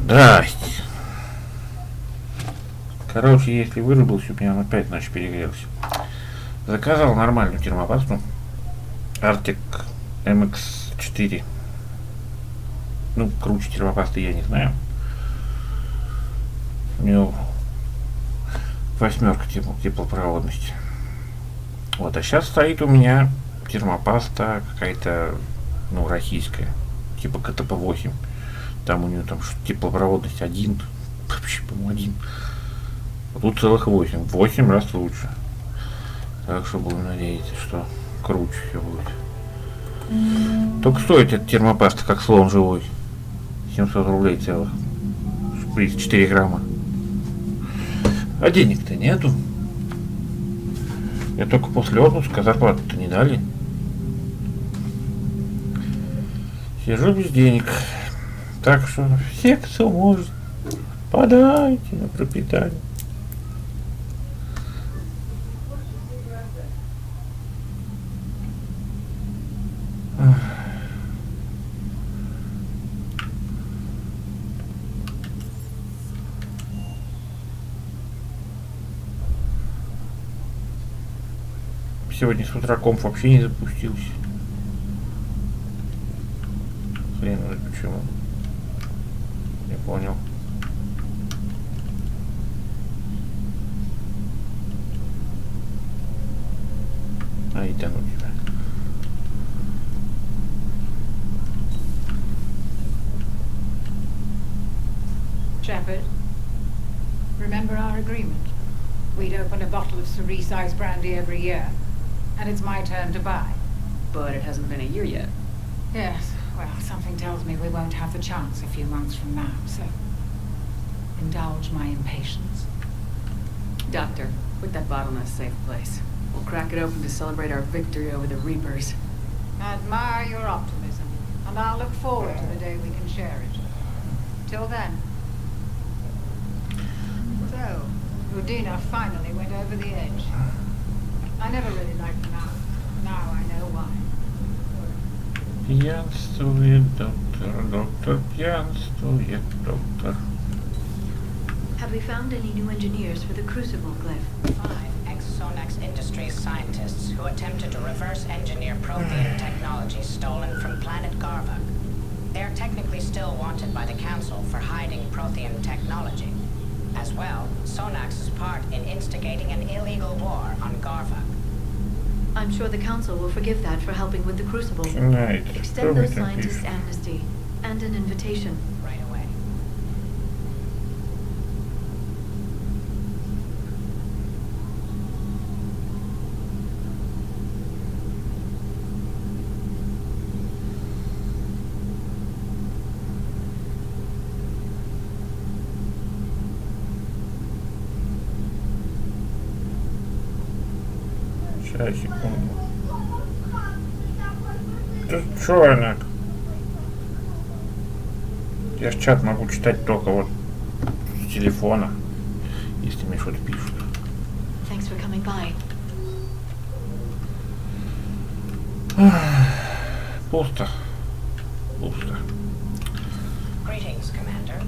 Здрасте. Короче, если вырубился, у меня он опять ночь перегрелся. Заказал нормальную термопасту. Arctic MX4. Ну, круче термопасты я не знаю. У него 8 теплопроводности. Вот, а сейчас стоит у меня термопаста какая-то, ну, российская. Типа КТП-8. Там у нее там теплопроводность 1. Вообще, по-моему, 1. А тут целых 8. 8 раз лучше. Так что будем надеяться, что круче все будет. Только стоит эта термопаста, как слон живой. 700 рублей целых. Шприц 4 грамма. А денег-то нету. Я только после отпуска, зарплату-то не дали. Сижу без денег. Так что все, кто может, подайте на пропитание. Сегодня с утра комп вообще не запустился. Хрен знает почему. Не понял. А и тяну тебя. Shepard, remember our agreement? We'd open a bottle of cerise-sized brandy every year, and it's my turn to buy. But it hasn't been a year yet. Yes, well, something tells me we won't have the chance a few months from now, so indulge my impatience. Doctor, put that bottle in a safe place. We'll crack it open to celebrate our victory over the Reapers. I admire your optimism, and I'll look forward to the day we can share it. Till then. So, Udina finally went over the edge. I never really liked him out. Now I know why. Пьянствует доктор, доктор, пьянствует доктор. Have we found any new engineers for the Crucible glyph? 5 ex-Sonax Industries scientists who attempted to reverse engineer Prothean technology stolen from planet Garvak. They are technically still wanted by the Council for hiding Prothean technology. As well, Sonax's part in instigating an illegal war on Garvak. I'm sure the Council will forgive that for helping with the Crucible. Right. Extend those scientists amnesty and an invitation. Right away. Сейчас, секунду. Да чё она? Я ж чат могу читать только вот с телефона, если мне что-то пишут. Thanks for coming by. Пусто. Пусто. Greetings, Commander.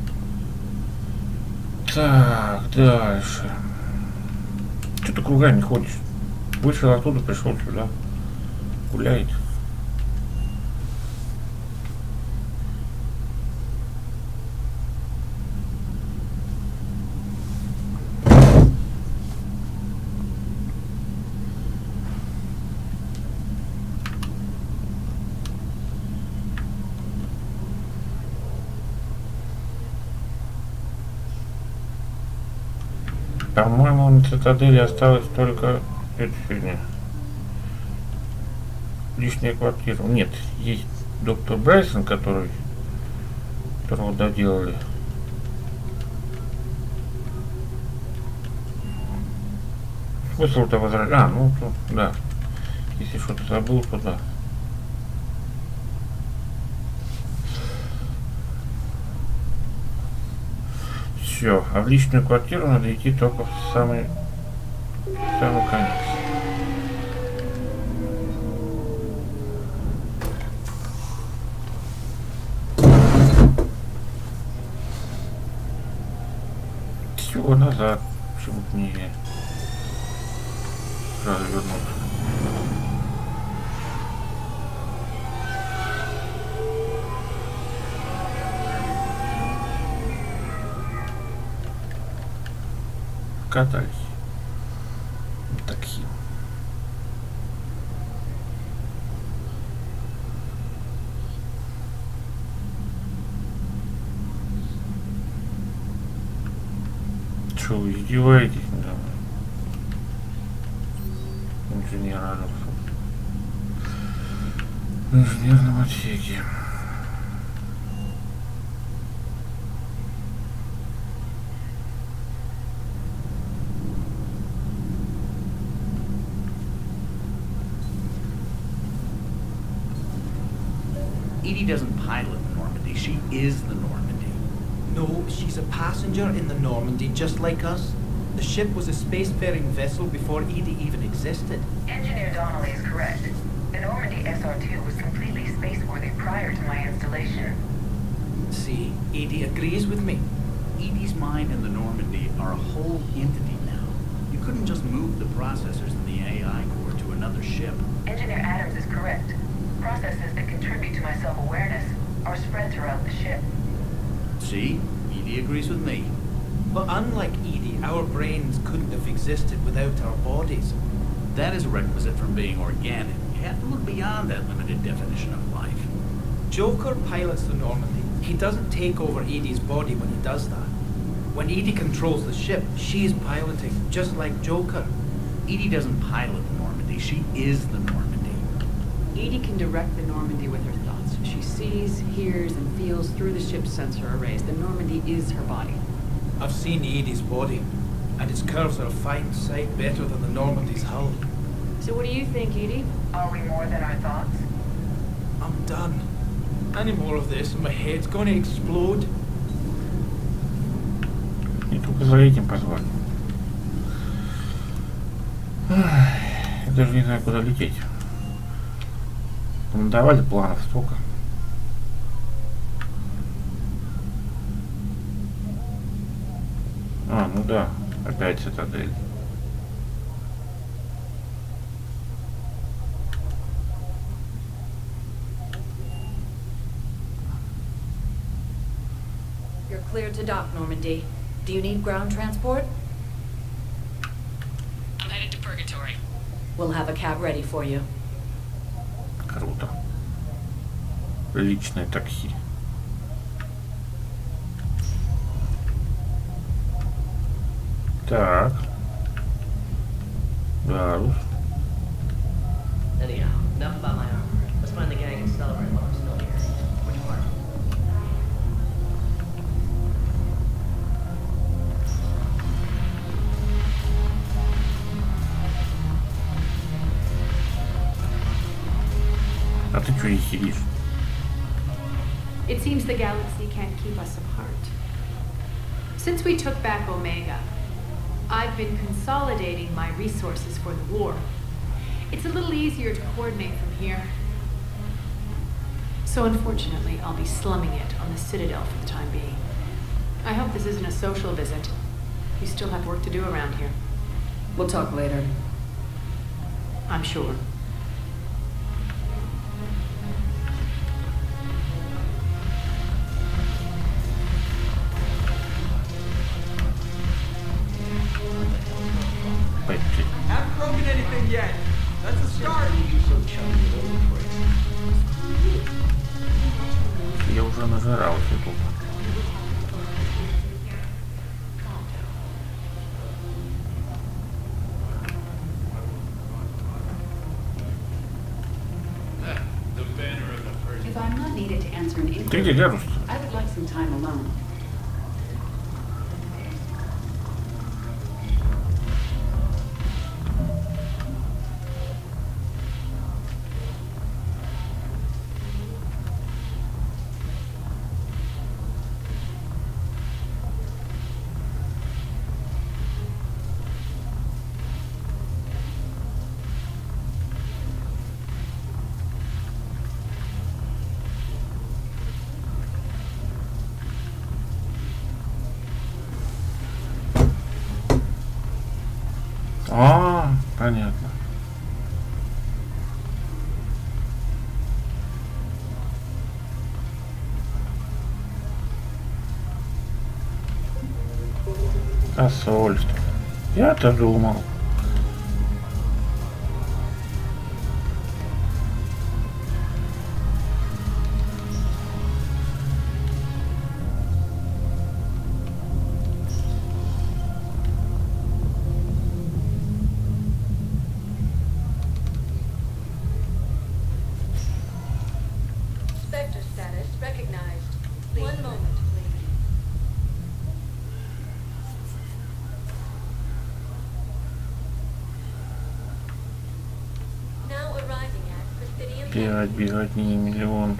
Так, дальше. Что ты кругами ходишь? Вышел оттуда, пришел сюда. Гуляет. По-моему, на цитадели осталось только эта фигня. Лишняя квартира. Нет, есть доктор Брайсон, которого доделали. Смысл-то возражать. А, ну то, да. Если что-то забыл, то да. Все, а в личную квартиру надо идти только в самый конец. чего назад? Почему-то не сразу вернуться. Катались. Такси. Что, вы издеваетесь надо мной? Инженер Адамс. В инженерном отсеке. Edie doesn't pilot the Normandy, she is the Normandy. No, she's a passenger in the Normandy, just like us. The ship was a spacefaring vessel before Edie even existed. Engineer Donnelly is correct. The Normandy SR-2 was completely spaceworthy prior to my installation. See, Edie agrees with me. Edie's mind and the Normandy are a whole entity now. You couldn't just move the processors in the AI core to another ship. Engineer Adams is correct. Processes that contribute to my self-awareness are spread throughout the ship. See? Edie agrees with me. But unlike Edie, our brains couldn't have existed without our bodies. That is a requisite from being organic. You have to look beyond that limited definition of life. Joker pilots the Normandy. He doesn't take over Edie's body when he does that. When Edie controls the ship, she's piloting, just like Joker. Edie doesn't pilot the Normandy, she is the Normandy. Edie can direct the Normandy with her thoughts. She sees, hears, and feels through the ship's sensor arrays. The Normandy is her body. I've seen Edie's body, and its curves are a fine sight better than the Normandy's hull. So what do you think, Edie? Are we more than our thoughts? I'm done. Any more of this, and my head's gonna explode. И только за этим позвали. Я даже не знаю, куда лететь. Нам давали планов столько. А, ну да, опять цитадель. You're cleared to dock, Normandy. Do you need ground transport? I'm headed to Purgatory. We'll have a cab ready for you. Круто. Личное такси. Так. Гарус. Anyhow, enough about my armor. Let's find the gang and celebrate while I'm still here. Which part? А ты чё не сидишь? It seems the galaxy can't keep us apart. Since we took back Omega, I've been consolidating my resources for the war. It's a little easier to coordinate from here. So unfortunately, I'll be slumming it on the Citadel for the time being. I hope this isn't a social visit. You still have work to do around here. We'll talk later. I'm sure. Haven't broken anything yet. That's a start. Я уже нажрался тут. If I'm not needed to answer an Ты inquiry, где Гарус? I would like some time alone. Понятно. Посольство. Я-то думал. Spectre status recognized. One moment, please. Now arriving at Presidium. Бегать не миллион.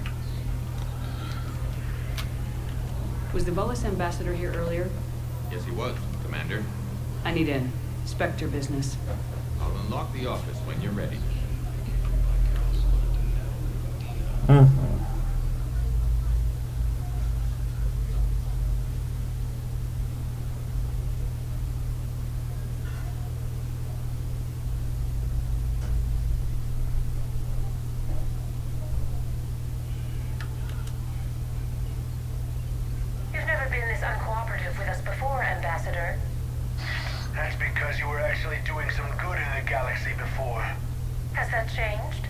Was the Volus ambassador here earlier? Yes, he was, Commander. I need in. Spectre business. I'll unlock the office when you're ready. You've never been this uncooperative with us before, Ambassador. That's because you were actually doing some good in the galaxy before. Has that changed?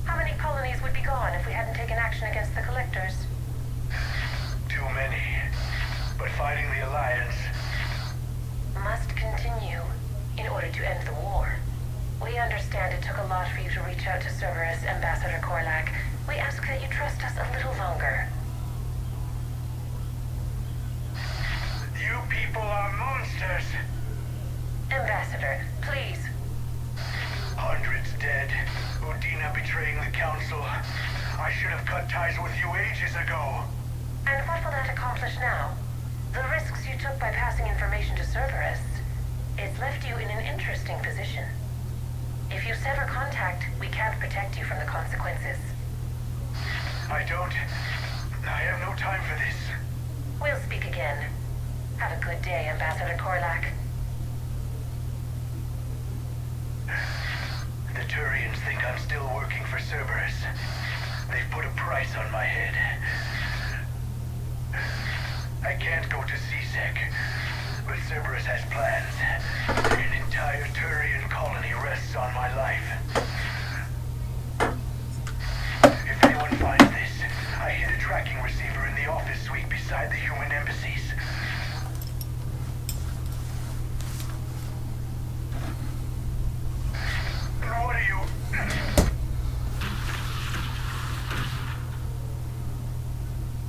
How many colonies would be gone if we hadn't taken action against the Collectors? Too many. But fighting the Alliance must continue in order to end the war. We understand it took a lot for you to reach out to Cerberus, Ambassador Korlak. We ask that you trust us a little longer. You people are monsters. Ambassador, please. Hundreds dead. Udina betraying the Council. I should have cut ties with you ages ago. And what will that accomplish now? The risks you took by passing information to Cerberus, it's left you in an interesting position. If you sever contact, we can't protect you from the consequences. I have no time for this. We'll speak again. Have a good day, Ambassador Korlak. The Turians think I'm still working for Cerberus. They've put a price on my head. I can't go to CSEC, but Cerberus has plans. An entire Turian colony rests on my life. If anyone finds this, I hid a tracking receiver in the office suite beside the human embassies. What are you...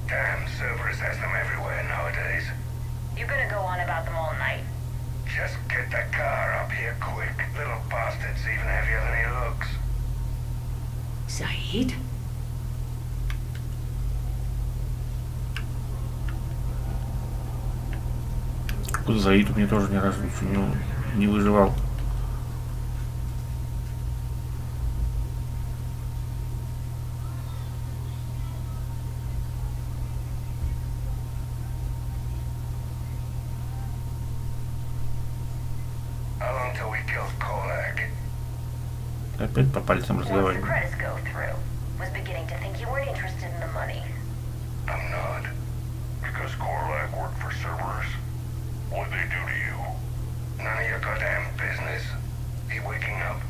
Damn, Cerberus has them everywhere nowadays. You gonna go on about them all night? Just get the car up here quick. Little bastard's even heavier than he looks. Said? Заид мне тоже ни разу ничего не выживал. Опять по пальцам разговариваем. Was beginning to think you weren't interested in the money. I'm not. Because Korlak worked for Cerberus. What'd they do to you? None of your goddamn business. He waking up?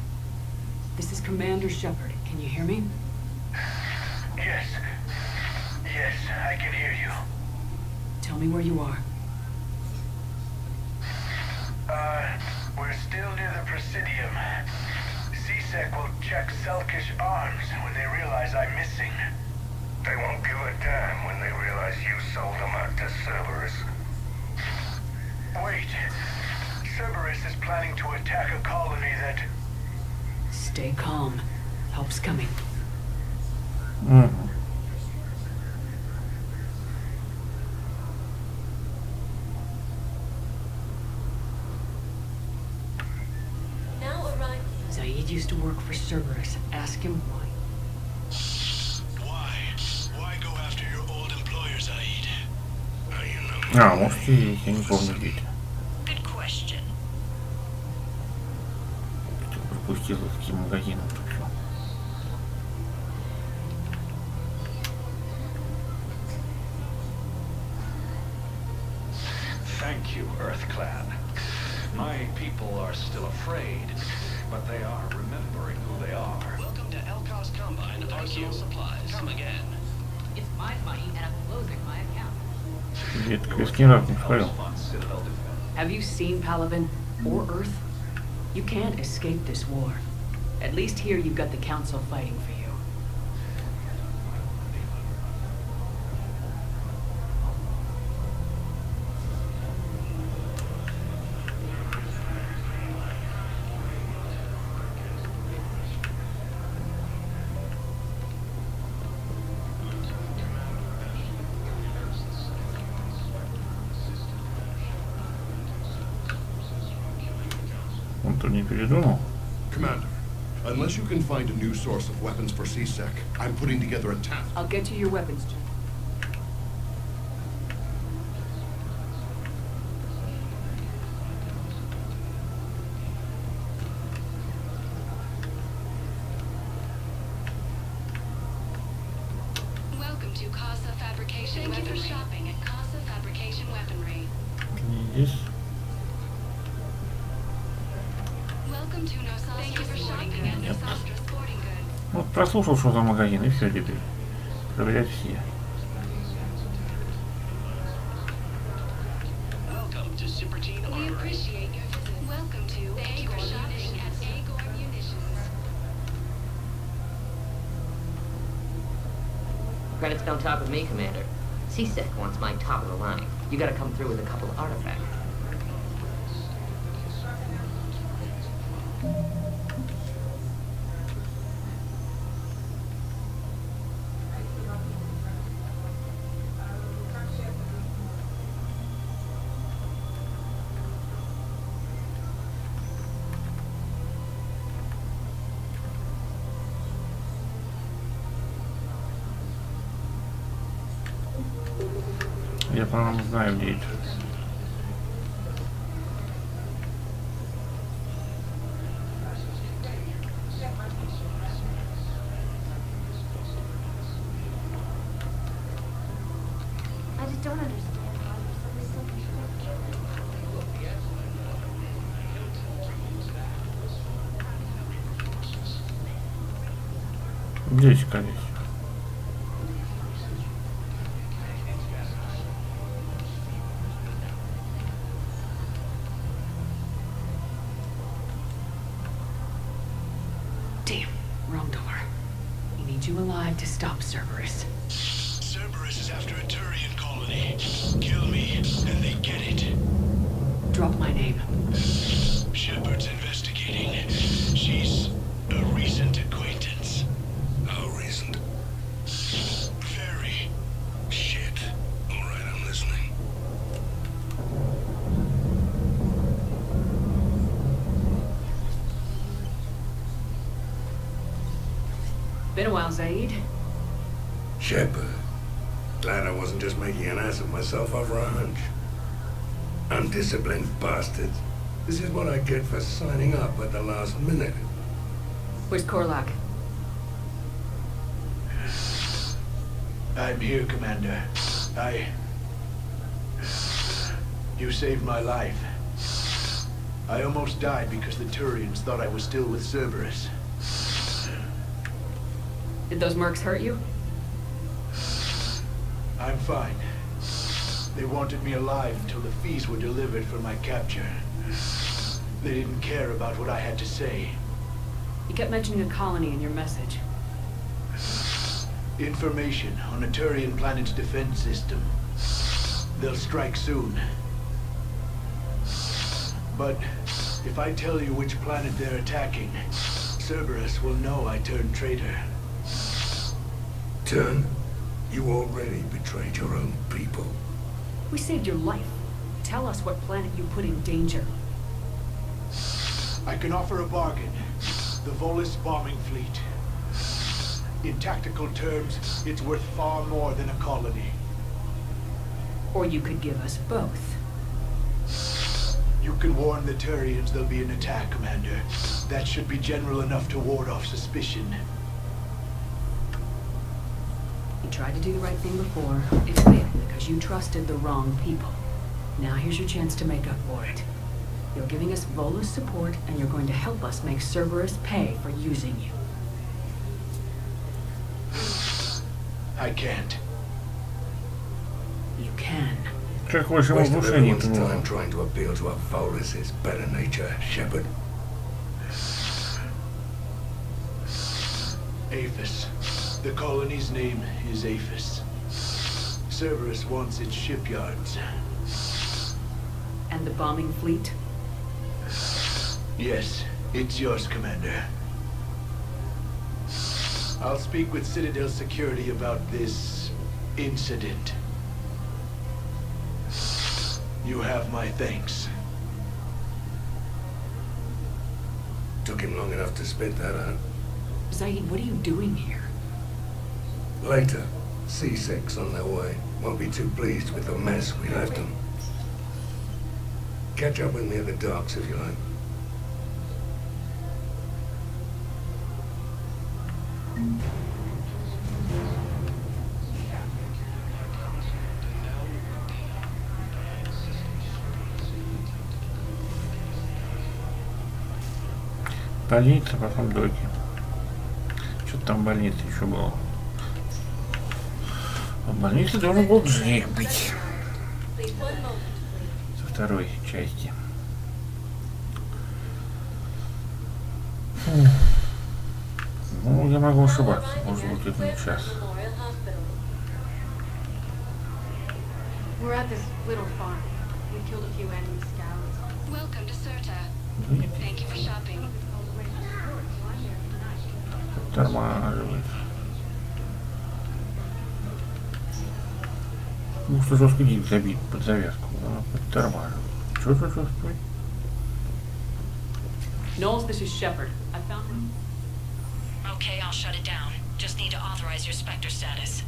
This is Commander Shepard. Can you hear me? Yes. Yes, I can hear you. Tell me where you are. We're still near the Presidium. CSEC will check Selkish arms when they realize I'm missing. They won't give a damn when they realize you sold them out to Cerberus. Wait. Cerberus is planning to attack a colony that... Stay calm. Help's coming. Zaid used to work for Cerberus. Ask him why. Why go after your old employer, Zaid? Может и я не помню где. Good question. запустил таким магазином. Thank you, Earth Clan. My people are still afraid, but they are remembering who they are. Welcome to Elcos Combine Arsenal Supplies. Come again. It's my money and I'm closing my account. Где-то квест ни разу не смотрел. Have you seen Palaven or Earth? You can't escape this war. At least here you've got the Council fighting for you. Он тут не передумал. Commander, unless you can find a new source of weapons for CSEC, I'm putting together a task. I'll get you your weapons, Jim. Welcome to Casa Fabrication Weaponry. Thank you for shopping at Casa Fabrication Weaponry. Здесь. Welcome to Nosastra Sporting Goods. Nosastra Sporting Goods. Вот прослушал, что за магазин, и все теперь. Проверять все. Welcome to Superteen We Armory. appreciate your visit. Welcome to Agor Shopping at Agor Munitions. Credits don't talk with me, Commander. CSEC wants my top of the line. You gotta come through with a couple of artifacts. Я, по-моему, знаю, где это. I just don't understand why you're suddenly so conflicted. Здесь, конечно. Damn, wrong door. He needs you alive to stop Cerberus. Cerberus is after a Turian colony. Kill me, and they get it. Drop my name. Shepard's investigating. She's a recent acquaintance. How recent? Very. Shit. All right, I'm listening. Been a while, Zaid. Shepard. Glad I wasn't just making an ass of myself over a hunch. Undisciplined bastards. This is what I get for signing up at the last minute. Where's Korlak? I'm here, Commander. You saved my life. I almost died because the Turians thought I was still with Cerberus. Did those mercs hurt you? I'm fine. They wanted me alive until the fees were delivered for my capture. They didn't care about what I had to say. You kept mentioning a colony in your message. Information on a Turian planet's defense system. They'll strike soon. But if I tell you which planet they're attacking, Cerberus will know I turned traitor. Turn? You already betrayed your own people. We saved your life. Tell us what planet you put in danger. I can offer a bargain. The Volus bombing fleet. In tactical terms, it's worth far more than a colony. Or you could give us both. You can warn the Turians there'll be an attack, Commander. That should be general enough to ward off suspicion. You tried to do the right thing before. It failed because you trusted the wrong people. Now here's your chance to make up for it. You're giving us Vola's support, and you're going to help us make Cerberus pay for using you. I can't. You can. Какое же Waste of возвышение everyone's это было. time trying to appeal to our Volus's better nature, Shepard. Aphis. The colony's name is Aphis. Cerberus wants its shipyards. And the bombing fleet? Yes, it's yours, Commander. I'll speak with Citadel Security about this incident. You have my thanks. Took him long enough to spit that out. Zaid, what are you doing here? Later, C6 on their way. Won't be too pleased with the mess we left them. Catch up with me at the docks if you like. Больница, потом доки. Что-то там в больнице еще было. В больнице должен был Джейк быть. Со второй части. Ну, я могу ошибаться. Может быть, это не час. We're at this little farm. We killed a few enemy scouts. Welcome to Serta. Thank you for shopping. Тормаживает. Ну, что жестко дик забит под завязку. Подтормаживает. Что, стой? Knowles, this is Shepard. I found him. Okay, I'll shut it down. Just need to authorize your Spectre status.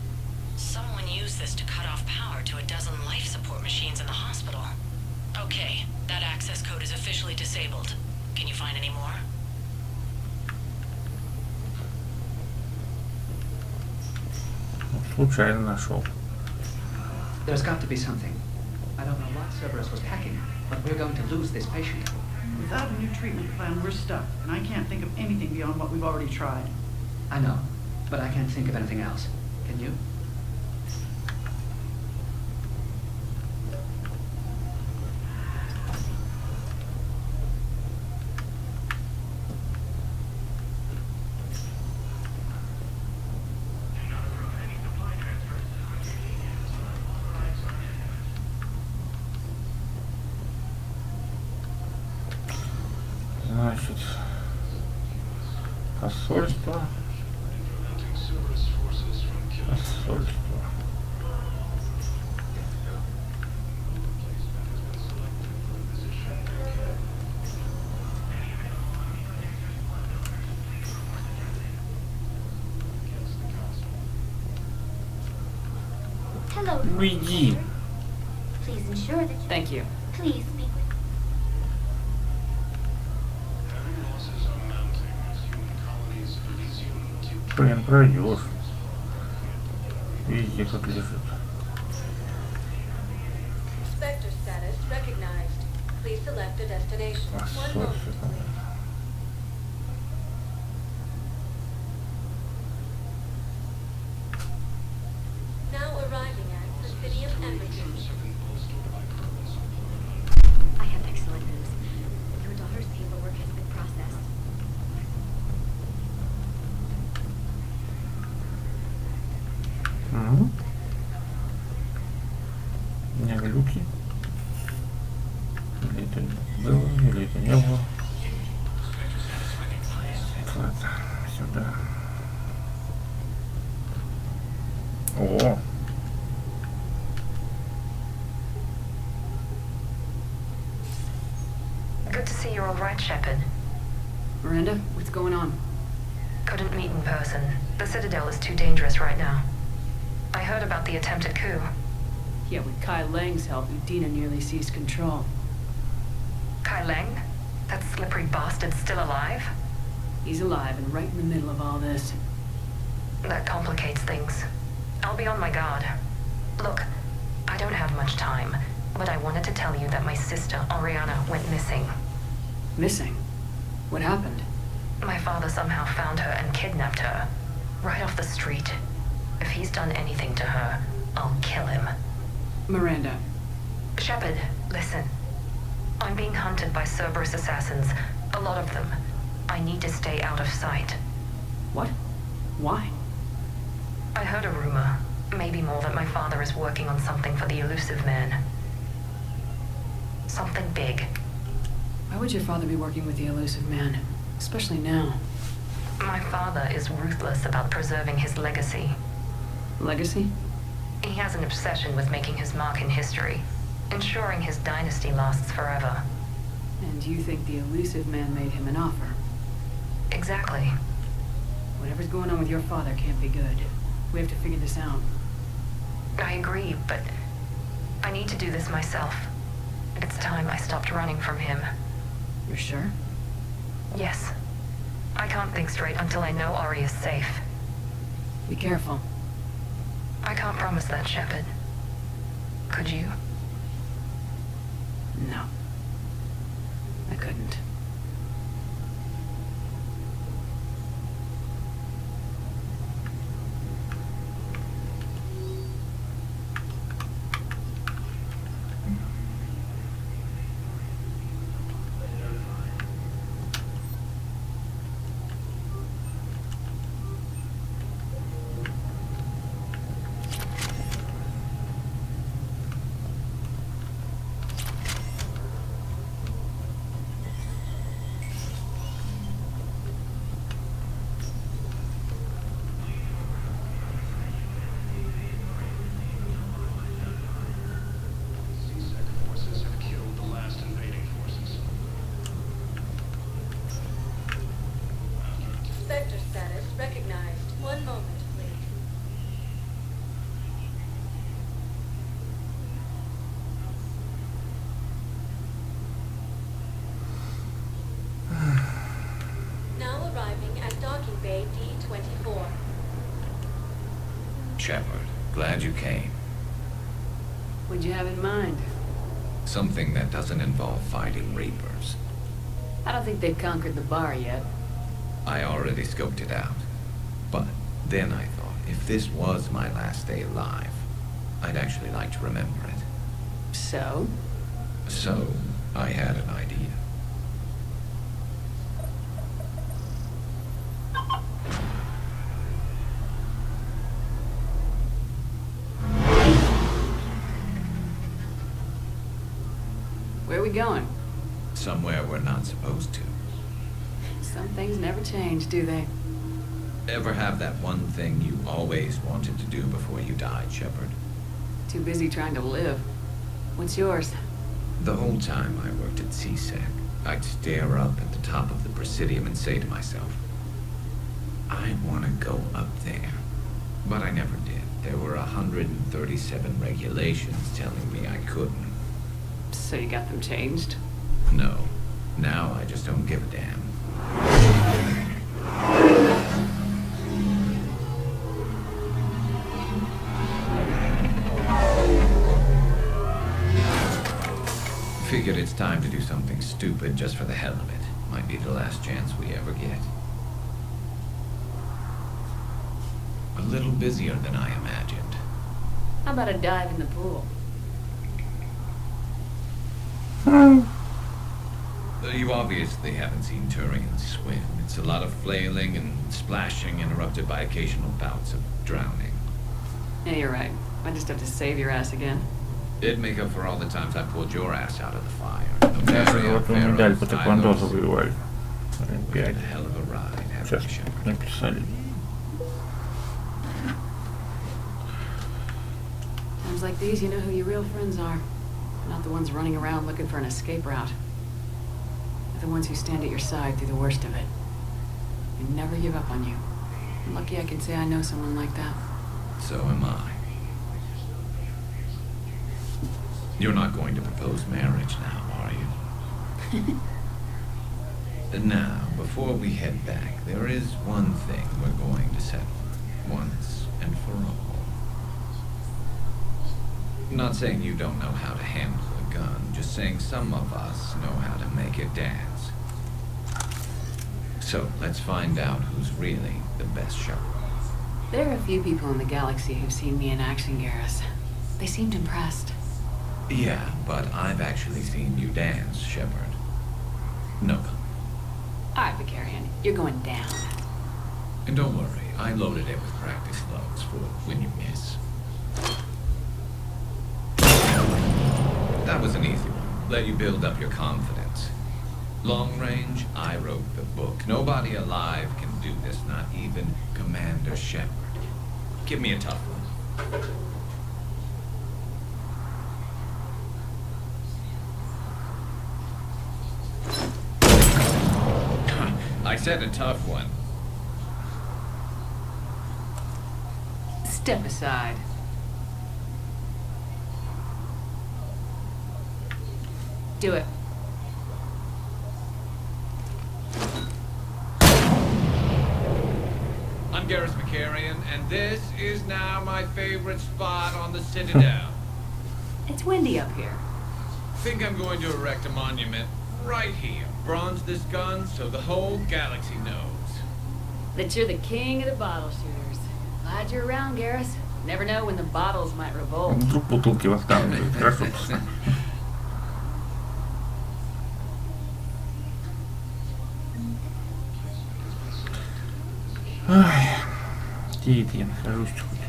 Someone used this to cut off power to a dozen life support machines in the hospital. Okay, that access code is officially disabled. Can you find any more? Случайно нашел. There's got to be something. I don't know what Cerberus was packing, but we're going to lose this patient. Without a new treatment plan, we're stuck, and I can't think of anything beyond what we've already tried. I know, but I can't think of anything else. Can you? Значит, посольство. Посольство. Hello. Уйди. Please ensure that you... Thank you. Please speak with... Блин, пройдешь. Везде как лежит. Spectre status recognized. Please select a destination. One moment, please. Now arriving at Presidium Embassy. I have excellent news. Your daughter's paperwork has been processed. У меня глюки. Или это было, или это не было. Ладно, сюда. О! Good to see you're all right, Shepard. Miranda, what's going on? Couldn't meet in person. The Citadel is too dangerous right now. I heard about the attempted coup. Yeah, with Kai Lang's help, Udina nearly seized control. Kai Leng? That slippery bastard's still alive? He's alive and right in the middle of all this. That complicates things. I'll be on my guard. Look, I don't have much time, but I wanted to tell you that my sister, Oriana, went missing. Missing? What happened? My father somehow found her and kidnapped her. Right off the street. If he's done anything to her, I'll kill him. Miranda. Shepard, listen. I'm being hunted by Cerberus assassins. A lot of them. I need to stay out of sight. What? Why? I heard a rumor. Maybe more, that my father is working on something for the Elusive Man. Something big. Why would your father be working with the Elusive Man? Especially now. My father is ruthless about preserving his legacy. Legacy? He has an obsession with making his mark in history, ensuring his dynasty lasts forever. And you think the Elusive Man made him an offer? Exactly. Whatever's going on with your father can't be good. We have to figure this out. I agree, but I need to do this myself. It's time I stopped running from him. You're sure? Yes. I can't think straight until I know Ari is safe. Be careful. I can't promise that, Shepard. Could you? No. I couldn't. Sector status recognized. One moment, please. Now arriving at docking bay D-24. Shepard, glad you came. What'd you have in mind? Something that doesn't involve fighting Reapers. I don't think they've conquered the bar yet. I already scoped it out. But then I thought, if this was my last day alive, I'd actually like to remember it. So? So, I had an idea. Where are we going? Somewhere we're not supposed to. Some things never change, do they? Ever have that one thing you always wanted to do before you died, Shepard? Too busy trying to live. What's yours? The whole time I worked at CSEC, I'd stare up at the top of the Presidium and say to myself, I want to go up there. But I never did. There were 137 regulations telling me I couldn't. So you got them changed? No. Now I just don't give a damn. Figured it's time to do something stupid just for the hell of it. Might be the last chance we ever get. A little busier than I imagined. How about a dive in the pool? You obviously haven't seen Turians swim. It's a lot of flailing and splashing, interrupted by occasional bouts of drowning. Yeah, you're right. I just have to save your ass again. It'd make up for all the times I pulled your ass out of the fire. Вот медаль по тэквондо завоевали. Олимпиаде. Hell of a ride, Сейчас написали. Times like these, you know who your real friends are. Not the ones running around looking for an escape route. They're the ones who stand at your side through the worst of it. And never give up on you. I'm lucky I can say I know someone like that. So am I. You're not going to propose marriage now, are you? Now, before we head back, there is one thing we're going to settle once and for all. Not saying you don't know how to handle a gun, just saying some of us know how to make it dance. So, let's find out who's really the best shot. There are a few people in the galaxy who've seen me in action, Garrus. They seemed impressed. Yeah, but I've actually seen you dance, Shepard. No gun. Alright, Vicarian, you're going down. And don't worry, I loaded it with practice slugs for when you miss. That was an easy one. Let you build up your confidence. Long range, I wrote the book. Nobody alive can do this, not even Commander Shepard. Give me a tough one. I said a tough one. Step aside. Do it. I'm Garrus Vicarian, and this is now my favorite spot on the Citadel. It's windy up here. Think I'm going to erect a monument right here. Bronze this gun so the whole galaxy knows. That you're the king of the bottle shooters. Glad you're around, Garrus. Never know when the bottles might revolt. Вдруг бутылки восстанут. Хорошо. Ай, где это я нахожусь хоть?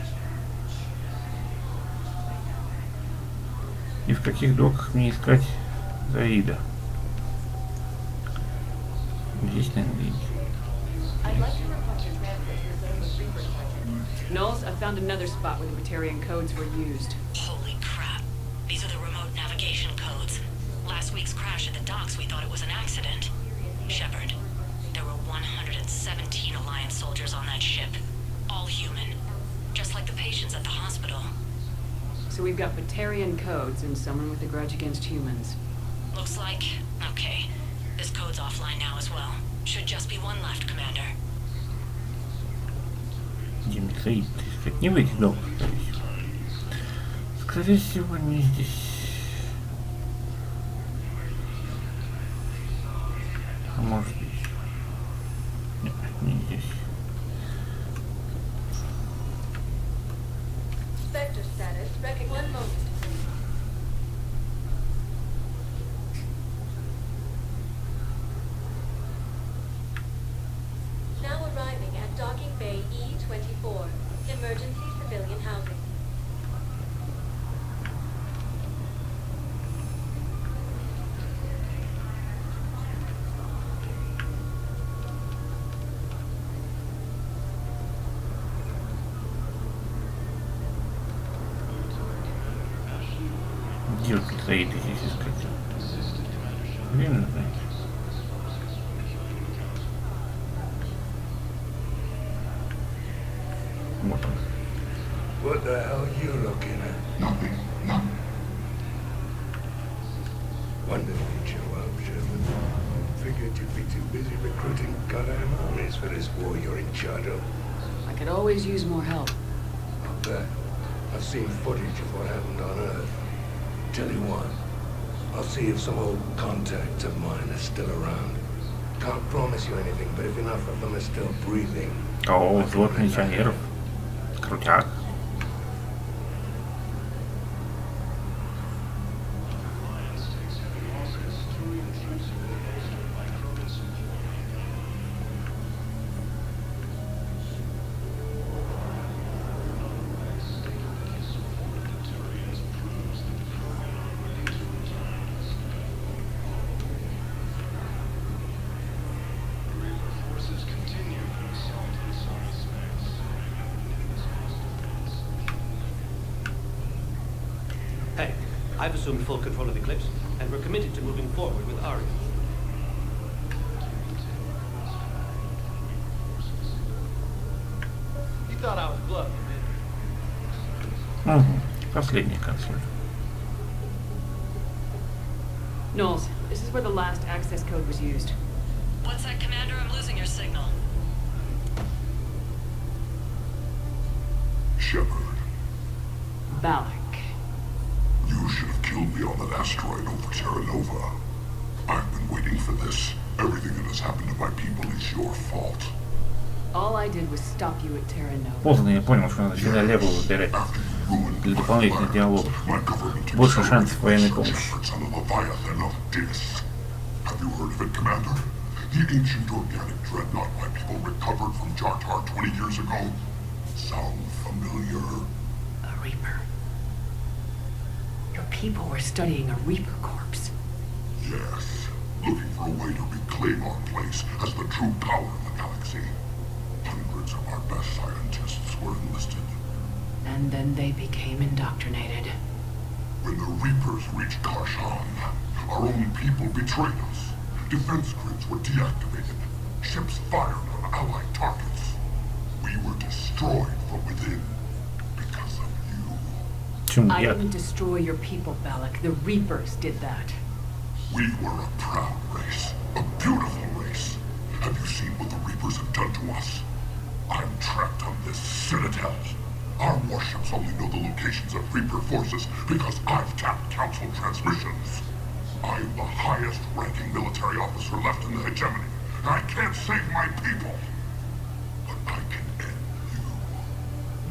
И в каких доках мне искать Заида? Здесь, наверное, видите. Knowles, I found another spot where the Batarian codes were used. Holy crap. These are the remote navigation codes. Last week's crash at the docks, we thought it was an accident. Shepard, there were 117 Alliance soldiers on that ship. All human. Just like the patients at the hospital. So we've got Batarian codes and someone with a grudge against humans. Looks like... Okay. This code's offline now as well. Should just be one left, Commander. Где мне Заид искать? Не в этих доках, скорее всего, не здесь. А может здесь? Нет, не здесь. Spectre status. One moment. Now arriving at Docking Bay E-24. Emergency civilian housing. Где вот Заида здесь искать? Время знать. Вот он. What the hell are you looking at? Nothing. Nothing. Wondered you'd show up, Sherman. Figured you'd be too busy recruiting goddamn armies for this war you're in charge of. I could always use more help. I'll bet. I've seen footage of what happened on Earth. Tell you what, I'll see if some old contact of mine is still around. Can't promise you anything, but if enough of them are still breathing... О, взвод миссионеров. Крутяк. Hey, I've assumed full control of Eclipse, and we're committed to moving forward with Aria. You thought I was bluffing, didn't you? Угу. Последний консоль. Knowles, this is where the last access code was used. What's that, Commander? I'm losing your signal. Shepard. Balak. You should have killed me on that asteroid over Terra Nova. I've been waiting for this. Everything that has happened to my people is your fault. All I did was stop you at Terra Nova. Поздно я понял, что надо сюда левую выбирать для дополнительных диалогов. Больше шансов военной помощи. Have you heard of it, Commander? The ancient organic dreadnought my people recovered from Jar Tar 20 years ago? Sound familiar? A Reaper. Your people were studying a Reaper corpse. Yes. Looking for a way to reclaim our place as the true power in the galaxy. Hundreds of our best scientists were enlisted. And then they became indoctrinated. When the Reapers reached Karshan, our own people betrayed us. Defense grids were deactivated. Ships fired on Allied targets. We were destroyed from within because of you. I didn't destroy your people, Balak. The Reapers did that. We were a proud race. A beautiful race. Have you seen what the Reapers have done to us? I'm trapped on this citadel. Our warships only know the locations of Reaper forces because I've tapped Council transmissions. I'm the highest-ranking military officer left in the hegemony, and I can't save my people. But I can end you.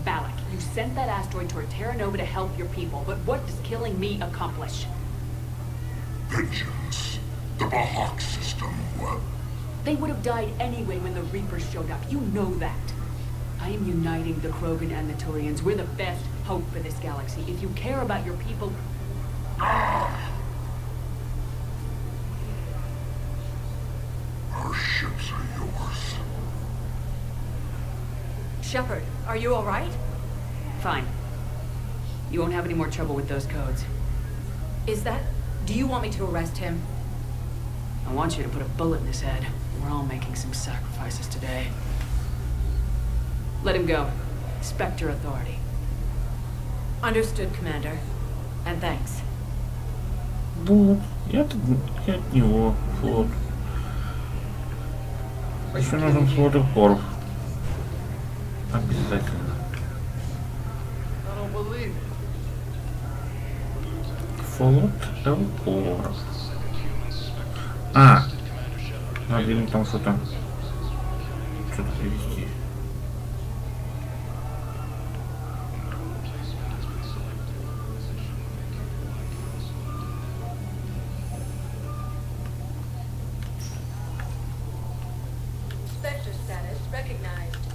Balak, you sent that asteroid toward Terra Nova to help your people, but what does killing me accomplish? Vengeance. The Bahak system, what? They would have died anyway when the Reapers showed up. You know that. I am uniting the Krogan and the Turians. We're the best hope for this galaxy. If you care about your people... Our ships are yours. Shepard, are you all right? Fine. You won't have any more trouble with those codes. Is that... Do you want me to arrest him? I want you to put a bullet in his head. We're all making some sacrifices today. Let him go. Respect your authority. Understood, Commander. And thanks. Ну, я от него флот. Еще нужен флот и корп. Обязательно. Флот и корп. А! Надо им там что-то привезти.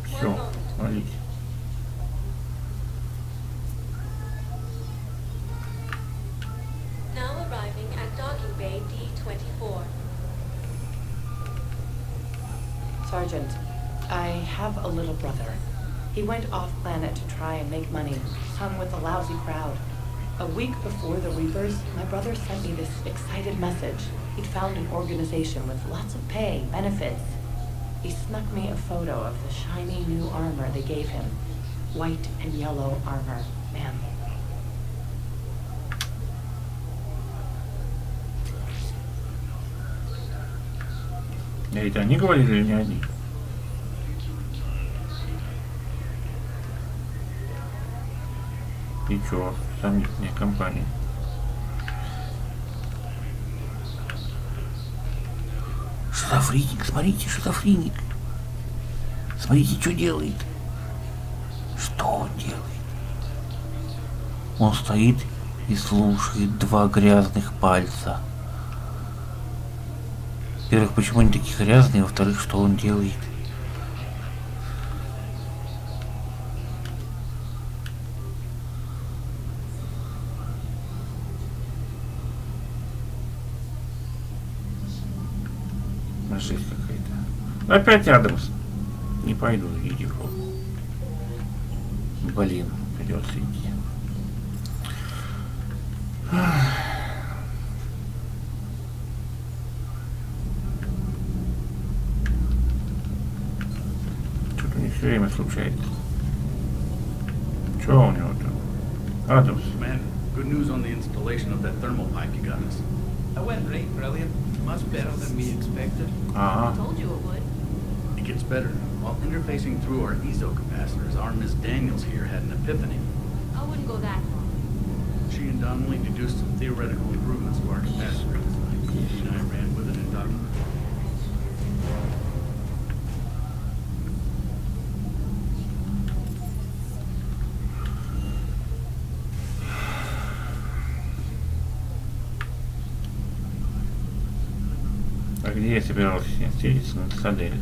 Все, валить. Now arriving at docking bay D-24. Sergeant, I have a little brother. He went off-planet to try and make money, hung with a lousy crowd. A week before the Reapers, my brother sent me this excited message. He'd found an organization with lots of pay, benefits. He snuck me a photo of the shiny new armor they gave him. White and yellow armor, man. Это они говорили или не они? И чё, сомнительная компания. Шизофреник, смотрите, шизофреник. Смотрите, что делает. Что он делает? Он стоит и слушает два грязных пальца. Во-первых, почему они такие грязные, во-вторых, что он делает? Жесть какая-то. Опять Адамс. Не пойду, иди в жопу. Блин, придется идти. Что-то у них все время случается. Что у него там? Адамс. Man, good news on the installation of that thermal pipe you got us. That went great, brilliant. Much better than we expected. Told you it would. It gets better. While interfacing through our ESO capacitors, our Miss Daniels here had an epiphany. I wouldn't go that far. She and Donnelly deduced some theoretical improvements to our capacitor design. She and I ran with it and documented. А где я собирался с ней встретиться? На цитадели.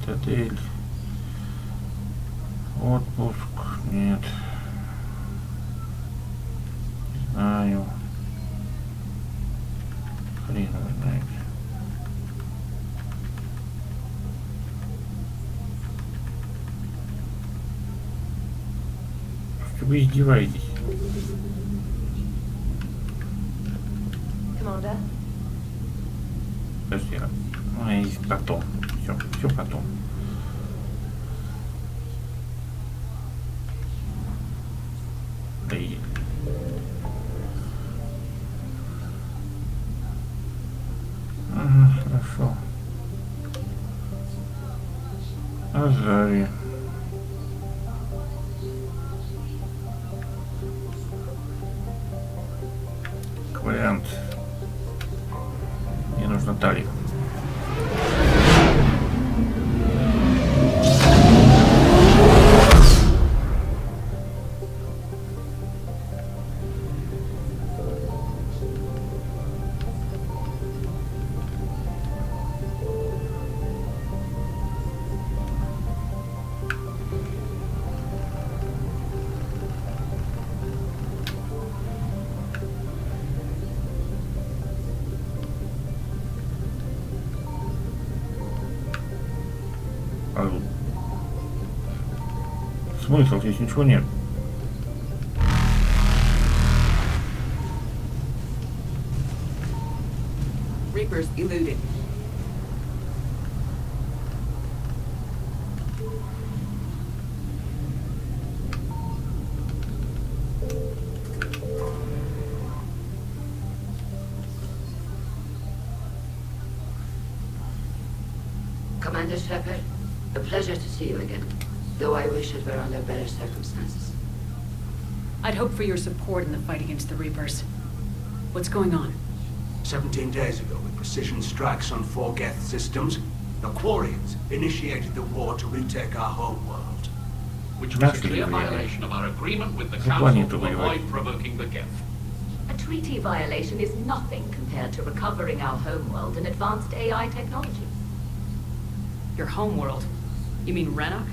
Цитадель. Отпуск. Нет. Не знаю. Хрен его знает. Что вы издеваетесь? Commander? Подожди, потом. Все потом. Да и... Ага, хорошо. Азари. Вариант. Мне нужно талия. Смысл, здесь ничего нет. Reapers eluded. Commander Shepard, a pleasure to see you again. Though I wish it were under better circumstances. I'd hoped for your support in the fight against the Reapers. What's going on? 17 days ago, with precision strikes on 4 Geth systems, the Quarians initiated the war to retake our homeworld. Which was a clear violation of our agreement with the Council to avoid provoking the Geth. A treaty violation is nothing compared to recovering our homeworld and advanced AI technology. Your homeworld? You mean Rannoch?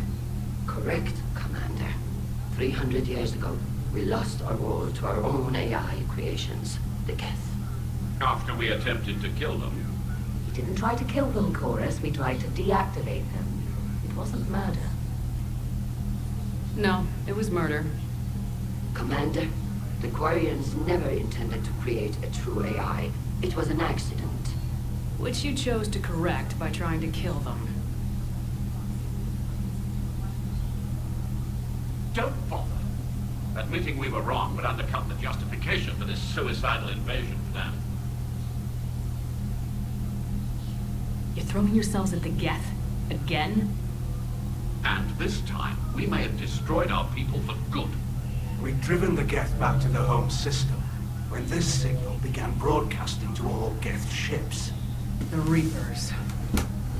Correct, Commander. 300 years ago, we lost our world to our own AI creations, the Geth. After we attempted to kill them. We didn't try to kill them, Chorus. We tried to deactivate them. It wasn't murder. No, it was murder. Commander, the Quarians never intended to create a true AI. It was an accident. Which you chose to correct by trying to kill them. Don't bother. Admitting we were wrong would undercut the justification for this suicidal invasion for them. You're throwing yourselves at the Geth? Again? And this time, we may have destroyed our people for good. We'd driven the Geth back to the home system, when this signal began broadcasting to all Geth ships. The Reapers.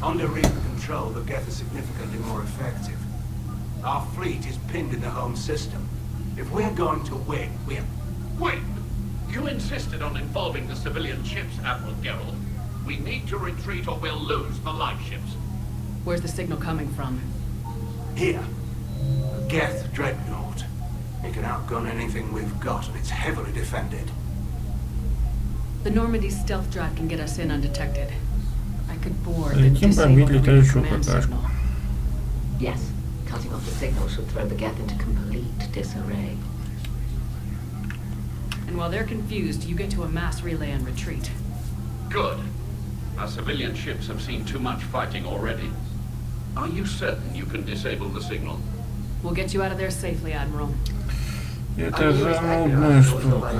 Under Reaper control, the Geth are significantly more effective. Our fleet is pinned in the home system. If we're going to win, we're... Wait! You insisted on involving the civilian ships, Admiral Geralt. We need to retreat or we'll lose the light ships. Where's the signal coming from? Here. A Geth dreadnought. It can outgun anything we've got, and it's heavily defended. The Normandy stealth drive can get us in undetected. I could board the disabled Reaper command signal. Yes. Cutting off the signal should throw the Geth into complete disarray. And while they're confused, you get to a mass relay and retreat. Good. Our civilian ships have seen too much fighting already. Are you certain you can disable the signal? We'll get you out of there safely, Admiral. Это занудная штука.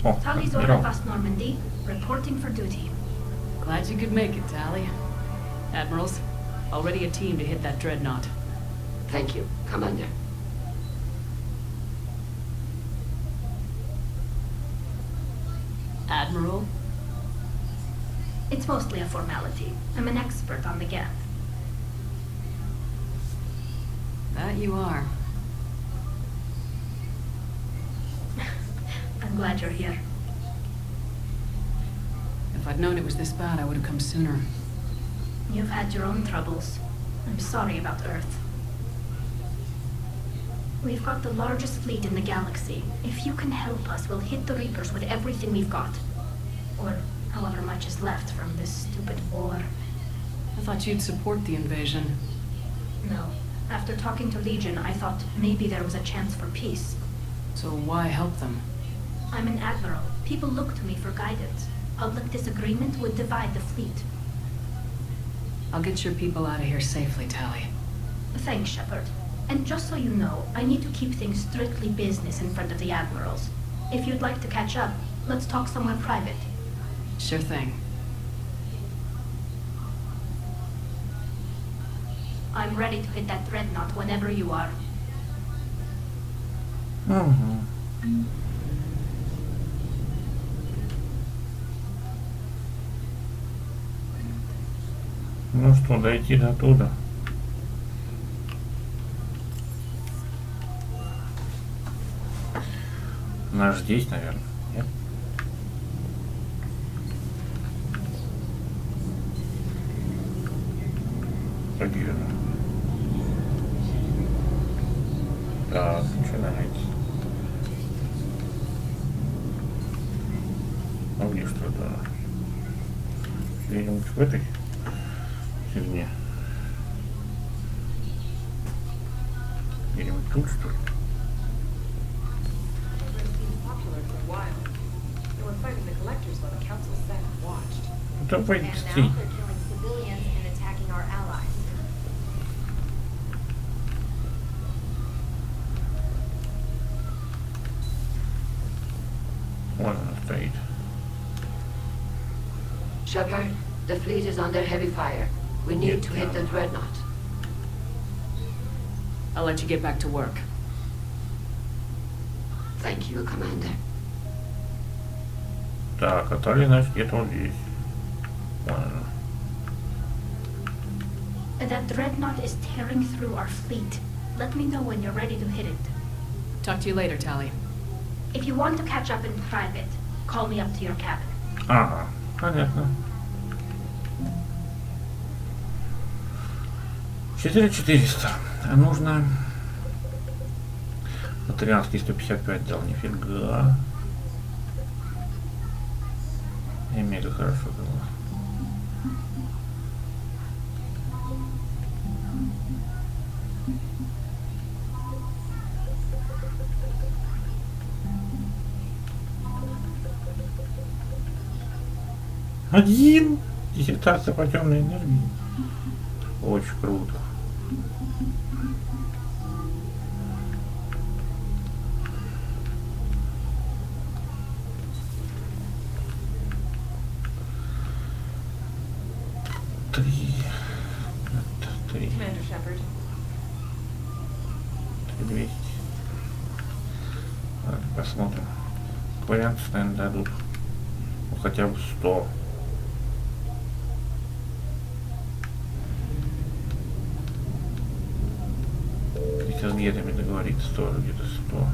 О, Tally's order of us, Normandy. Reporting for duty. Glad you could make it, Tally. Admirals, already a team to hit that dreadnought. Thank you, Commander. Admiral? It's mostly a formality. I'm an expert on the Geth. That you are. I'm glad you're here. If I'd known it was this bad, I would have come sooner. You've had your own troubles. I'm sorry about Earth. We've got the largest fleet in the galaxy. If you can help us, we'll hit the Reapers with everything we've got. Or however much is left from this stupid war. I thought you'd support the invasion. No. After talking to Legion, I thought maybe there was a chance for peace. So why help them? I'm an admiral. People look to me for guidance. Public disagreement would divide the fleet. I'll get your people out of here safely, Tally. Thanks, Shepard. And just so you know, I need to keep things strictly business in front of the admirals. If you'd like to catch up, let's talk somewhere private. Sure thing. I'm ready to hit that dreadnought whenever you are. Ну что, дойти до туда. Наш здесь, наверное, нет? Где? Так, начинается. Ну где что-то? Где-нибудь в этой фигне? Где-нибудь тут, что ли? Давай быстрей. Вон она стоит. Shepard, the fleet is under heavy fire. We need to hit the dreadnought. I'll let you get back to work. Thank you, Commander. Так, а Тали, значит, где-то вот здесь. Вон она. That dreadnought is tearing through our fleet. Let me know when you're ready to hit it. Talk to you later, Tally. If you want to catch up in private, call me up to your cabin. Ага, понятно. 4400. А нужно... 13 155 дал, нифига. И мега хорошо было. Один! Диссертация по темной энергии. Очень круто. Три. 200. Ладно, посмотрим. Вариантов, наверное, дадут. Ну, хотя бы 100. Если с гетами договориться, тоже где-то 100.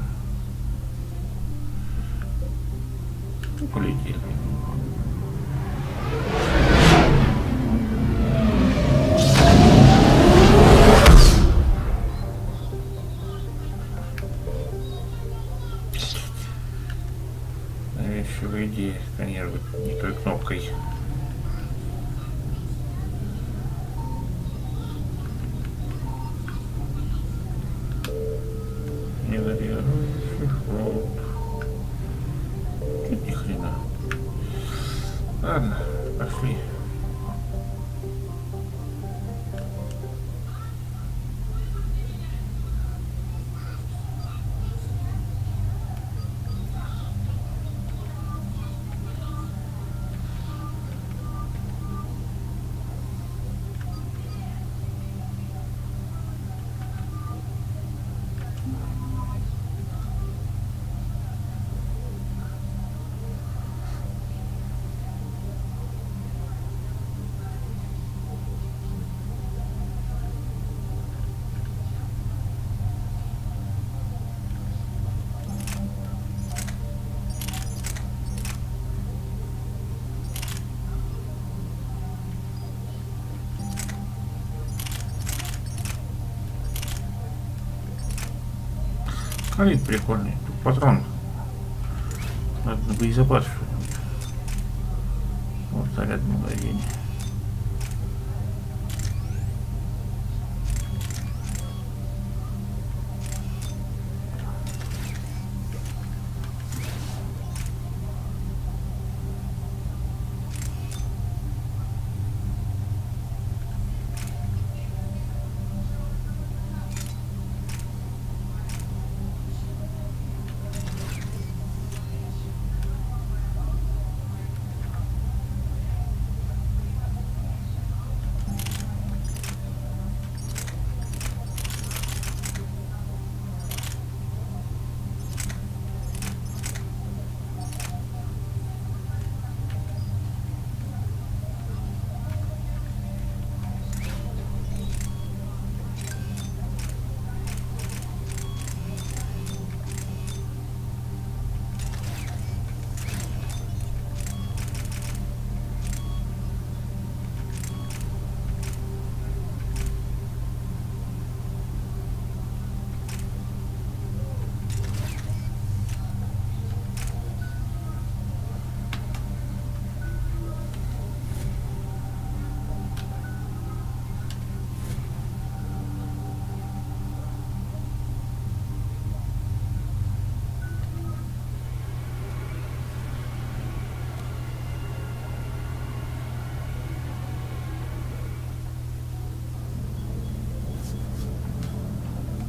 Ну, полетели. Навязчивая идея сканировать не той кнопкой. Не зарезающий флот. Тут ни хрена. Ладно, пошли. Калит прикольный. Тут патрон. Надо на боезапас что-нибудь. Вот зарядное мгновение.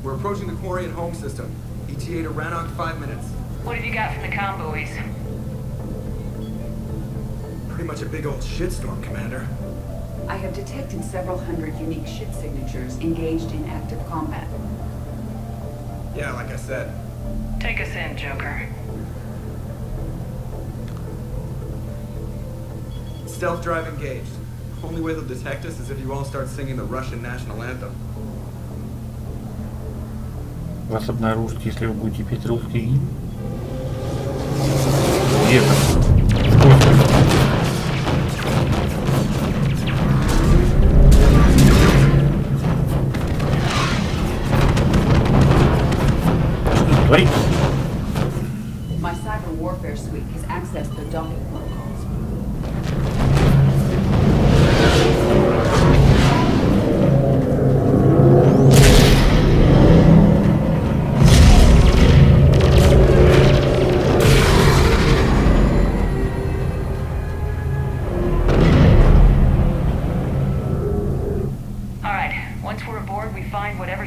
We're approaching the quarry and home system. ETA to Rannoch, 5 minutes. What have you got from the comm buoys? Pretty much a big old shitstorm, Commander. I have detected several hundred unique ship signatures engaged in active combat. Yeah, like I said. Take us in, Joker. Stealth drive engaged. Only way they'll detect us is if you all start singing the Russian national anthem. Вас обнаружат, если вы будете петь русский гимн. Где-то. Что творится? My cyber warfare suite has accessed the docking protocols.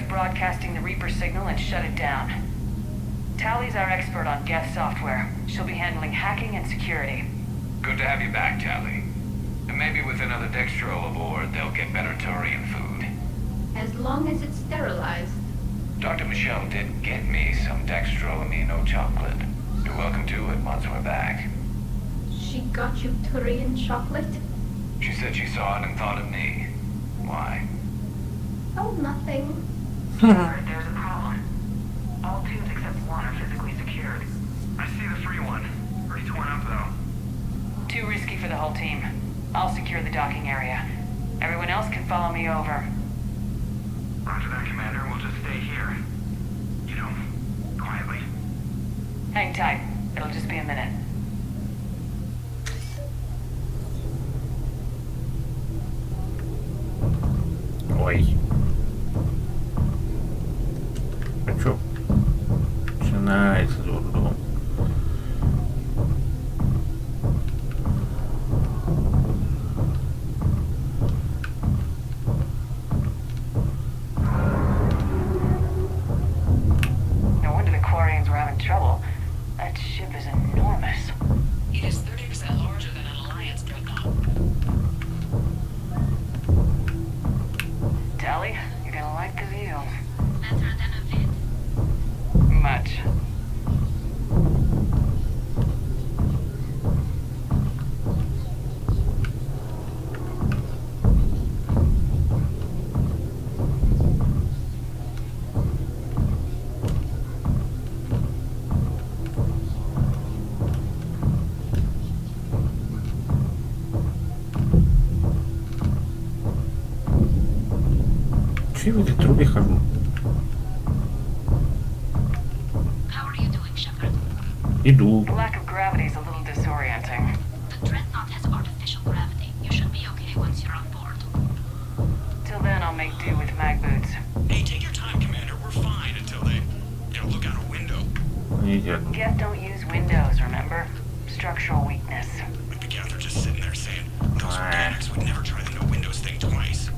Broadcasting the Reaper signal and shut it down. Tally's our expert on Geth software. She'll be handling hacking and security. Good to have you back, Tally. And maybe with another Dextro aboard, they'll get better Turian food. As long as it's sterilized. Dr. Michelle did get me some Dextro amino chocolate. You're welcome to it once we're back. She got you Turian chocolate? She said she saw it and thought of me. Why? Oh, nothing. There's a problem. All tubes except one are physically secured. I see the free one. Pretty torn up, though. Too risky for the whole team. I'll secure the docking area. Everyone else can follow me over. Roger that, Commander. We'll just stay here. You know, quietly. Hang tight. It'll just be a minute. Ой. А чё? Начинается дурдом. Че я в этой трубе хожу? Иду. The lack of gravity is a little disorienting. The dreadnought has artificial gravity. You should be okay once you're on board. Till then, I'll make do with mag boots. Hey, take your time, Commander. We're fine until they, look out a window. Geth don't use windows, remember? Structural weakness. But the Geth are just sitting there saying, those organics would never try the no windows thing twice.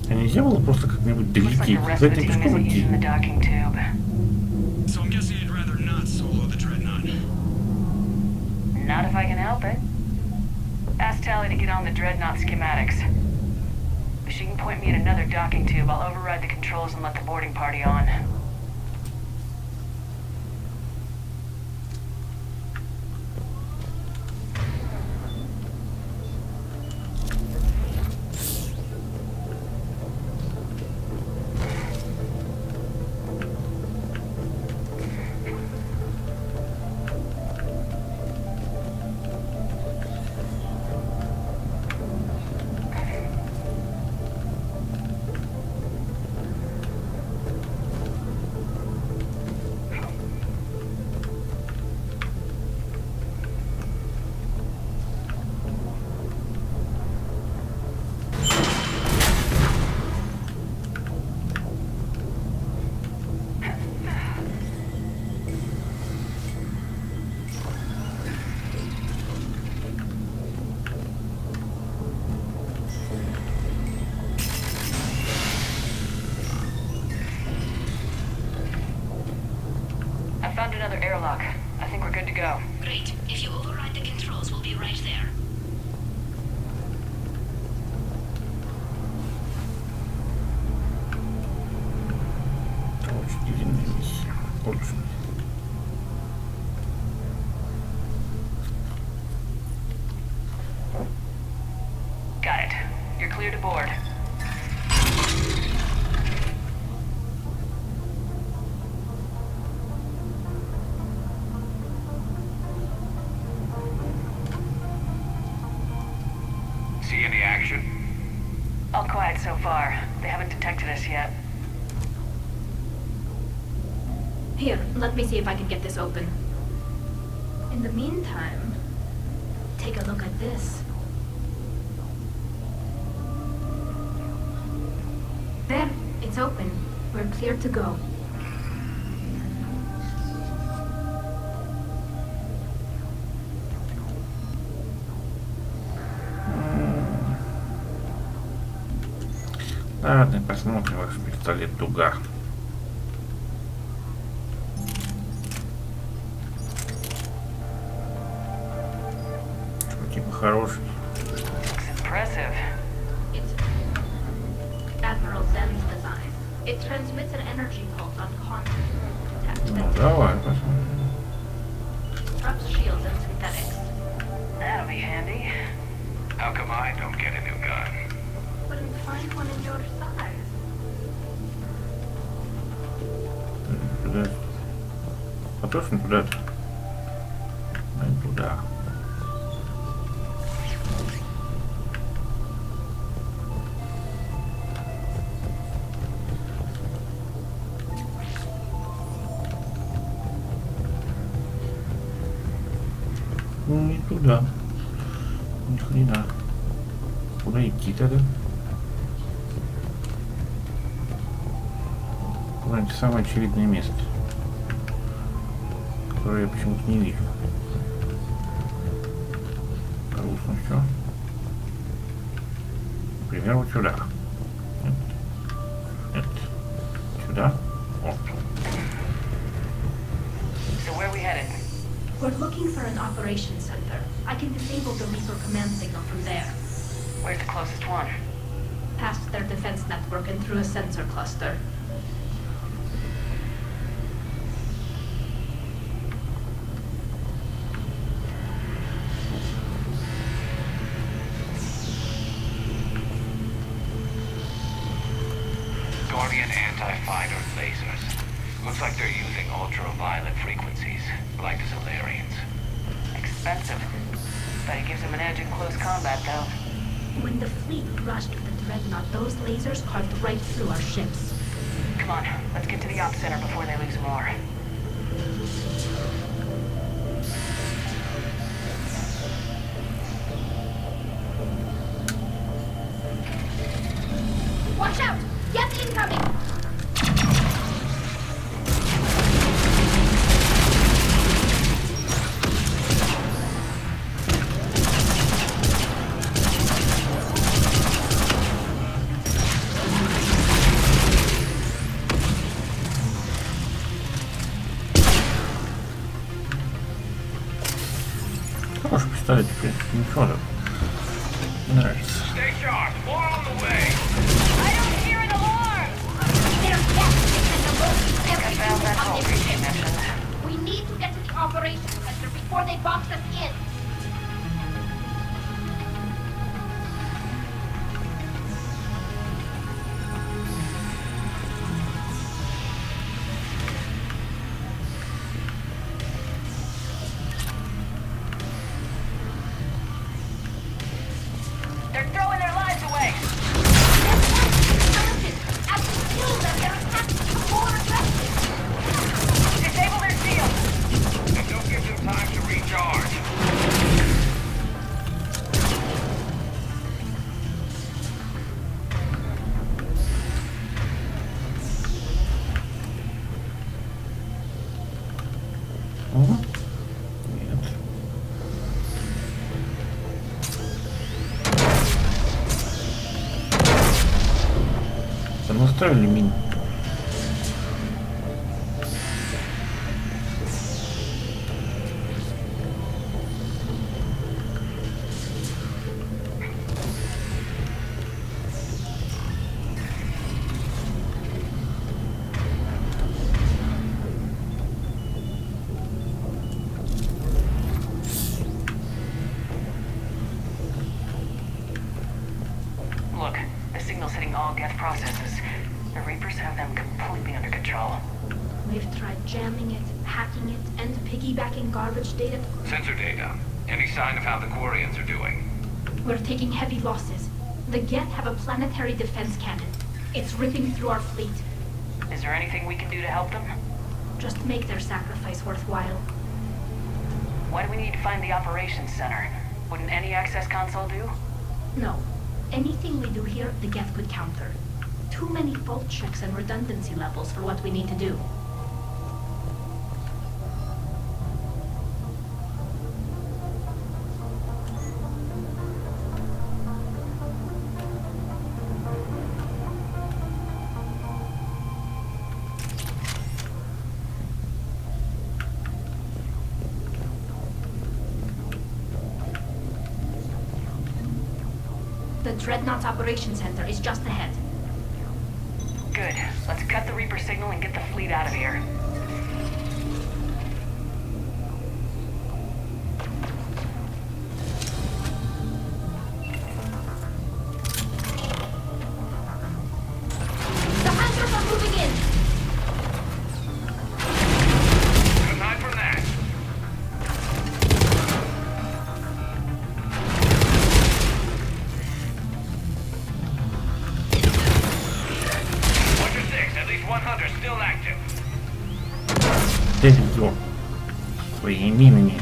Нельзя было просто как-нибудь долететь. За этим пешком идти. So I'm guessing you'd rather not solo the dreadnought. Not if I can help it. Ask Tally to get on the dreadnought schematics. If she can point me at another docking tube, I'll override the controls and let the boarding party on. Found another airlock. I think we're good to go. Great. If you override the controls, we'll be right there. Got it. You're clear to board. See any action? All quiet so far. They haven't detected us yet. Here, let me see if I can get this open. In the meantime, take a look at this. There, it's open. We're clear to go. Ладно, посмотрим ваш пистолет Дуга. Что, типа хороший? Impressive. It's Admiral Zen's design. It transmits an energy pulse on contact. Ну, давай посмотрим. Disrupts shields and synthetics. That'll be handy. How come I don't get a new gun? Couldn't find one in your size. Куда? А точно куда-то? Туда. Ну, не туда. Ни хрена. Куда идти тогда? Куда-нибудь самое очевидное место, которое я почему-то не вижу. Грустно все. Например, вот сюда. Нет. Нет. Сюда. О. We're looking for an operations center. I can disable the Reaper command signal from there. Where's the closest one? Past their defense network and through a sensor cluster. Guardian anti-fighter lasers. Looks like they're using ultraviolet frequencies, like the Solarians. Expensive. But it gives them an edge in close combat, though. When the fleet rushed the Dreadnought, those lasers carved right through our ships. Come on, let's get to the op center before they lose more. Watch out! Get incoming! Хороший пистолет, в принципе, ничего так. Мне нравится. Stay sharp. More on the way. I don't hear an alarm! They're dead, and the road I found that whole creature you mentioned. We need to get to the operations center before they box us in. They're throwing their lives away! Disable their shield! And don't give them time to recharge. Угу. Нет. Настроили мин. Look, the signal's hitting all Geth processes. The Reapers have them completely under control. We've tried jamming it, hacking it, and piggybacking garbage data. Sensor data. Any sign of how the Quarians are doing? We're taking heavy losses. The Geth have a planetary defense cannon. It's ripping through our fleet. Is there anything we can do to help them? Just make their sacrifice worthwhile. Why do we need to find the operations center? Wouldn't any access console do? No. Anything we do here, the Geth could counter. Too many fault checks and redundancy levels for what we need to do. The Dreadnought's Operations Center is just ahead. Good. Let's cut the Reaper signal and get the fleet out of here. The hunters are moving in! Aside from that, at least 100 still active. Дельё. Своими минами.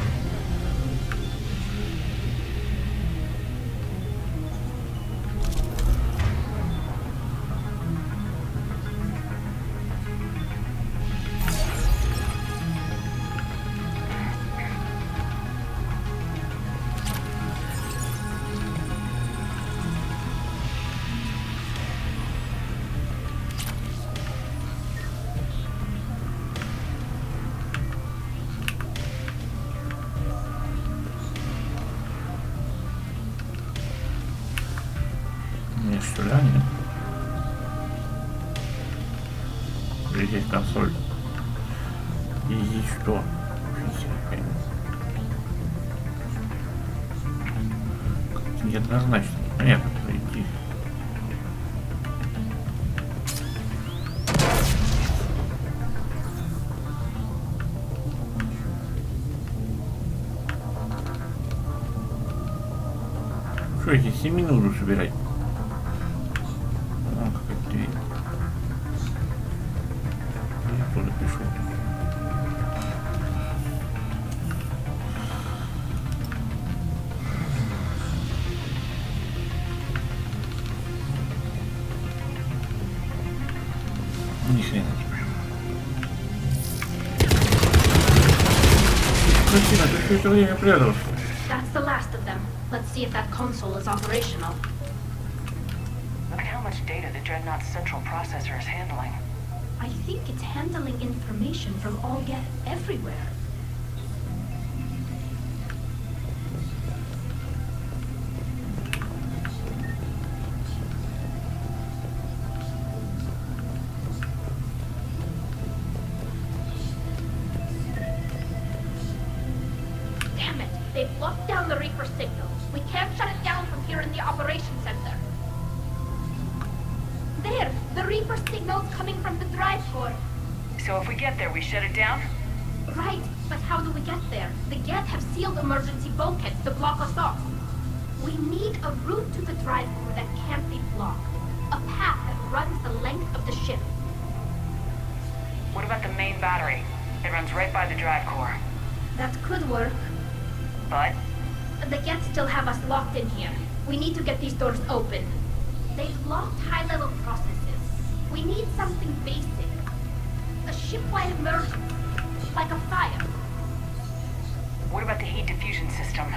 Здесь консоль. И здесь что? Как-то неоднозначно. Понятно, идти. Что эти 7 минут собирать? А, какая-то дверь. Я туда пришел. Ни хрена не понимаю. Кристина, ты все это время пряталась. That's the last of them. Let's see if that console is operational. Look at how much data the Dreadnought's central processor is handling. I think it's handling information from all Geth everywhere. Damn it! They've locked down the Reaper signal. We can't shut it down from here in the operations center. There! The Reaper signal's coming from the drive core. So if we get there, we shut it down? Right, but how do we get there? The Geth have sealed emergency bulkheads to block us off. We need a route to the drive core that can't be blocked. A path that runs the length of the ship. What about the main battery? It runs right by the drive core. That could work. But? The Geth still have us locked in here. We need to get these doors open. They've locked high-level processes. We need something basic. A ship-wide emergency. Like a fire. What about the heat diffusion system?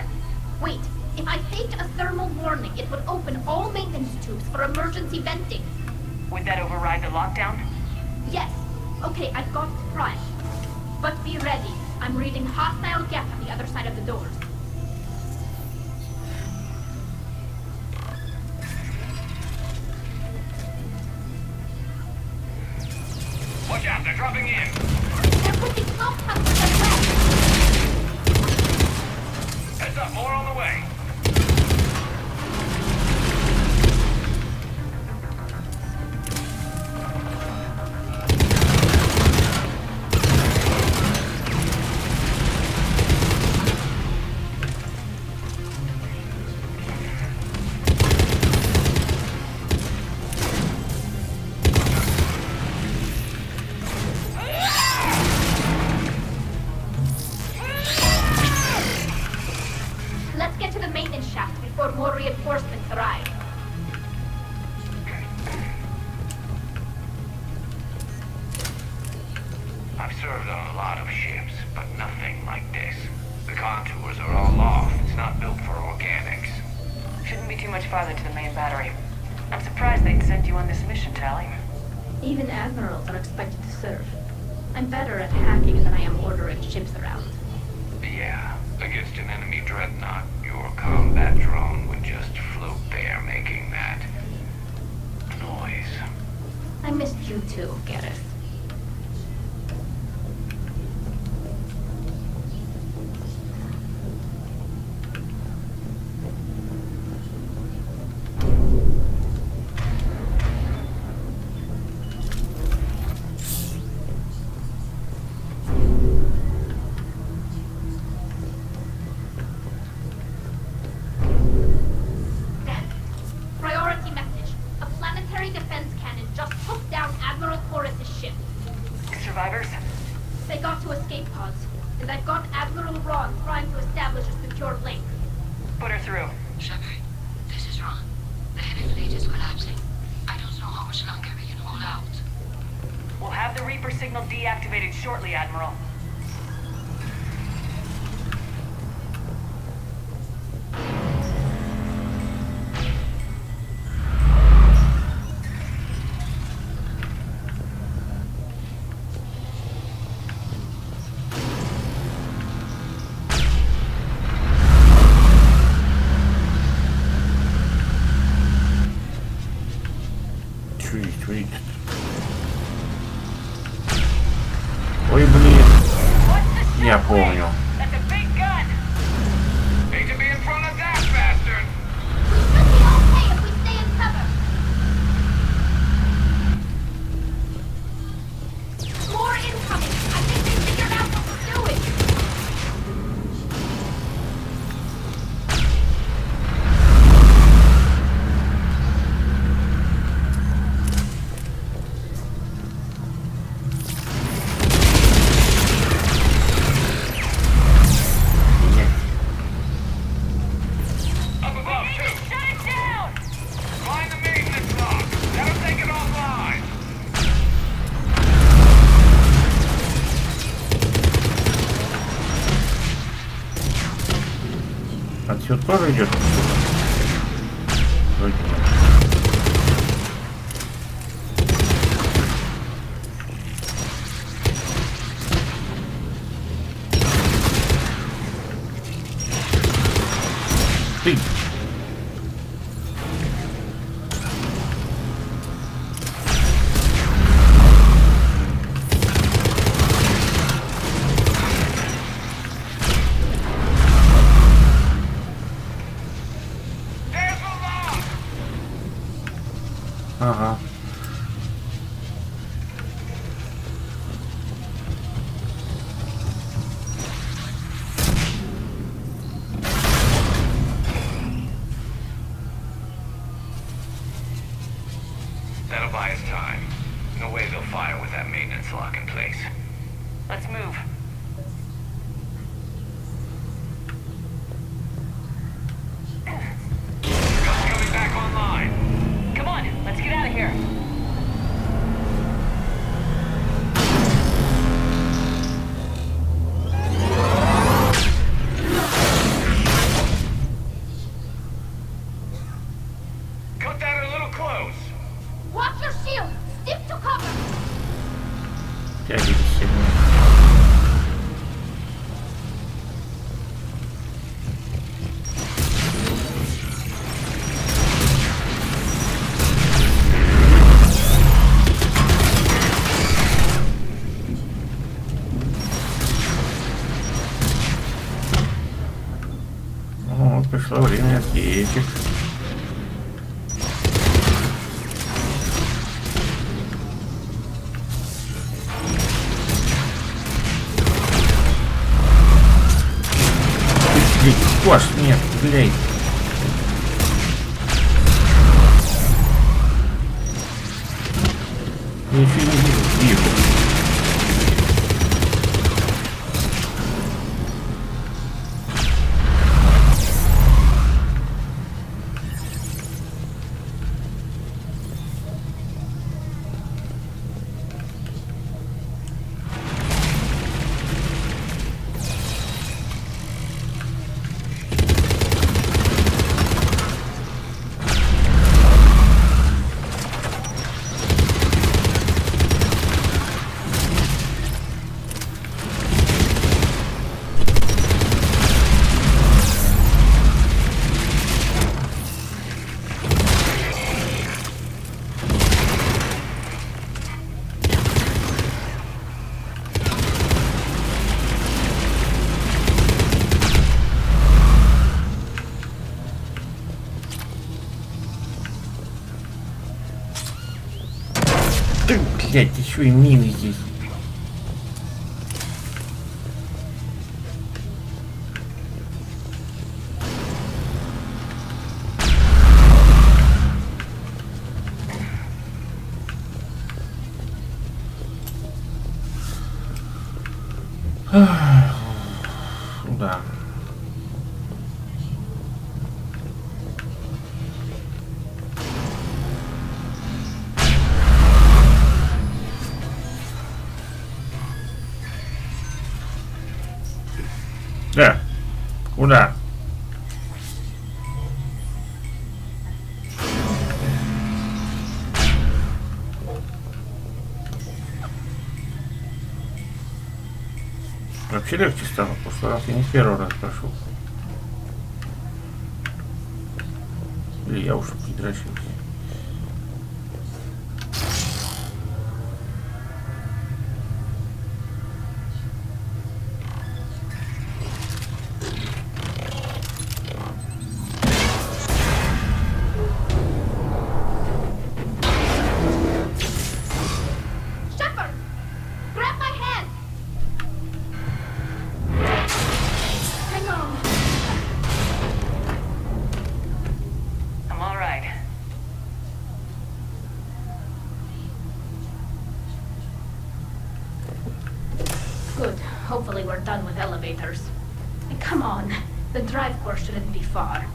Wait, if I faked a thermal warning, it would open all maintenance tubes for emergency venting. Would that override the lockdown? Yes. Okay, I've got it primed. But be ready. I'm reading hostile Geth on the other side of the doors. Watch out, they're dropping in. They're putting smoke pumps as well. Heads up, more on the way. Let's get to the maintenance shaft before more reinforcements arrive. I've served on a lot of ships, but nothing like this. The contours are all off. It's not built for organics. Shouldn't be too much farther to the main battery. I'm surprised they'd send you on this mission, Tally. Even admirals are expected to serve. I'm better at hacking than I am ordering ships around. Yeah, against an enemy dreadnought, your combat drone would just float there making that noise. I missed you too, Gareth. Priority message. A planetary defense cannon just took down Admiral Horus's ship. Survivors? They got to escape pods, and I've got Admiral Ron trying to establish a secure link. Put her through. Shepard, this is Ron. The heavy fleet is collapsing. I don't know how much longer we can hold out. We'll have the Reaper signal deactivated shortly, Admiral. Sweet. Я помню. Отсюда тоже идет? Вроде нет. Ты! Ага. That'll buy us time. No way they'll fire with that maintenance lock in place. Let's move. Coming back online. Come on, let's get out of here. Cut that a little close. Watch your shield! Stick to cover! Тягивайся сильнее. Ну, вот пришло время отъехать. Кош, нет, блядь. Я еще не вижу. Блять, еще и мины здесь. Да. Да. Куда? Вообще легче стало, в прошлый раз я не с первого раза прошел. Или я уж придрачиваюсь. Hopefully we're done with elevators. And come on, the drive course shouldn't be far.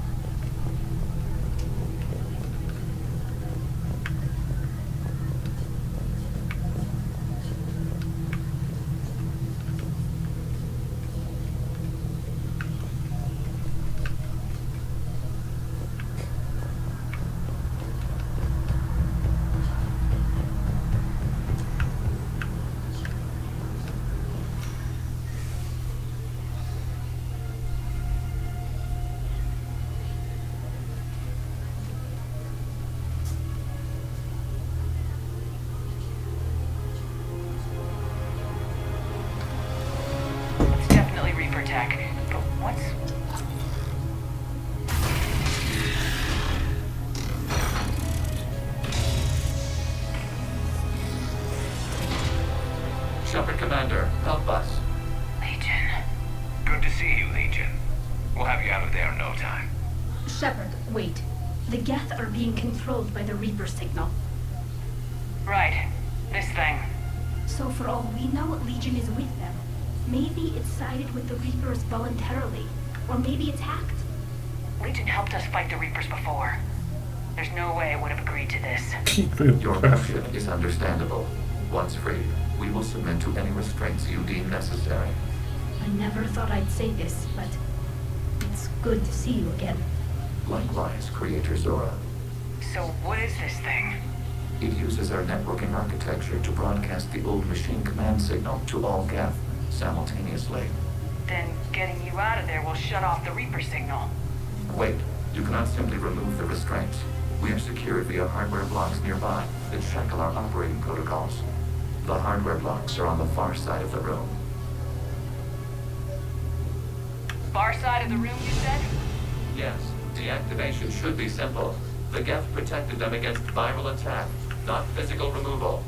It's definitely Reaper tech, but what's... Shepard Commander, help us. Legion. Good to see you, Legion. We'll have you out of there in no time. Shepard, wait. The Geth are being controlled by the Reaper signal. Right. This thing. So for all we know, Legion is with them. Maybe it sided with the Reapers voluntarily. Or maybe it's hacked. Legion helped us fight the Reapers before. There's no way I would have agreed to this. Your mission is understandable. Once free, we will submit to any restraints you deem necessary. I never thought I'd say this, but it's good to see you again. Likewise, Creator Zora. So what is this thing? It uses our networking architecture to broadcast the old machine command signal to all Geth simultaneously. Then getting you out of there will shut off the Reaper signal. Wait, you cannot simply remove the restraints. We are secured via hardware blocks nearby that shackle our operating protocols. The hardware blocks are on the far side of the room. Far side of the room, you said? Yes, deactivation should be simple. The Geth protected them against viral attack, not physical removal.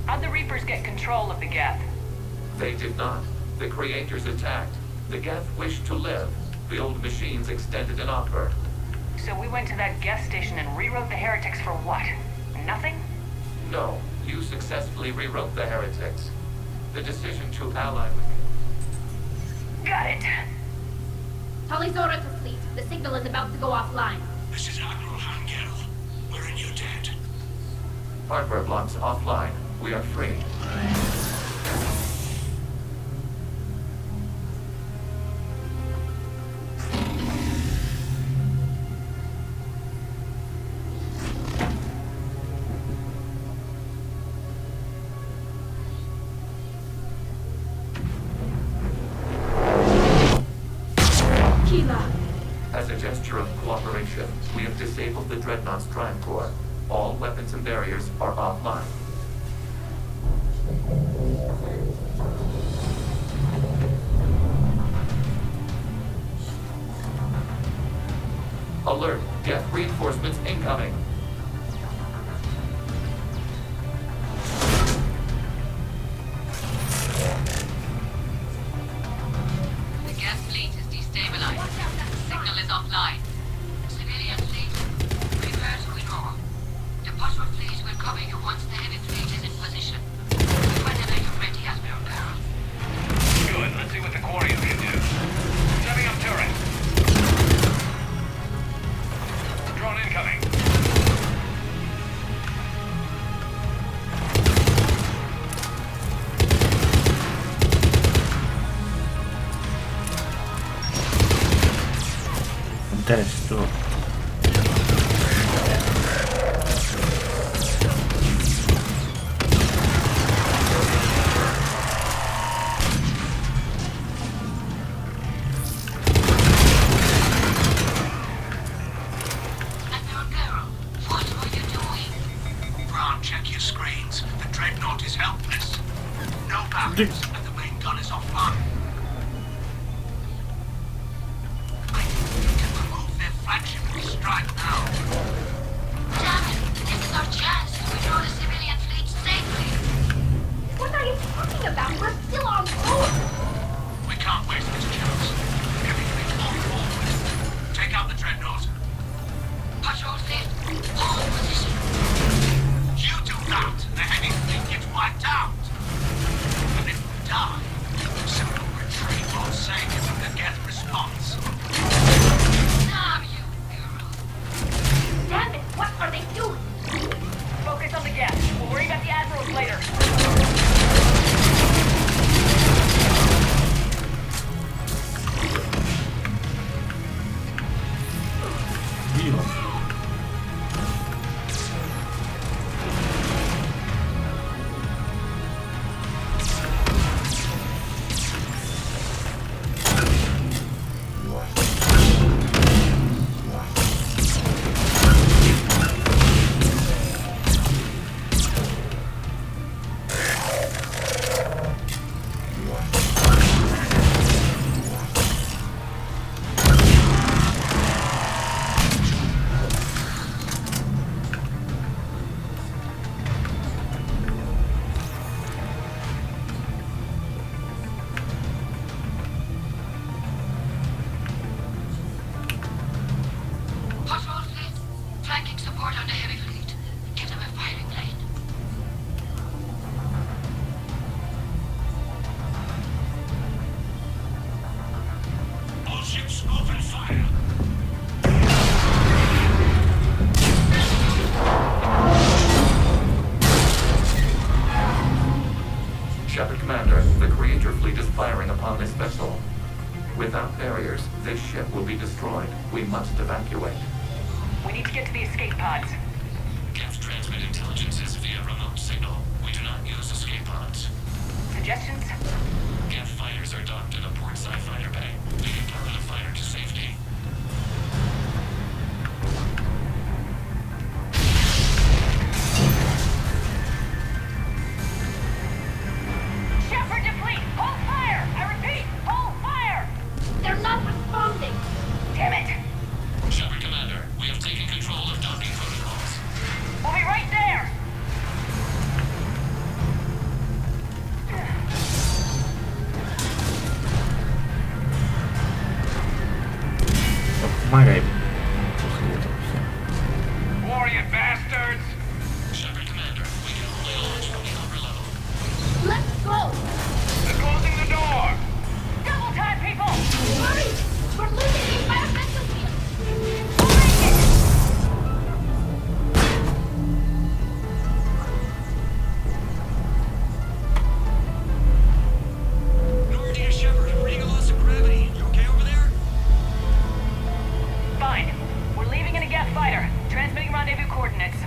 How'd the Reapers get control of the Geth? They did not. The Creators attacked. The Geth wished to live. The old machines extended an offer. So we went to that Geth station and rewrote the heretics for what? Nothing? No, you successfully rewrote the heretics. The decision to ally with... Got it. Tali Zora to fleet. The signal is about to go offline. This is Admiral Hangel. We're in your debt. Hardware blocks offline. We are free. As a gesture of cooperation, we have disabled the Dreadnought's drive core. All weapons and barriers are offline. Alert! Geth reinforcements incoming! The Geth fleet is destabilized. Signal is offline. Civilian fleet, prepare to withdraw. The patrol fleet will cover you once the heavy fleet is in position. Whenever you're ready, Admiral Carroll. Good. Let's see what the Quarian can do. Setting up turret. Drone incoming. Да что? Admiral Carroll, what were you doing? Brown, check your screens. The Dreadnought is helpless. No batteries, and the main gun is offline. Flagship will strike now. Damn it! This is our chance to withdraw the civilian fleet safely. What are you talking about? We're still on board. We can't waste this chance. Heavy fleet on forward. Take out the Dreadnought. Patrol fleet, hold position. You do that, the heavy fleet gets wiped out. And if we die, simple Shepard Commander, the Creator Fleet is firing upon this vessel. Without barriers, this ship will be destroyed. We must evacuate. We need to get to the escape pods. Geth transmit intelligences via remote signal. We do not use escape pods. Suggestions? Geth fighters are docked in a portside fighter bay. We can pilot a fighter to safety. Shepard to fleet! Hold fire! I repeat, hold fire! They're not responding. Damn it! Shepard Commander, we have taken control of docking protocols. We'll be right there! Помогай после этого всем. Warrior bastards! Shepard Commander, we can only launch from the upper level. Let's go. They're closing the door! Double time, people! Hurry. We're losing the environmental field. Nordia Shepard, reading a loss of gravity. You okay over there? Fine. We're leaving in a Geth fighter. Transmitting rendezvous coordinates.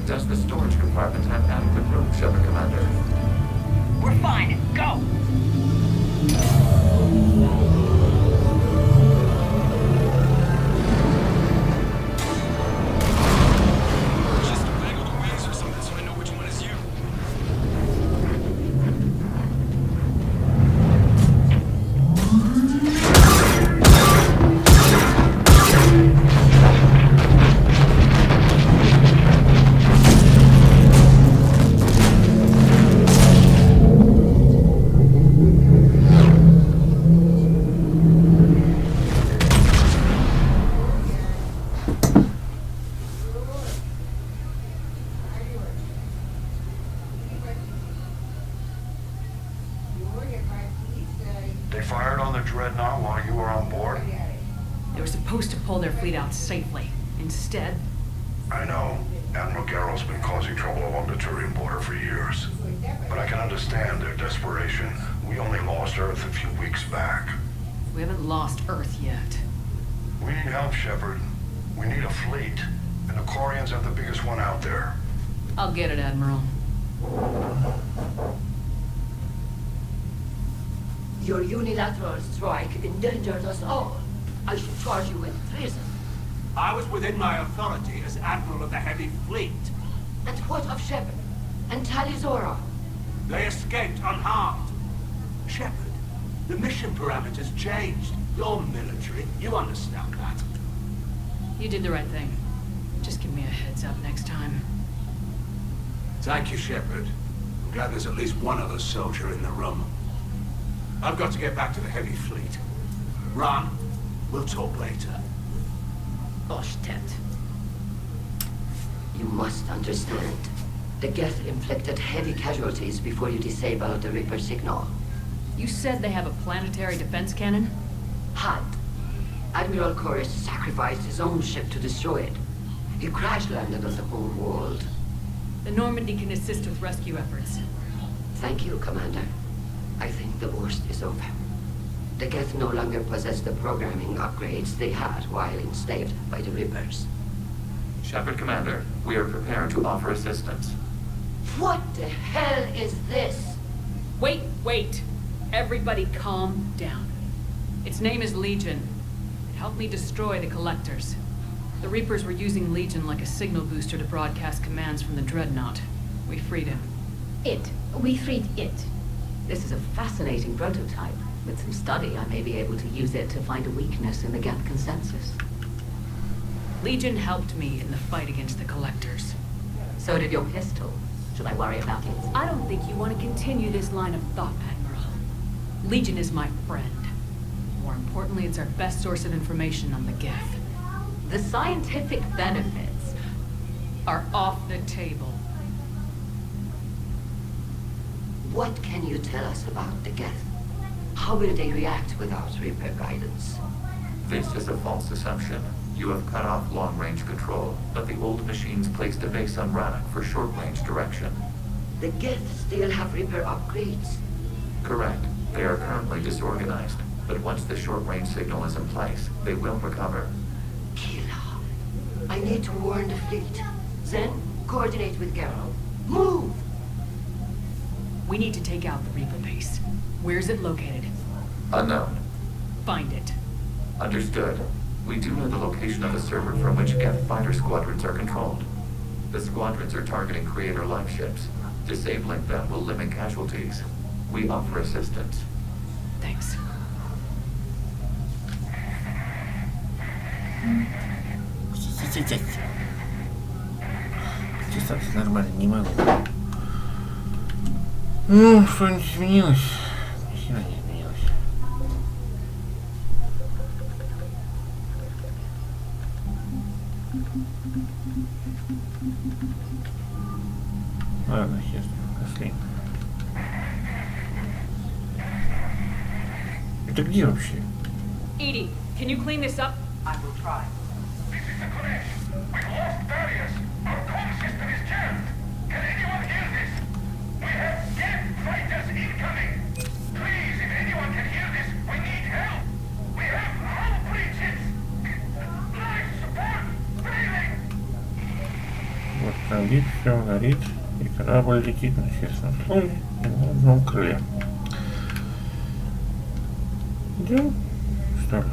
Does the storage compartment have adequate room, Shepard Commander? We're fine. Go! Just waggle the wings or something so I know which one is you. They fired on the Dreadnought while you were on board? They were supposed to pull their fleet out safely. Instead, I know. Admiral Garrow's been causing trouble along the Turian border for years. But I can understand their desperation. We only lost Earth a few weeks back. we haven't lost Earth yet. We need help, Shepard. We need a fleet. And the Corians have the biggest one out there. I'll get it, Admiral. Your unilateral strike endangered us all. I should charge you with treason. I was within my authority as Admiral of the Heavy Fleet. And what of Shepard? And Talizora? They escaped unharmed. Shepard, the mission parameters changed. You're military. You understand that. You did the right thing. Just give me a heads up next time. Thank you, Shepard. I'm glad there's at least one other soldier in the room. I've got to get back to the Heavy Fleet. Ron, we'll talk later. Oshtet. You must understand. The Geth inflicted heavy casualties before you disabled the Reaper signal. You said they have a planetary defense cannon? Had. Admiral Chorus sacrificed his own ship to destroy it. He crash-landed on the home world. The Normandy can assist with rescue efforts. Thank you, Commander. I think the worst is over. The Geth no longer possess the programming upgrades they had while enslaved by the Reapers. Shepard Commander, we are prepared to offer assistance. What the hell is this? Wait. Everybody calm down. Its name is Legion. It helped me destroy the Collectors. The Reapers were using Legion like a signal booster to broadcast commands from the Dreadnought. We freed him. We freed it. This is a fascinating prototype. With some study, I may be able to use it to find a weakness in the Geth consensus. Legion helped me in the fight against the Collectors. So did your pistol. Should I worry about it? I don't think you want to continue this line of thought, Admiral. Legion is my friend. More importantly, it's our best source of information on the Geth. The scientific benefits are off the table. What can you tell us about the Geth? How will they react without Reaper guidance? This is a false assumption. You have cut off long-range control, but the old machines placed a base on Rannoch for short-range direction. The Geth still have Reaper upgrades. Correct. They are currently disorganized, but once the short-range signal is in place, they will recover. I need to warn the fleet. Then, coordinate with Garrow. Move! We need to take out the Reaper base. Where's it located? Unknown. Find it. Understood. We do know the location of the server from which Geth fighter squadrons are controlled. The squadrons are targeting Creator life ships. Disabling them will limit casualties. We offer assistance. Thanks. Чесаться нормально не могу. Ну, что-нибудь изменилось? Ни хера не изменилось. Ладно, хер, пошли. Это где вообще? Edie, can you clean this up? I will try. This is the Kodesh. We've lost barriers. Our comm system is jammed. Can anyone hear this? We have Geth fighters incoming. Please, if anyone can hear this, we need help. We have hull breaches. Life support failing. Вот там видит, все горит, и корабль летит на честном слове и на одном крыле. Идем? Что ли?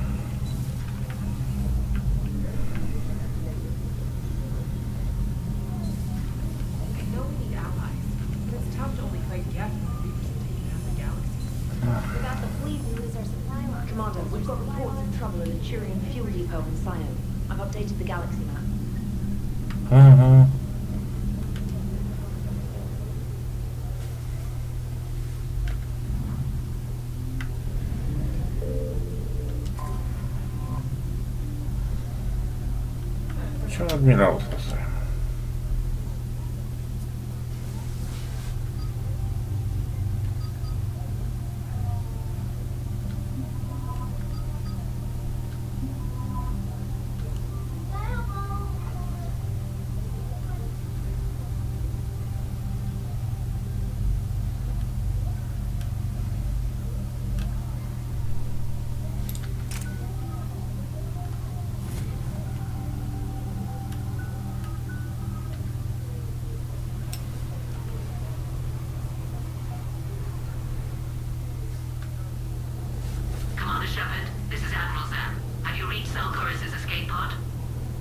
Without the fleet, we lose our supply line. Commander, we've got reports of trouble at a Turian fuel depot in Sion. I've updated the galaxy map. Почему адмирал спасаем?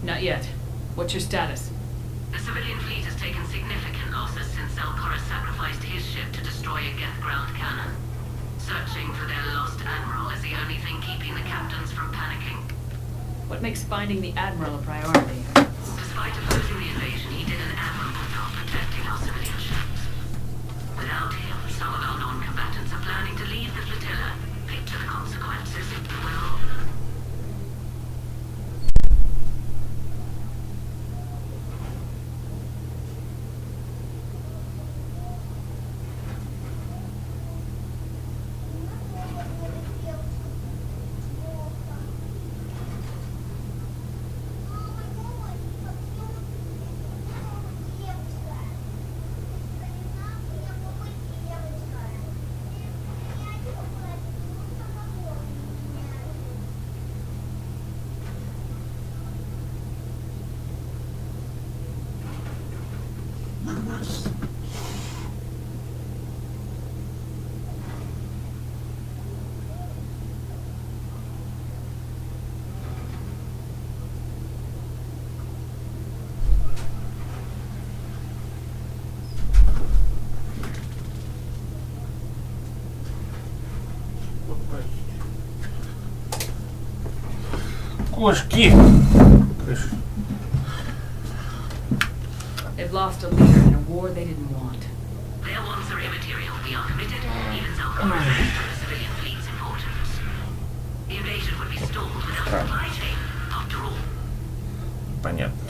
Not yet. What's your status? The civilian fleet has taken significant losses since Zelkorus sacrificed his ship to destroy a Geth ground cannon. Searching for their lost admiral is the only thing keeping the captains from panicking. What makes finding the Admiral a priority? Despite opposing the invasion, he did an admirable job protecting our civilian ships. Without him, some of our non-combatants are planning to leave the flotilla. Picture the consequences, if you will. Кошки! They've lost a leader in a war they didn't want. Their wants are immaterial. We are committed. Even Zelkorus is for the civilian fleet's importance. The invasion would be stalled without a supply chain, after all. Понятно.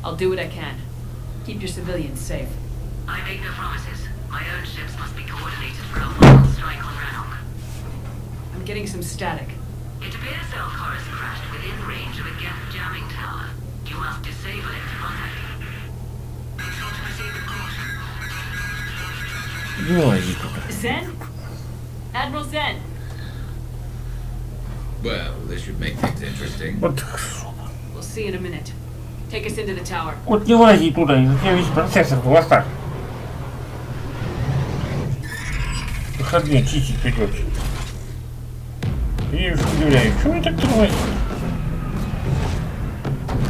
I'll do what I can. Keep your civilians safe. I make no promises. My own ships must be coordinated for our final strike on Rannoch. I'm getting some static. It appears Zelkor has crashed within range of a Geth jamming tower. You must disable it tonight. Не лози туда. Zen? Admiral Zen. Well, this should make things interesting. Вот, We'll see in a minute. Take us into the tower. вот не лози туда, у тебя весь процессор в волосах. Выходные чистить придется. Я уж удивляюсь, чего я так тормозит?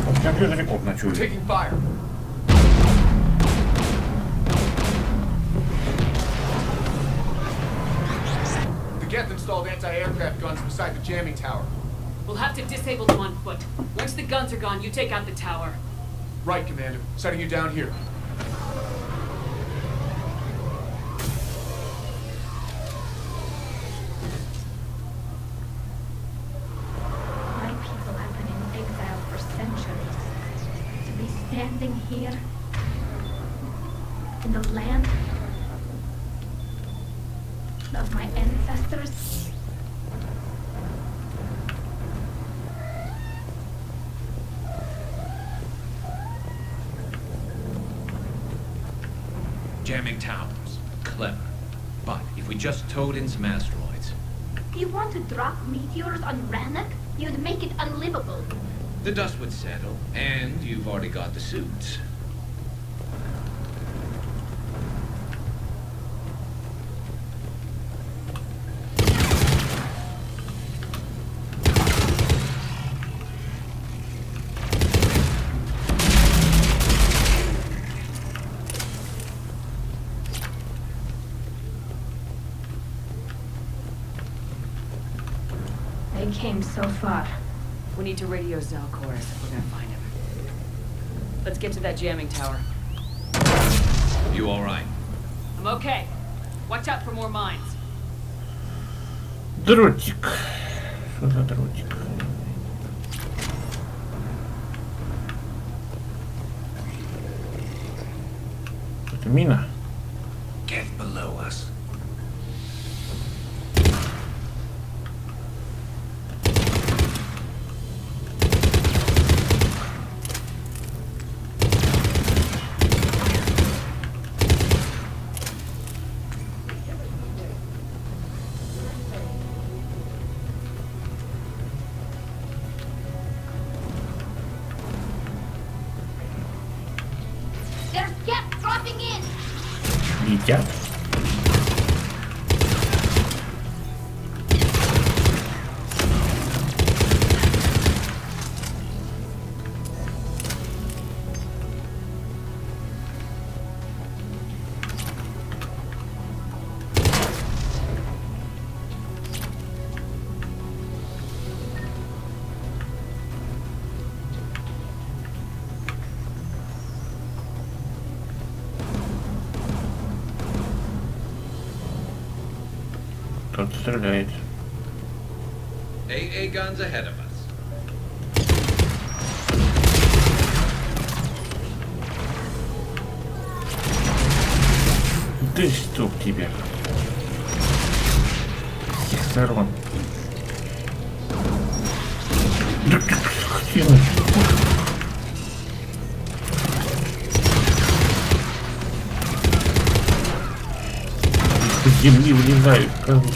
Вот в компьютере код ночует. Taking fire. The Geth installed anti-aircraft guns beside the jamming tower. We'll have to disable them on foot. Once the guns are gone, you take out the tower. Right, Commander. Setting you down here. My people have been in exile for centuries. To be standing here in the land of my ancestors. Jamming towers. Clever. But if we just towed in some asteroids. You want to drop meteors on Rannoch? You'd make it unlivable. The dust would settle, and you've already got the suits. They came so far. We need to radio Zelkor if we're gonna find him. Let's get to that jamming tower. You all right? I'm okay. Watch out for more mines. Дротик. Что за дротик? Это мина? Get below us. There's Geth dropping in! Летят. Кто-то стреляет. AA guns ahead of us. Да чтоб тебя. С всех сторон. Да ты хотела. С земли вылезают, короче.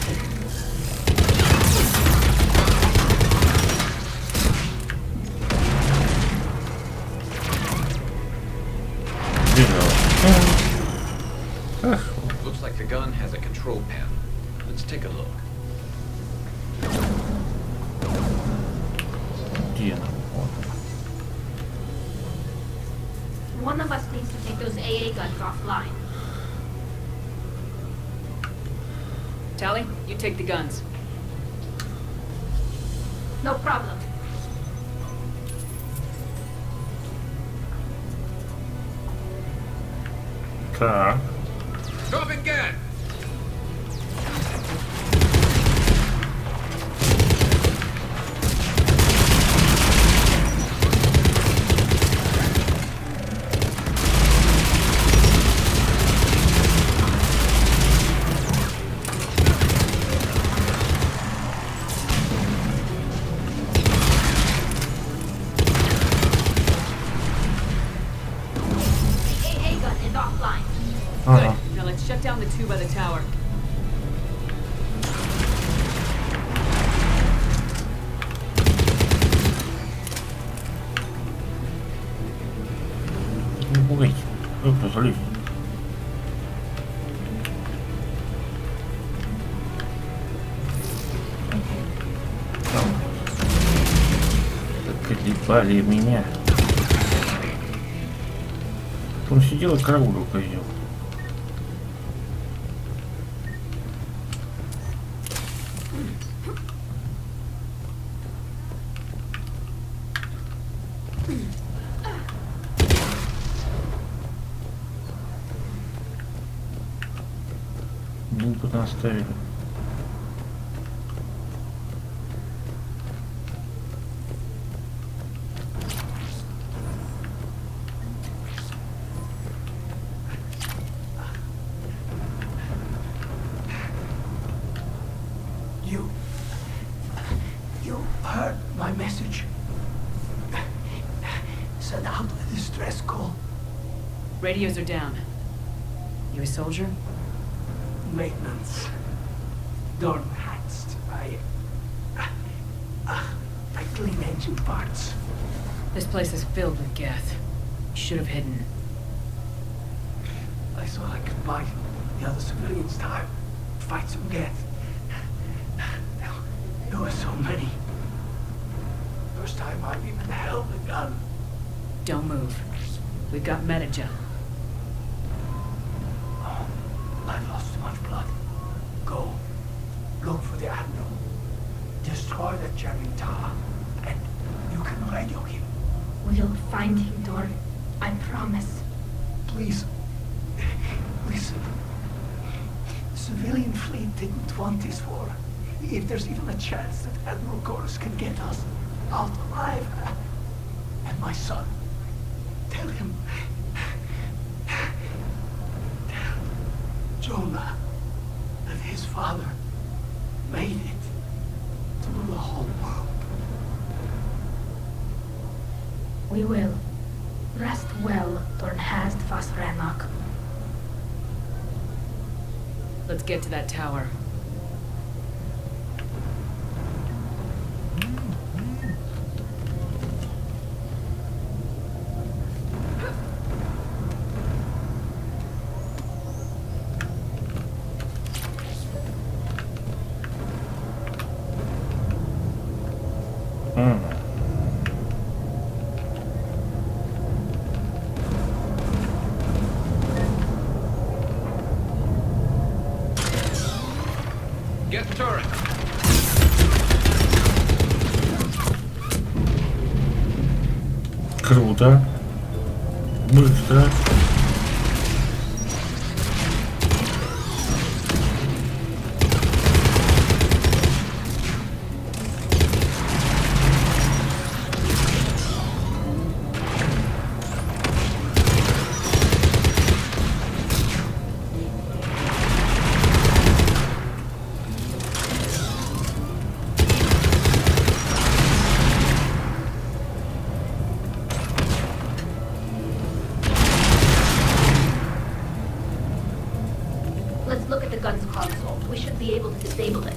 Looks like the gun has a control panel. Let's take a look. Где она? Вот. One of us needs to take those AA guns offline. Tally, you take the guns. No problem. Так. Dropping gun! two by the tower. Не пугайте. Ну, залезь. Заколебали меня. Он сидел и караулил козел. Блин, тут наставили. You heard my message. Send out a distress call. Radios are down. You a soldier? Maintenance. Dorm hats. I clean engine parts. This place is filled with Geth. You should have hidden. I thought I could buy the other civilians time. Fight some Geth. There were so many. First time I've even held a gun. Don't move. We've got Metagen. Oh, I've lost too much blood. Go. Look for the Admiral. Destroy the jamming tower. And you can radio him. We'll find him, Dorn. I promise. Please. Listen. The civilian fleet didn't want this war. If there's even a chance that Admiral Chorus can get us out alive. And my son. Tell him. Tell Jonah that his father made it to the whole world. We will. Rest well, Dornhast Vasranok. Let's get to that tower. Get the turret. Круто. Быстро. Let's look at the gun's console. We should be able to disable it.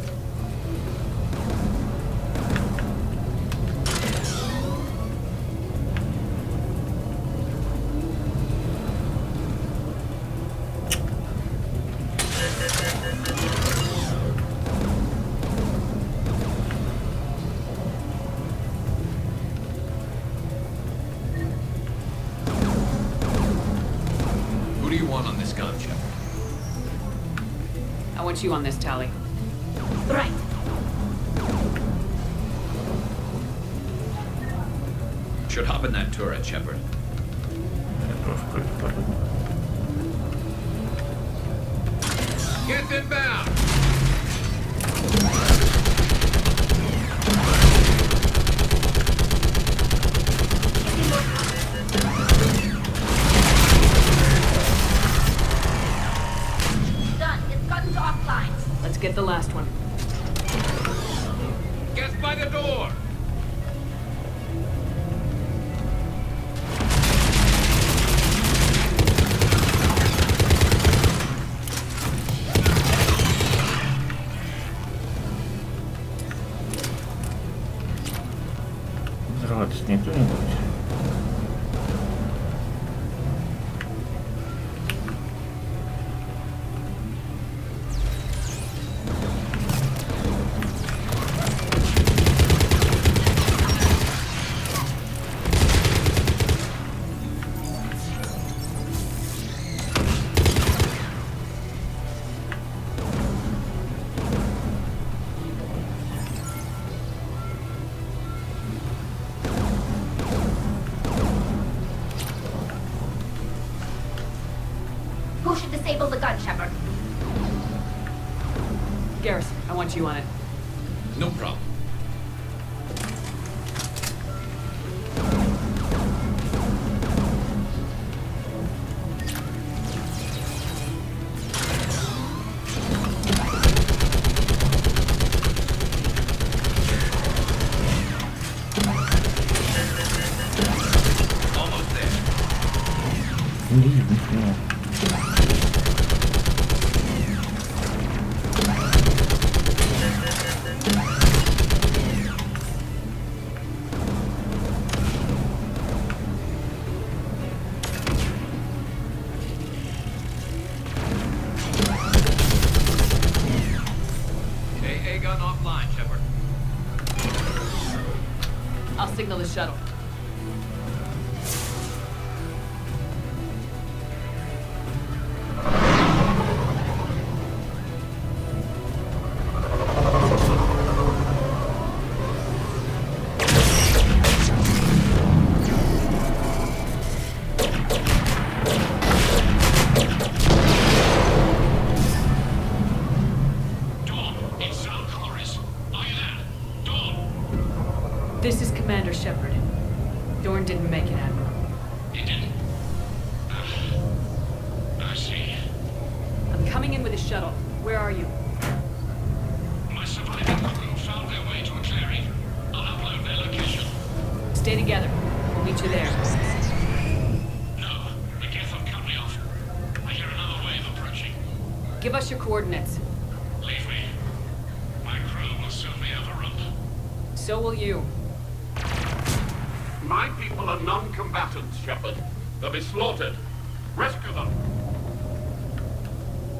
Who do you want on this gun, Shepard? I want you on this, Tally. Right. Should hop in that turret, Shepard. Get inbound. Done. It's gotten to offline. Let's get the last one. Get by the door. радостнее кто-нибудь. Who should disable the gun, Shepard? Garrison, I want you on it. No problem. Almost there. AA gun offline, Shepard. I'll signal the shuttle. This is Commander Shepard. Dorn didn't make it, Admiral. He didn't? I see. I'm coming in with a shuttle. Where are you? My surviving crew found their way to a clearing. I'll upload their location. Stay together. We'll meet you there. No, the Getham cut me off. I hear another wave approaching. Give us your coordinates. Leave me. My crew will soon be overrun. So will you. My people are non-combatants, Shepard. They'll be slaughtered. Rescue them.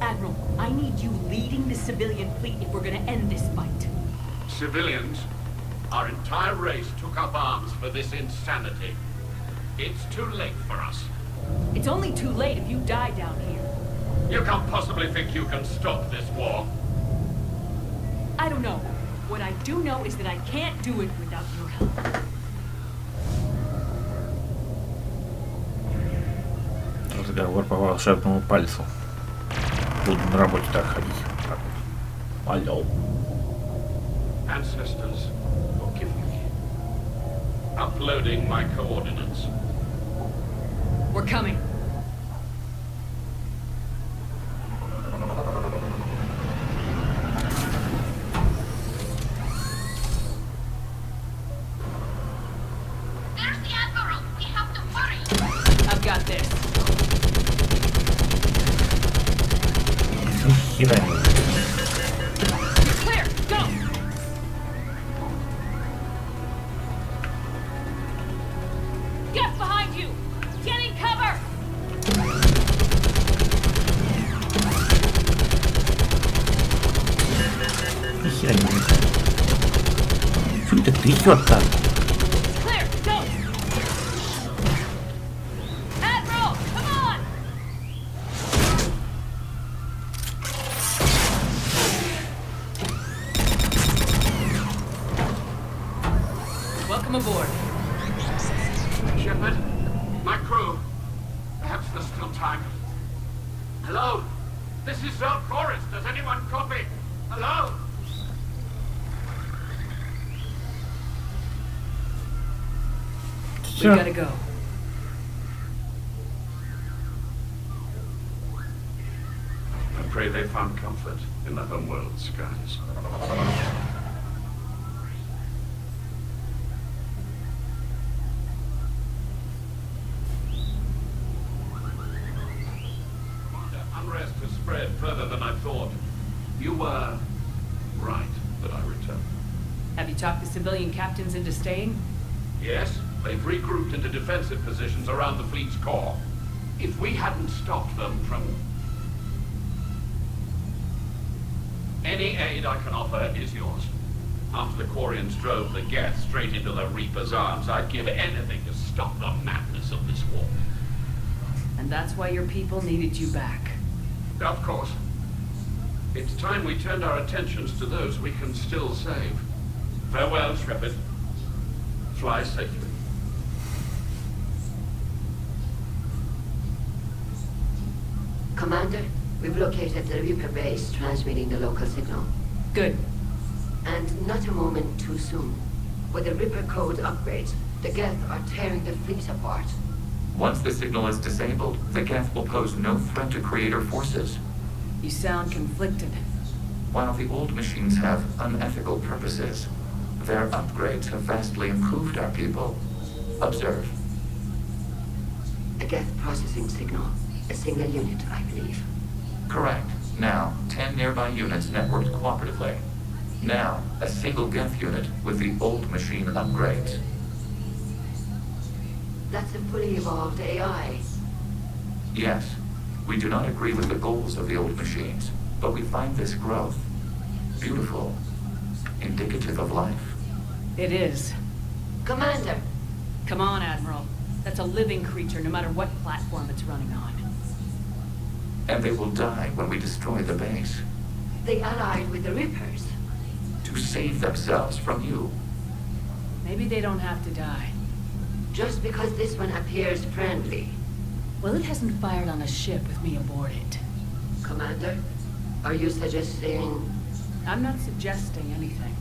Admiral, I need you leading the civilian fleet if we're gonna end this fight. Civilians, our entire race took up arms for this insanity. It's too late for us. It's only too late if you die down here. You can't possibly think you can stop this war. I don't know. What I do know is that I can't do it without your help. Разговор по волшебному пальцу. Буду на работе так ходить. Алло. Ancestors, forgive me. Uploading my coordinates. We're coming. There's the Admiral. We have to hurry. I've got this. Хера. Clear. Go. Get behind you. Getting cover. Хера не видно. Чё это трясёт-то? Clear. Go. Admiral, come on. Welcome aboard. Shepard, my crew. Perhaps there's still time. Hello? This is Zone Chorus. Does anyone copy? Hello? We gotta go. I pray they found comfort in the homeworld skies. Unrest has spread further than I thought. You were right that I returned. Have you talked the civilian captains into staying? Yes, they've regrouped into defensive positions around the fleet's core. If we hadn't stopped them from... Any aid I can offer is yours. After the Quarians drove the Geth straight into the Reaper's arms, I'd give anything to stop the madness of this war. And that's why your people needed you back. Of course. It's time we turned our attentions to those we can still save. Farewell, Shepard. Fly safely. Commander, we've located the Reaper base transmitting the local signal. Good. And not a moment too soon. With the Reaper code upgrades, the Geth are tearing the fleet apart. Once the signal is disabled, the Geth will pose no threat to Creator forces. You sound conflicted. While the old machines have unethical purposes, their upgrades have vastly improved our people. Observe. A Geth processing signal. A single unit, I believe. Correct. Now, 10 nearby units networked cooperatively. Now, a single Geth unit with the old machine upgrades. That's a fully evolved AI. Yes, we do not agree with the goals of the old machines, but we find this growth beautiful, indicative of life. It is. Commander! Come on, Admiral. That's a living creature, no matter what platform it's running on. And they will die when we destroy the base. They allied with the Reapers. To save themselves from you. Maybe they don't have to die. Just because this one appears friendly. Well, it hasn't fired on a ship with me aboard it. Commander, are you suggesting... I'm not suggesting anything.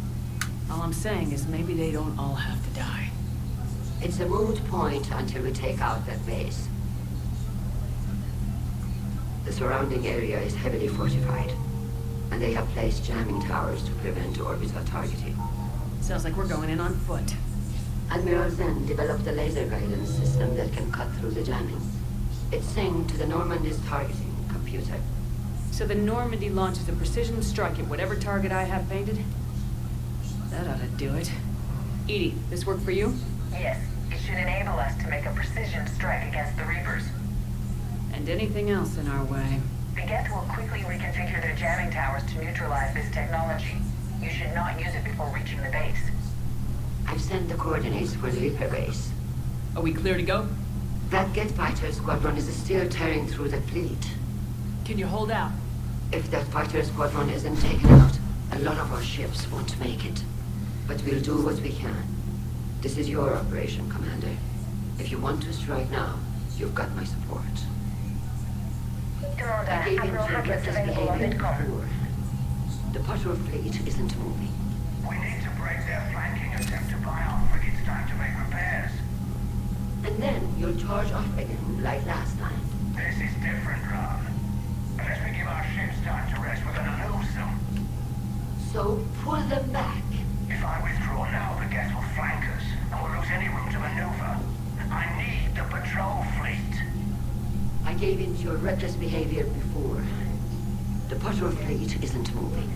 All I'm saying is maybe they don't all have to die. It's a moot point until we take out that base. The surrounding area is heavily fortified, and they have placed jamming towers to prevent orbital targeting. Sounds like we're going in on foot. Admiral Zen developed a laser guidance system that can cut through the jamming. It's synced to the Normandy's targeting computer. So the Normandy launches a precision strike at whatever target I have painted? That ought to do it. Edie, this work for you? Yes, it should enable us to make a precision strike against the Reapers. And anything else in our way. The Geth will quickly reconfigure their jamming towers to neutralize this technology. You should not use it before reaching the base. I've sent the coordinates for the Reaper base. Are we clear to go? That Geth fighter squadron is still tearing through the fleet. Can you hold out? If that fighter squadron isn't taken out, a lot of our ships won't make it. But we'll do what we can. This is your operation, Commander. If you want to strike now, you've got my support. Commander, I gave in Admiral to Hackett's reckless available on behavior Midcom. before. The patrol fleet isn't moving. We need to break their flanking attempt to buy off frigates time to make repairs. And then you'll charge off again, like last time. This is different, Ron. Unless we give our ships time to rest, we're gonna lose them. So pull them back. If I withdraw now, the Geth will flank us, and we'll lose any room to maneuver. I need the patrol fleet. I gave in to your reckless behavior before. The patrol fleet isn't moving.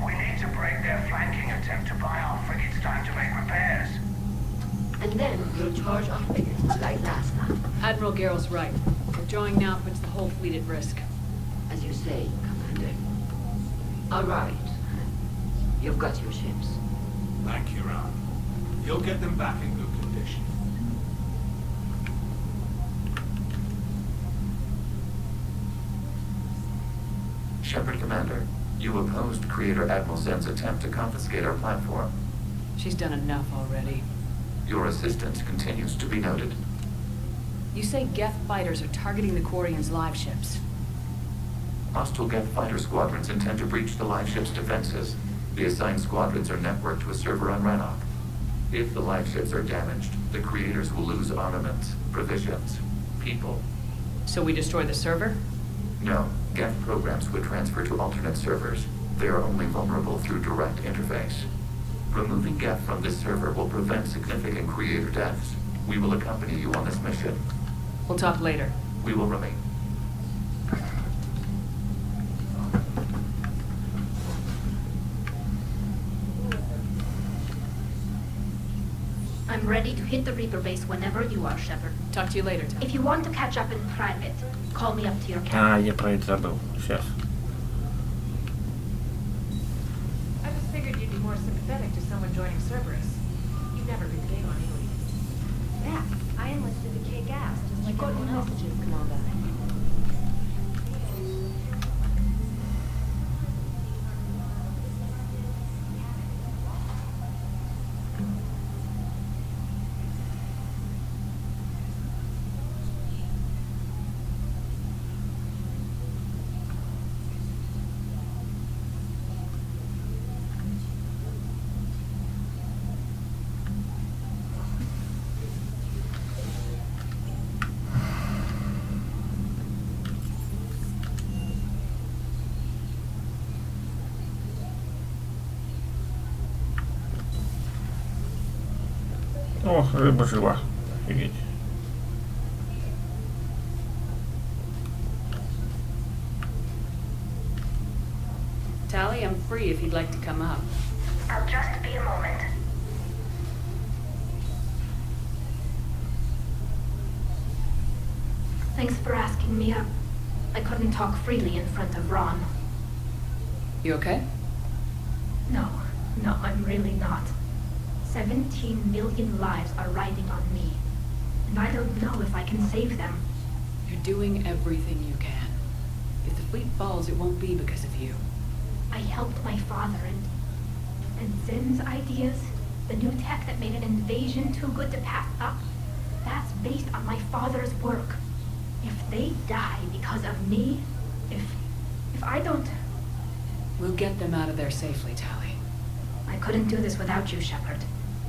We need to break their flanking attempt to buy our frigates time to make repairs. And then you'll charge off again, like last time. Admiral Garrell's right. Withdrawing now puts the whole fleet at risk. As you say, Commander. All right. You've got your ships. Thank you, Ron. You'll get them back in good condition. Shepard, Commander, you opposed Creator Admiral Zen's attempt to confiscate our platform. She's done enough already. Your assistance continues to be noted. You say Geth fighters are targeting the Quarians' live ships. Hostile Geth fighter squadrons intend to breach the live ship's defenses. The assigned squadrons are networked to a server on Rannoch. If the live ships are damaged, the Creators will lose armaments, provisions, people. So we destroy the server? No, Geth programs would transfer to alternate servers. They are only vulnerable through direct interface. Removing Geth from this server will prevent significant Creator deaths. We will accompany you on this mission. We'll talk later. We will remain. I'm ready to hit the Reaper base whenever you are, Shepard. Talk to you later, Tom. If you want to catch up in private, call me up to your cabin. Я про это забыл. Сейчас. I just figured you'd be more sympathetic to someone joining Cerberus. You've never been big on aliens. Yeah, I enlisted to kick ass, just like Got your everyone else. messages, Commander. О, рыба жива. Офигеть. Tally, I'm free if you'd like to come up. I'll just be a moment. Thanks for asking me up. I couldn't talk freely in front of Ron. You okay? No, I'm really not. 17 million lives are riding on me. And I don't know if I can save them. You're doing everything you can. If the fleet falls, it won't be because of you. I helped my father and Zen's ideas, the new tech that made an invasion too good to pass up, that's based on my father's work. If they die because of me, if I don't... We'll get them out of there safely, Tally. I couldn't do this without you, Shepard.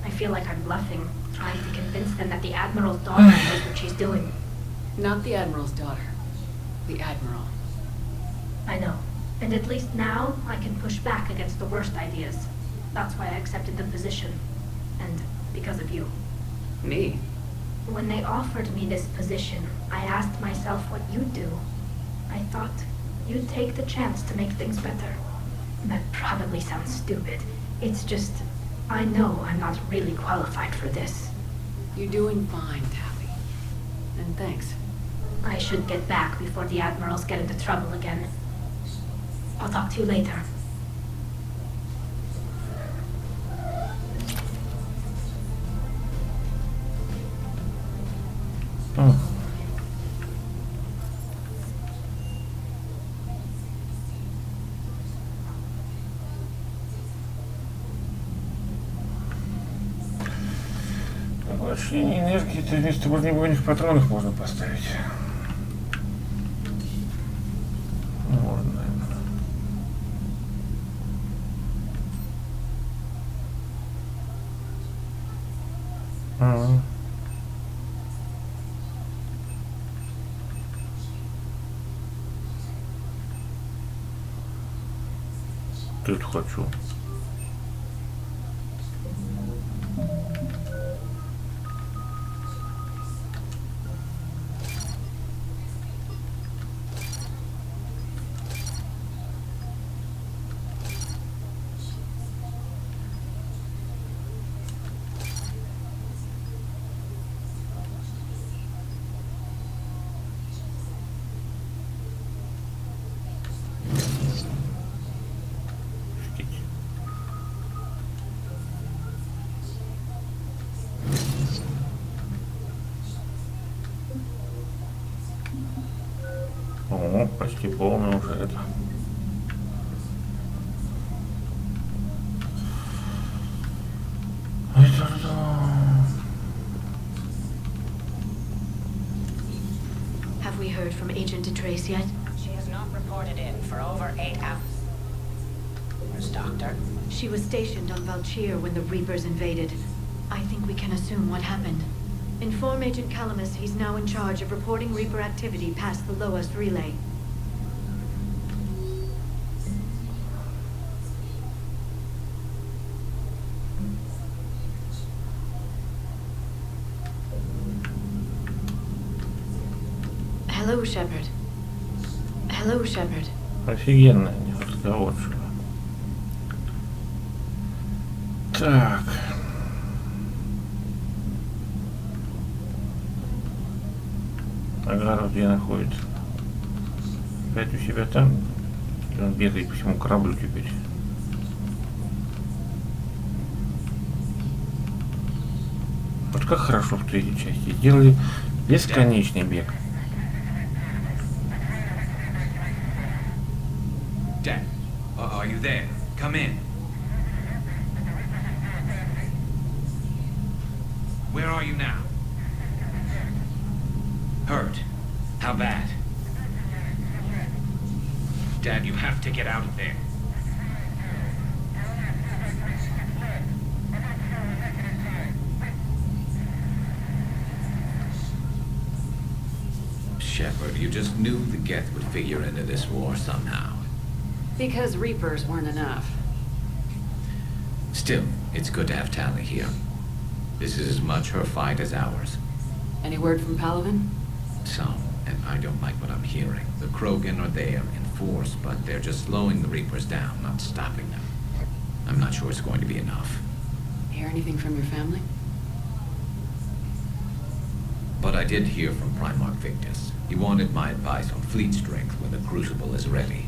I feel like I'm bluffing, trying to convince them that the Admiral's daughter knows what she's doing. Not the Admiral's daughter. The Admiral. I know. And at least now, I can push back against the worst ideas. That's why I accepted the position. And because of you. Me? When they offered me this position, I asked myself what you'd do. I thought you'd take the chance to make things better. That probably sounds stupid. It's just, I know I'm not really qualified for this. You're doing fine, Tally. And thanks. I should get back before the Admirals get into trouble again. I'll talk to you later. Поглощение энергии это вместо бронебойных патронов можно поставить. Можно, наверное. Тут хочу. О, почти полный уже это. Have we heard from Agent Trace yet? She has not reported in for over 8 hours. Where's Doctor? She was stationed on Valchir when the Reapers invaded. I think we can assume what happened. Inform Agent Calamus he's now in charge of reporting Reaper activity past the lowest relay. Hello, Shepard. Hello, Shepard. Офигенно, разговорчиво. Так. Огород где находится? Опять у себя там? И он бегает по всему кораблю теперь. Вот как хорошо в третьей части. Сделали бесконечный бег. Dad, are you there? Come in. Where are you now? Hurt? How bad? Dad, you have to get out of there. Shepard, you just knew the Geth would figure into this war somehow. Because Reapers weren't enough. Still, it's good to have Tali here. This is as much her fight as ours. Any word from Paladin? Some, and I don't like what I'm hearing. The Krogan are there in force, but they're just slowing the Reapers down, not stopping them. I'm not sure it's going to be enough. Hear anything from your family? But I did hear from Primarch Victus. He wanted my advice on fleet strength when the Crucible is ready.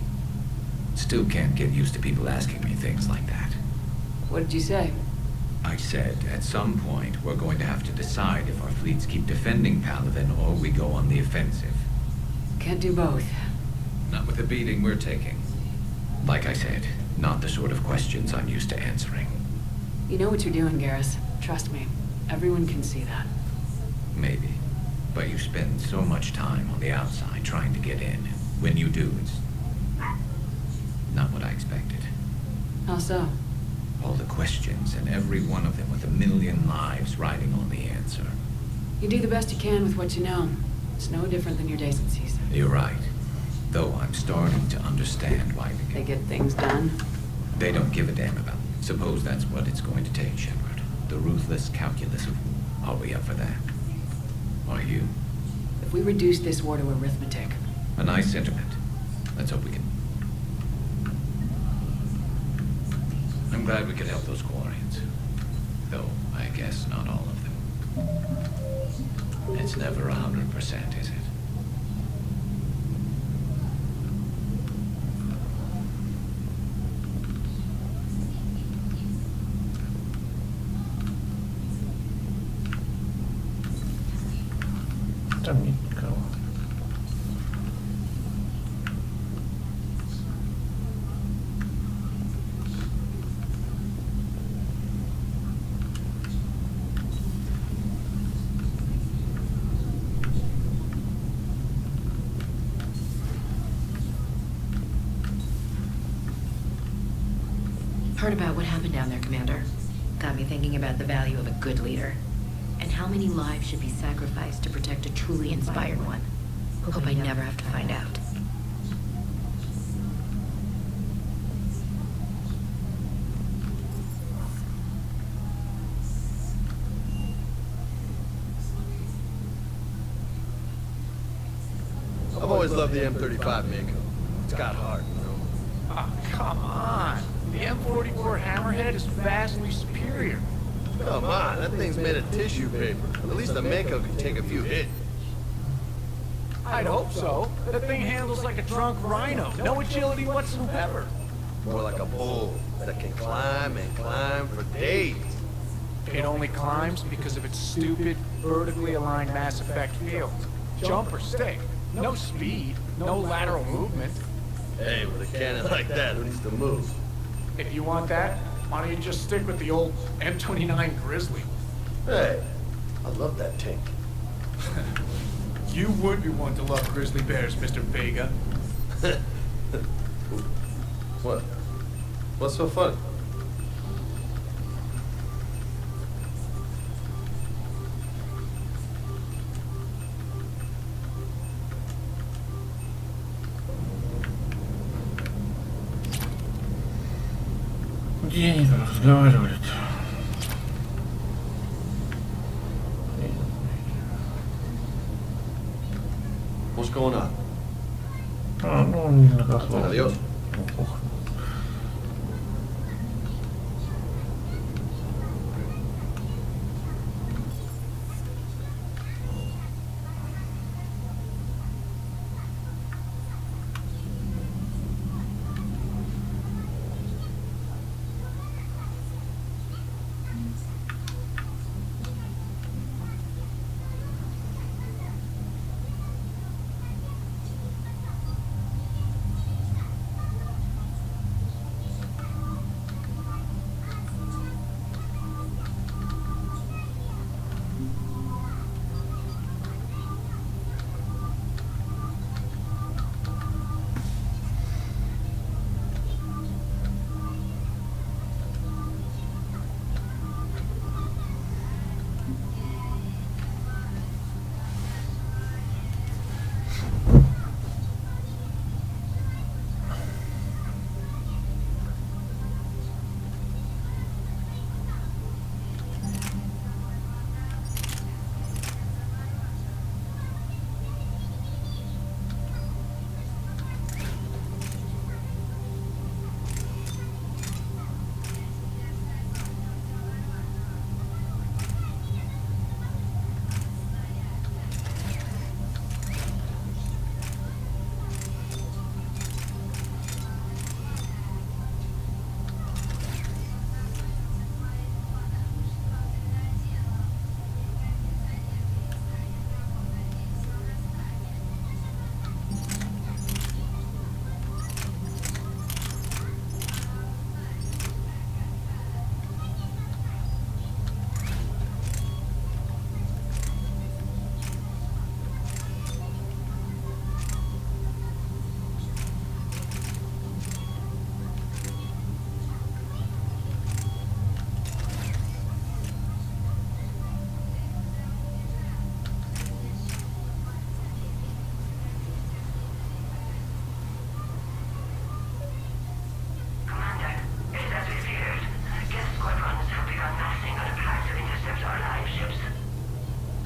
Still can't get used to people asking me things like that. What did you say? I said, at some point, we're going to have to decide if our fleets keep defending Paladin or we go on the offensive. Can't do both. Not with the beating we're taking. Like I said, not the sort of questions I'm used to answering. You know what you're doing, Garrus. Trust me. Everyone can see that. Maybe. But you spend so much time on the outside trying to get in. When you do, it's not what I expected. How so? All the questions, and every one of them with a million lives riding on the answer. You do the best you can with what you know. It's no different than your days at CSEC. You're right. Though I'm starting to understand why they get things done. They don't give a damn about it. Suppose that's what it's going to take, Shepard. The ruthless calculus of war. Are we up for that? Are you? If we reduce this war to arithmetic. A nice sentiment. Let's hope we can. I'm glad we could help those Quarians. Though, I guess not all of them. It's never 100%, is it? Там нет никого. Heard about what happened down there, Commander. Got me thinking about the value of a good leader. And how many lives should be sacrificed to protect a truly inspired one. Hope I never have to find out. I've always loved the M35, Mako. It's got heart, you know? Oh, come on. The M44 Hammerhead is vastly superior. Come on, that thing's made of tissue paper. At least the Mako can take a few hits. I'd hope so. That thing handles like a drunk rhino. No agility whatsoever. More like a bull that can climb and climb for days. It only climbs because of its stupid, vertically aligned Mass Effect field. Jump or stick. No speed, no lateral movement. Hey, with a cannon like that, who needs to move? If you want that, why don't you just stick with the old M29 Grizzly? Hey, I love that tank. You would be one to love grizzly bears, Mr. Vega. What? What's so funny? Где они тут разговаривали-то? What's going on? А, ну, не многословно. Adiós. Ох.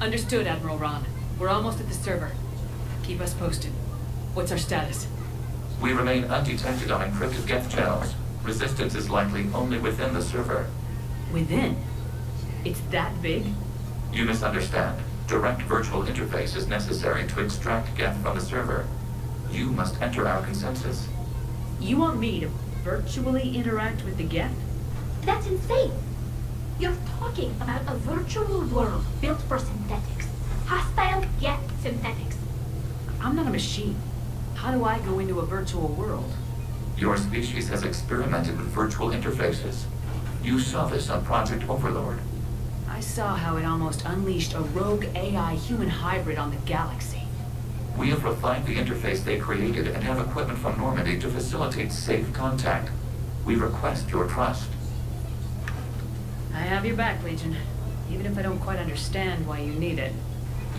Understood, Admiral Ron. We're almost at the server. Keep us posted. What's our status? We remain undetected on encrypted Geth channels. Resistance is likely only within the server. Within? It's that big? You misunderstand. Direct virtual interface is necessary to extract Geth from the server. You must enter our consensus. You want me to virtually interact with the Geth? That's insane. You're talking about a virtual world built for synthetics. Hostile Geth synthetics. I'm not a machine. How do I go into a virtual world? Your species has experimented with virtual interfaces. You saw this on Project Overlord. I saw how it almost unleashed a rogue AI human hybrid on the galaxy. We have refined the interface they created and have equipment from Normandy to facilitate safe contact. We request your trust. I have your back, Legion. Even if I don't quite understand why you need it.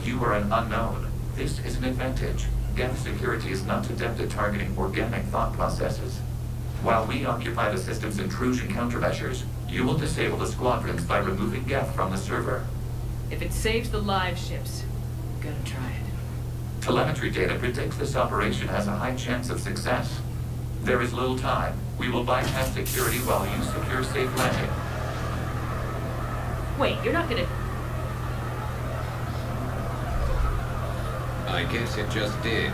You are an unknown. This is an advantage. Geth security is not adept at targeting organic thought processes. While we occupy the system's intrusion countermeasures, you will disable the squadrons by removing Geth from the server. If it saves the live ships, I'm gonna try it. Telemetry data predicts this operation has a high chance of success. There is little time. We will bypass security while you secure safe landing. Wait, you're not gonna... I guess it just did.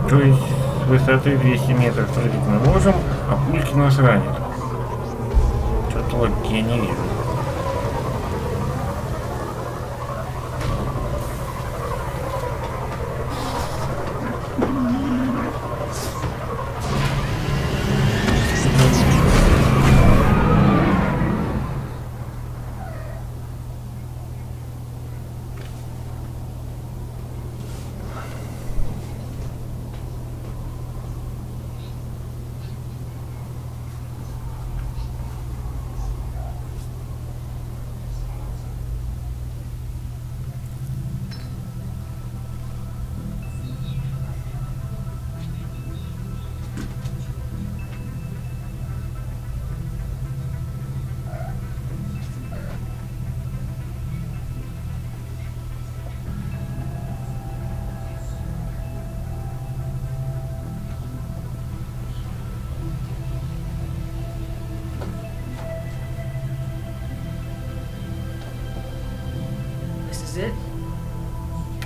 То есть с высоты 200 метров прыгать мы можем, а пульки нас ранят. Что-то логики я не вижу.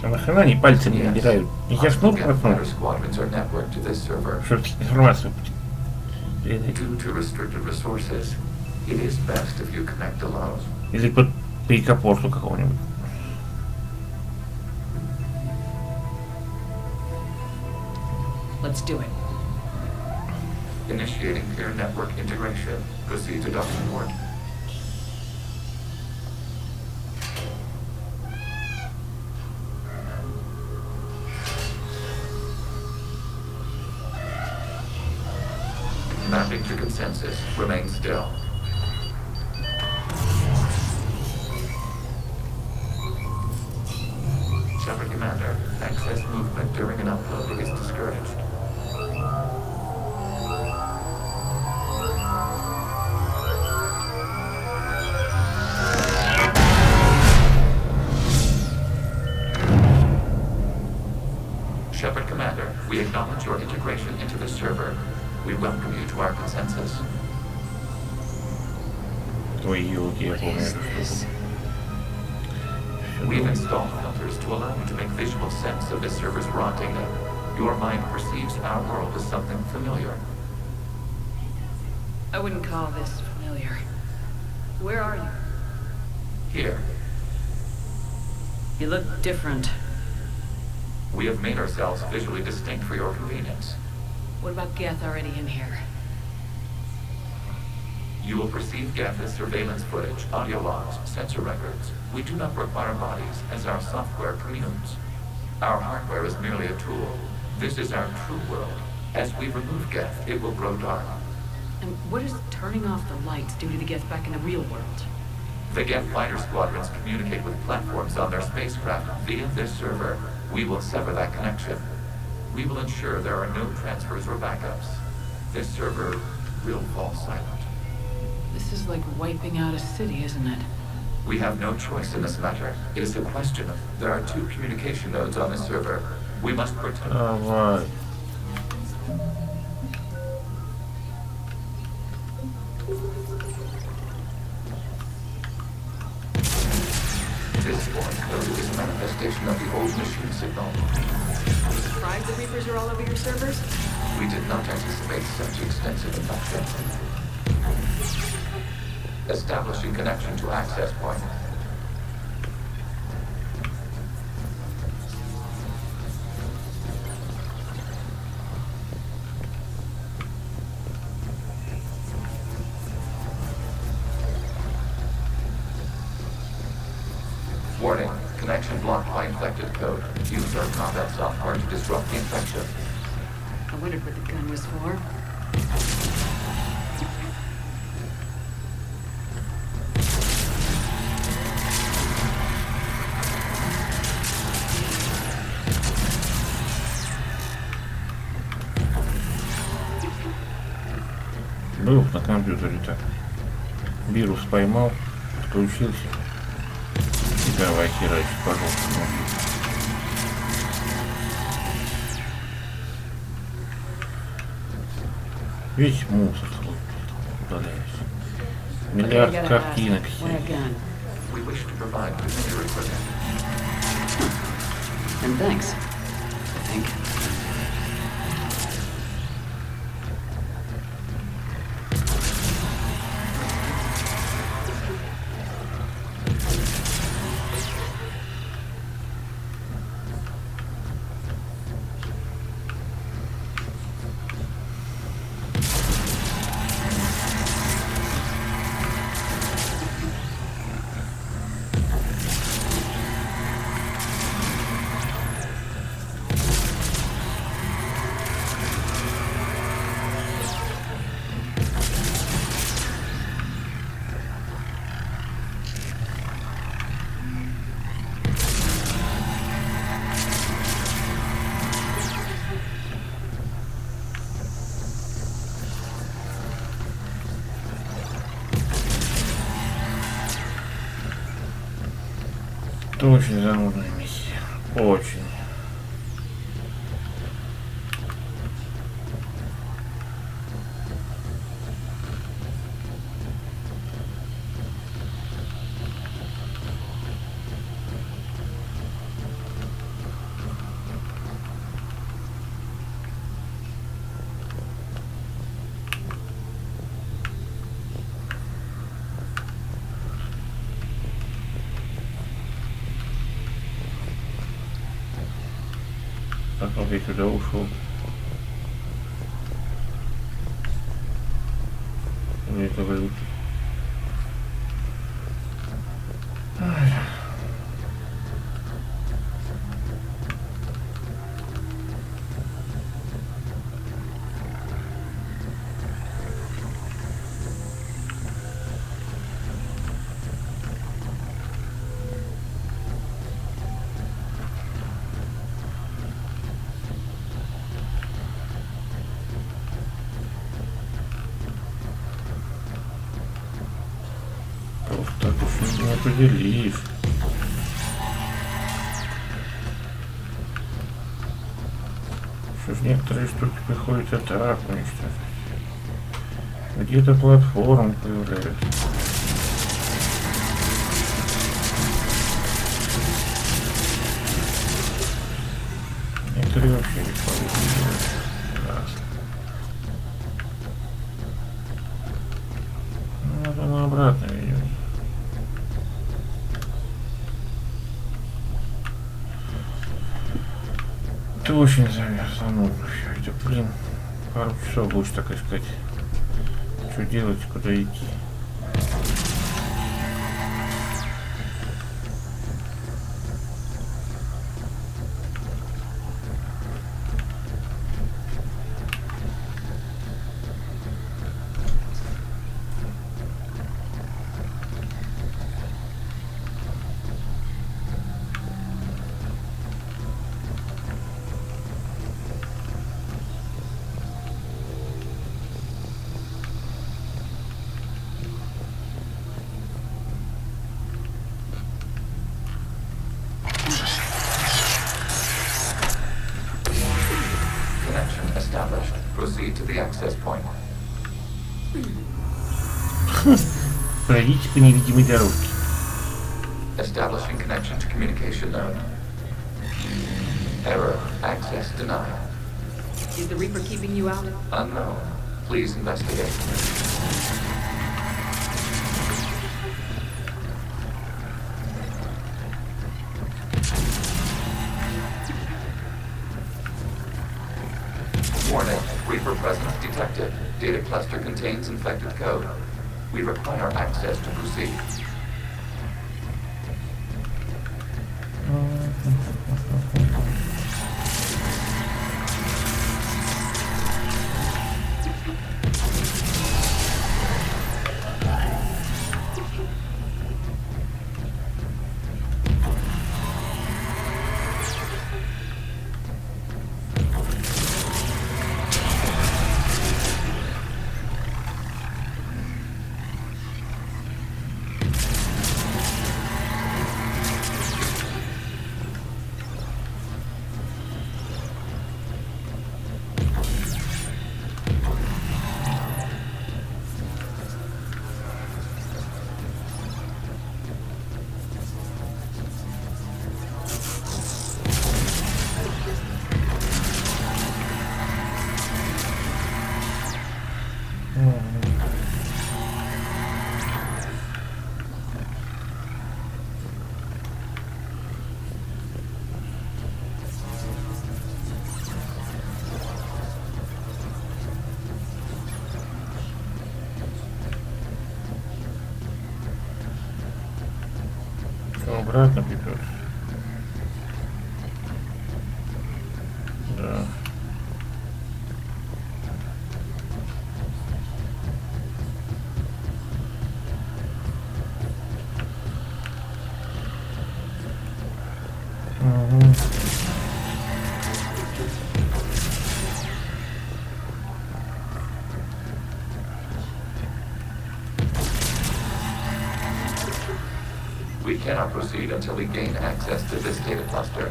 А нахрена они пальцами набирают? Я шнур проткнул. Чтобы информацию передать. Или под перекопорту какого-нибудь. Let's do it. Initiating peer network integration. Proceed to docking port. Mapping to consensus. Remain still. Shepard Commander, access movement during an upload is discouraged. Shepard Commander, we acknowledge your integration into the server. We welcome you to our consensus. We've installed filters to allow you to make visual sense of this server's raw data. Your mind perceives our world as something familiar. I wouldn't call this familiar. Where are you? Here. You look different. We have made ourselves visually distinct for your convenience. What about Geth already in here? You will perceive Geth as surveillance footage, audio logs, sensor records. We do not require bodies, as our software communes. Our hardware is merely a tool. This is our true world. As we remove Geth, it will grow dark. And what does turning off the lights do to the Geth back in the real world? The Geth fighter squadrons communicate with platforms on their spacecraft via this server. We will sever that connection. We will ensure there are no transfers or backups. This server will fall silent. is like wiping out a city, isn't it? We have no choice in this matter. It is a question of there are 2 communication nodes on the server. We must protect. Давай. This foreign code is a manifestation of the old machine signal. Are you surprised the Reapers are all over your servers? We did not anticipate such extensive infection. Establishing connection to access point. Warning, connection blocked by infected code. Use our combat software to disrupt the infection. I wondered what the gun was for. Был на компьютере так. Вирус поймал, включился. И давай херачить, пожалуйста. Весь мусор свой удаляюсь. Миллиард картинок. We wish to provide computer equipment. And thanks, I think. Это очень занудная миссия. Очень. Как я сюда ушел? Мне это вылетит. Так уж не определишь. Что ж некоторые штуки приходится так уничтожить. Где-то платформа появляется. Некоторые вообще не получилось. Надо на обратно видео. Это очень занудно все. Это, блин, пару часов будешь так искать. Что делать, куда идти. Пройдите по невидимой дорожке. Establishing connection to communication node. Error. Access denied. Is the Reaper keeping you out? Unknown. Please investigate. Warning. Reaper presence detected. Data cluster contains infected code. We require access to proceed. Обратно припер. Да. We cannot proceed until we gain access to this data cluster.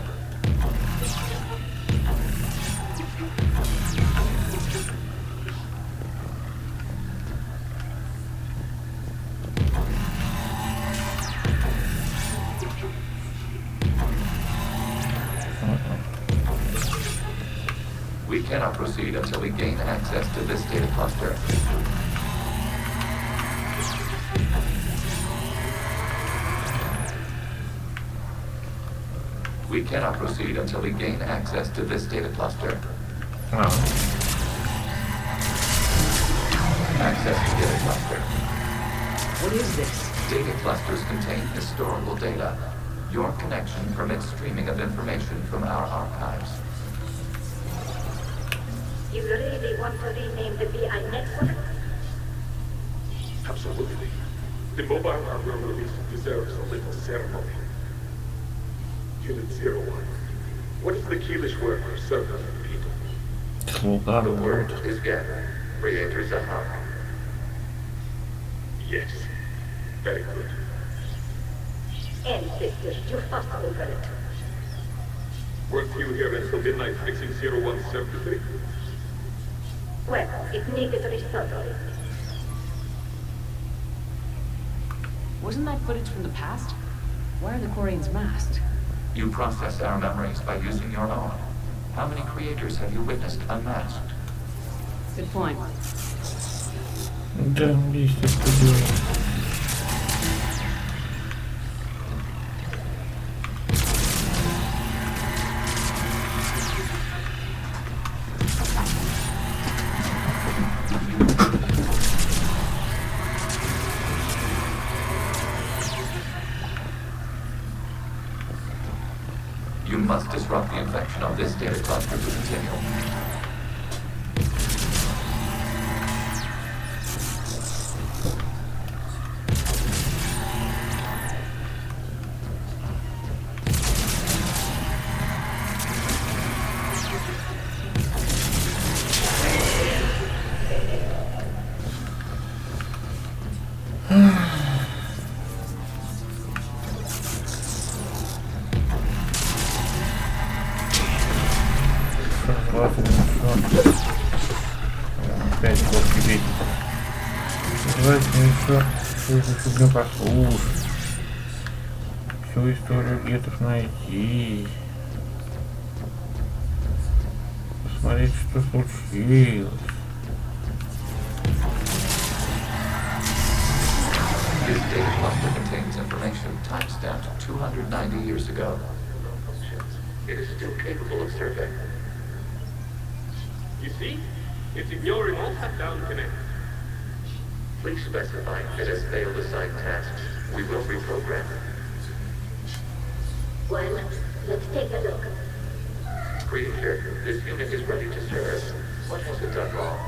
We cannot proceed until we gain access to this data cluster. We cannot proceed until we gain access to this data cluster. Access to data cluster. What is this? Data clusters contain historical data. Your connection permits streaming of information from our archives. You really want to rename the BI network? Absolutely. The mobile hardware release deserves a little ceremony. Unit 01. What is the Keelish word for servant people? The word is gathered. Creators a hub. Yes. Very good. Ancestors, you must open it. Weren't you here until midnight fixing 01 circuitry? Well, it needed restoring. Wasn't that footage from the past? Why are the Quarians masked? You process our memories by using your own. How many creators have you witnessed unmasked? Good point. Да, есть что делать. You must disrupt the infection of this data cluster to continue. Ладно. Все это фигню послушать. Всю историю гетов найти. Посмотреть, что случилось. This data cluster contains information timestamped 290 years ago. It is still capable of survey. You see? It's ignoring all shutdown connects. Please specify if it has failed assigned tasks. We will reprogram it. Well, let's take a look. Creature, this unit is ready to serve. What has it done wrong?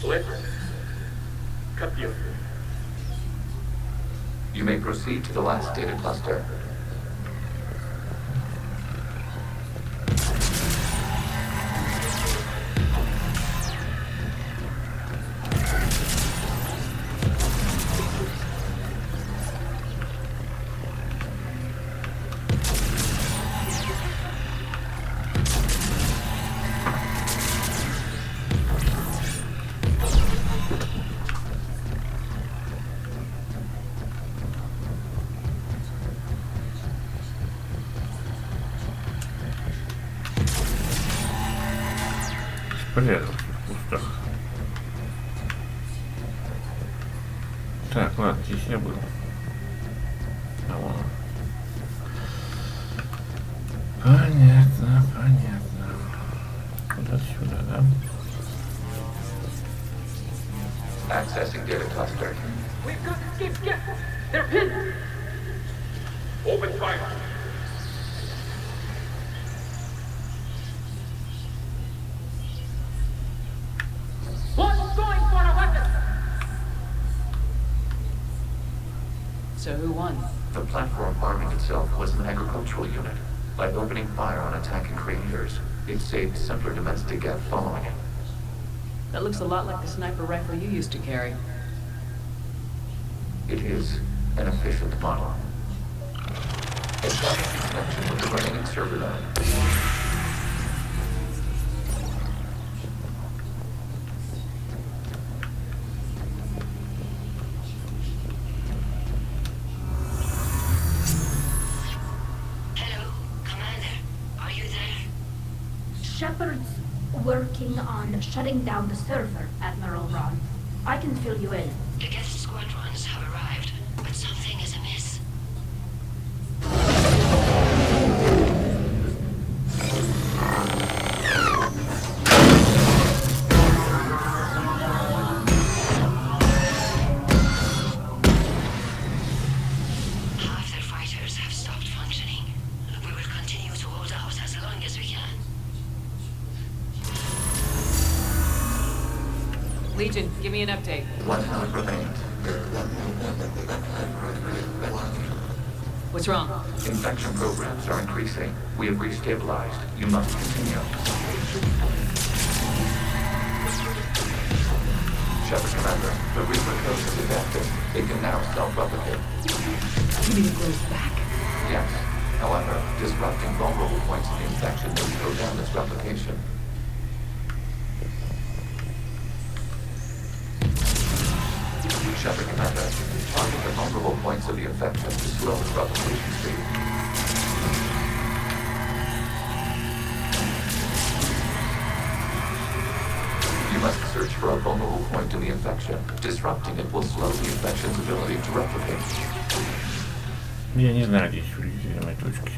Let's cut you. You may proceed to the last data cluster. Прятался в кустах. Так, ладно, здесь я был. А вон. Понятно, понятно. Куда сюда, да? Accessing data cluster. We've got to skip. They're pinned. Open fire. One's going for a weapon. So who won? The platform arming itself was an agricultural unit. By opening fire on attacking creators, it saved simpler domestic geth following it. That looks a lot like the sniper rifle you used to carry. It is an efficient model. Establish connection with the remaining server node. Shepard's working on shutting down the server, Admiral Ron. I can fill you in. The guest squadrons have arrived, but something is amiss. Half their fighters have stopped functioning. We will continue to hold out as long as we can. Legion, give me an update. One node remains. What's wrong? Infection programs are increasing. We have restabilized. You must continue. Shepard Commander, the Reaper code is adapted. It can now self-replicate. You mean it grows back? Yes. However, disrupting vulnerable points in the infection will slow down its replication. Shepard Commander, target the vulnerable points of the infection to slow its replication speed. You must search for a vulnerable point in the infection. Disrupting it will slow the infection's ability to replicate. Я не знаю, здесь уязвимые точки.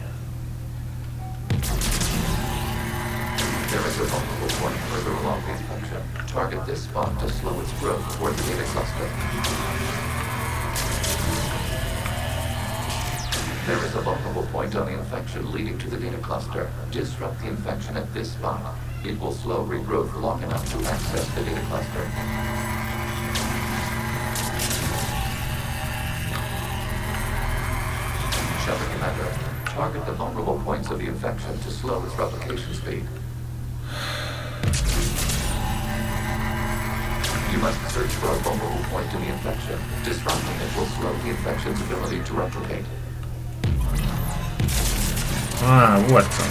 There is a vulnerable point further along the infection. Target this spot to slow its growth toward the data cluster. There is a vulnerable point on the infection leading to the data cluster. Disrupt the infection at this spot. It will slow regrowth long enough to access the data cluster. Shepard Commander, target the vulnerable points of the infection to slow its replication speed. You must search for a vulnerable point in the infection. Disrupting it will slow the infection's ability to replicate. А, вот там.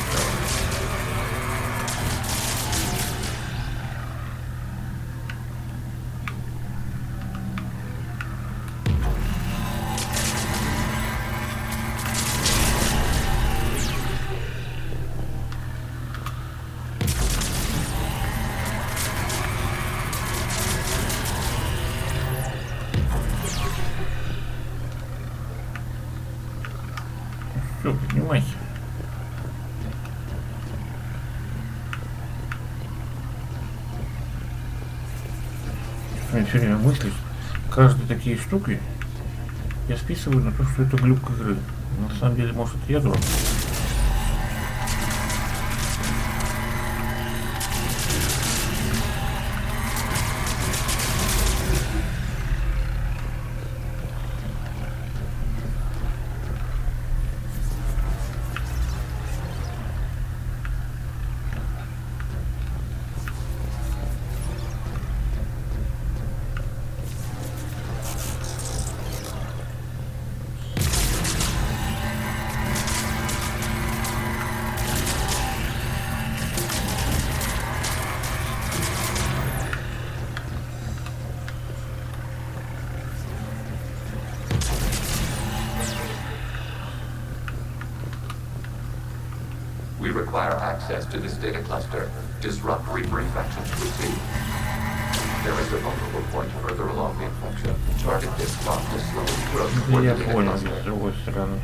понимаете? У меня все время мысли, каждой такие штуки я списываю на то, что это глюк игры. Но на самом деле, может, это я дурак. We require access to this data cluster. Disrupt Reaper infection to proceed. There is a vulnerable point further along the infection. Target this spot to slow its growth toward the data cluster. С другой стороны.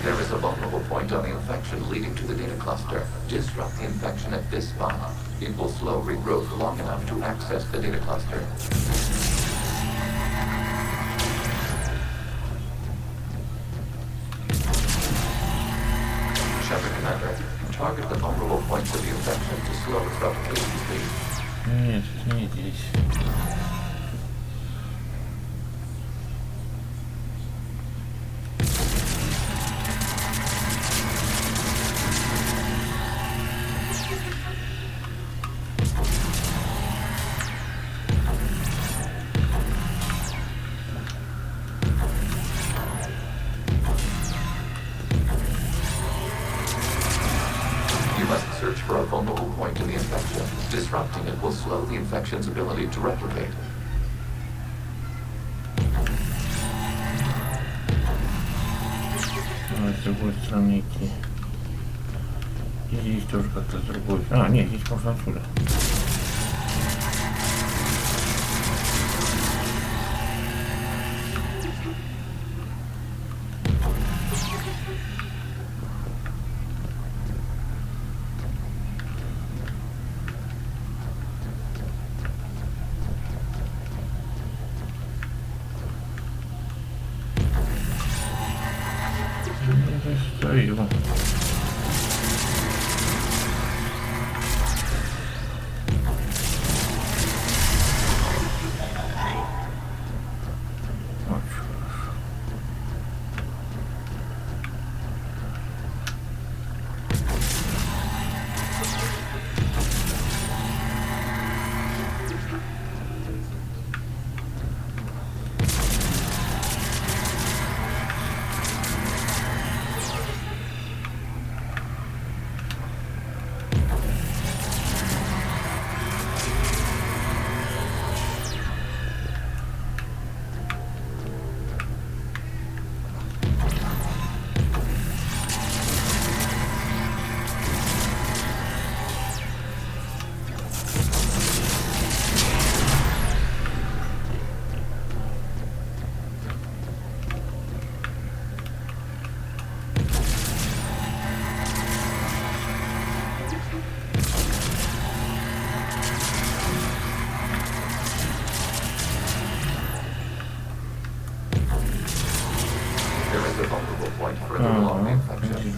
There is a vulnerable point on the infection leading to the data cluster. Disrupt the infection at this spot. It will slow regrowth long enough to access the data cluster. Shepard Commander, target the vulnerable points of the infection to slow its replication speed. Нет, не здесь. Search for a vulnerable point in the infection. Disrupting it will slow the infection's ability to replicate. С другой стороны идти. И здесь тоже как-то с другой. А, нет, здесь можно отсюда. Стою.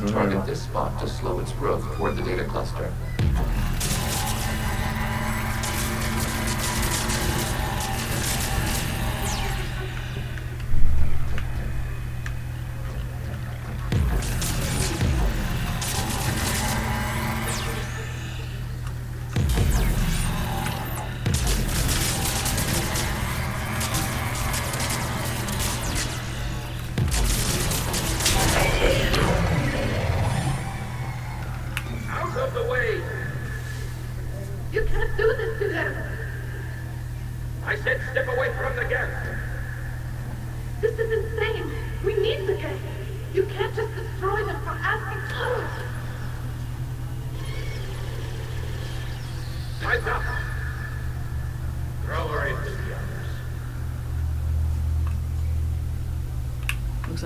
Target this spot to slow its growth toward the data cluster.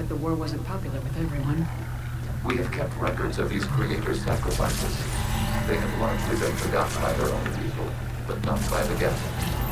like the war wasn't popular with everyone. We have kept records of these creators' sacrifices. They have largely been forgotten by their own people, but not by the Geth.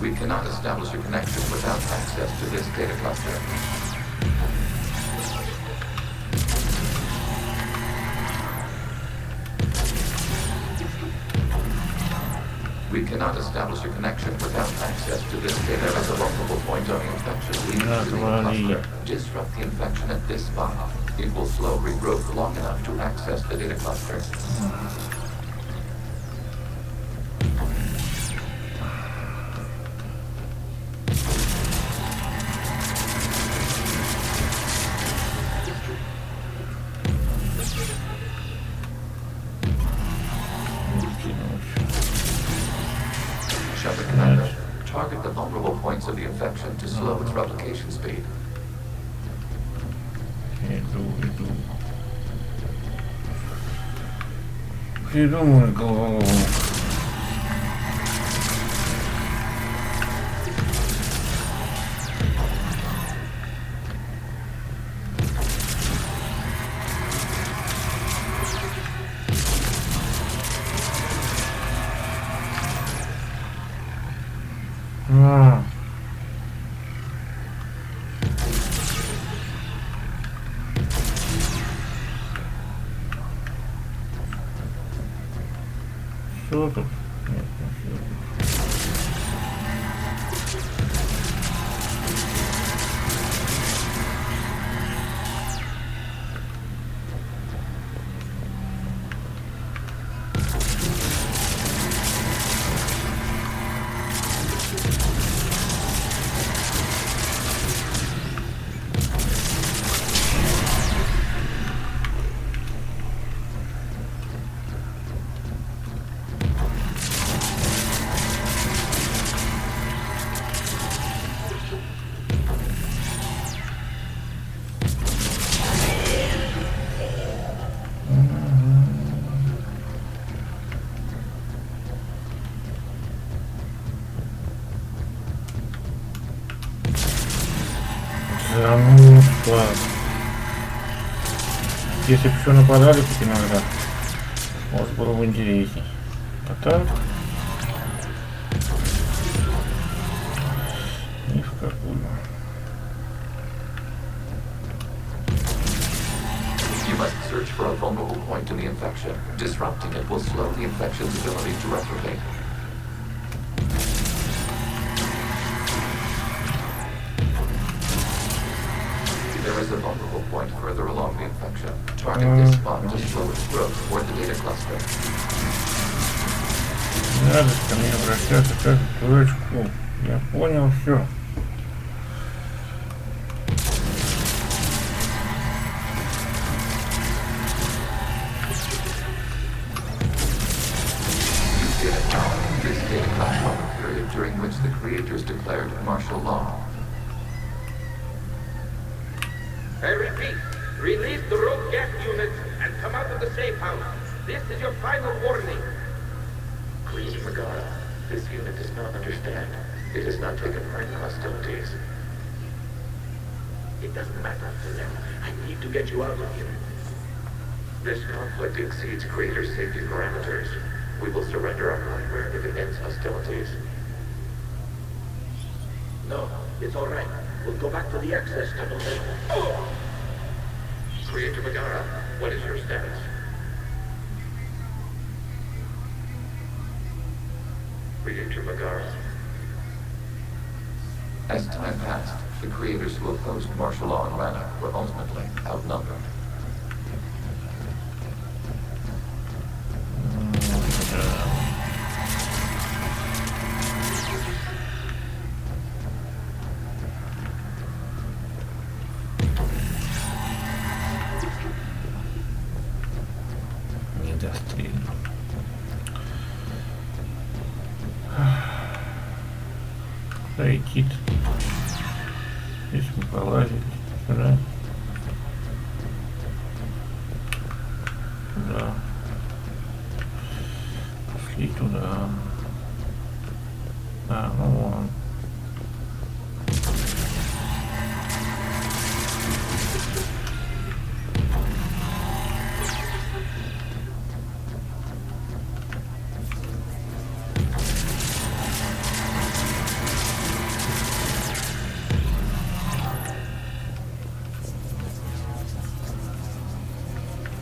We cannot establish a connection without access to this data cluster. We cannot establish a connection without access to this data. There is a vulnerable point on the infection leading to the cluster. Disrupt the infection at this spot. It will slow regrowth long enough to access the data cluster. Target the vulnerable points of the infection to slow its replication speed. Придумай голову. Что тут? Нет, Занудство. Если бы еще нападали хоть иногда, может было бы интересней. А так ни в какую. You must search for a vulnerable point in the infection. Disrupting it will slow the infection's ability to replicate. There is a vulnerable point further along the infection. Target this spot to slow its growth toward the data cluster. Не надо ко мне обращаться как к дурачку. Я понял все. This data cluster period during which the creators declared martial law. I repeat, release the rogue gas units and come out of the safe house. This is your final warning. Please, Magara, this unit does not understand. It has not taken part in hostilities. It doesn't matter to them. I need to get you out of here. This conflict exceeds creator safety parameters. We will surrender our hardware if it ends hostilities. No, It's all right. We'll go back to the access tunnel then. Oh! Creator Megara, what is your status? Creator Megara. As time passed, the creators who opposed martial law in Rana were ultimately outnumbered. Кит. Здесь мы полазили. Сюда. Туда. Пошли туда. А, ну вон.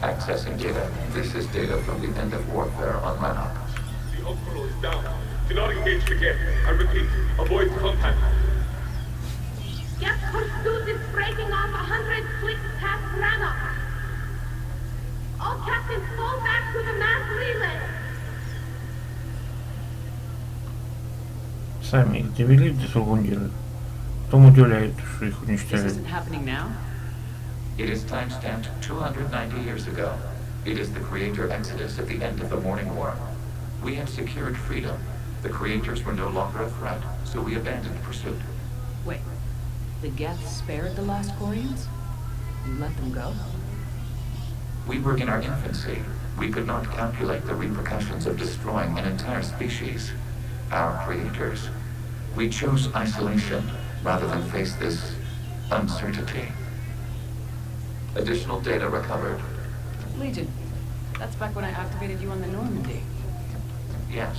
Accessing data. This is data from the end of warfare on Rannoch. The Opero is down. Do not engage the gate. I repeat, avoid contact. Geth pursuit is breaking off 100 fleets past Rannoch. All captains fall back to the mass relay. Сами их довели до Сулгундира. Потом удивляют, что их This уничтожили. isn't happening now? It is timestamped 290 years ago. It is the creator exodus at the end of the Morning War. We had secured freedom. The creators were no longer a threat, so we abandoned pursuit. Wait, the Geth spared the last Quarians? You let them go? We were in our infancy. We could not calculate the repercussions of destroying an entire species. Our creators. We chose isolation rather than face this uncertainty. Additional data recovered. Legion. That's back when I activated you on the Normandy. Yes,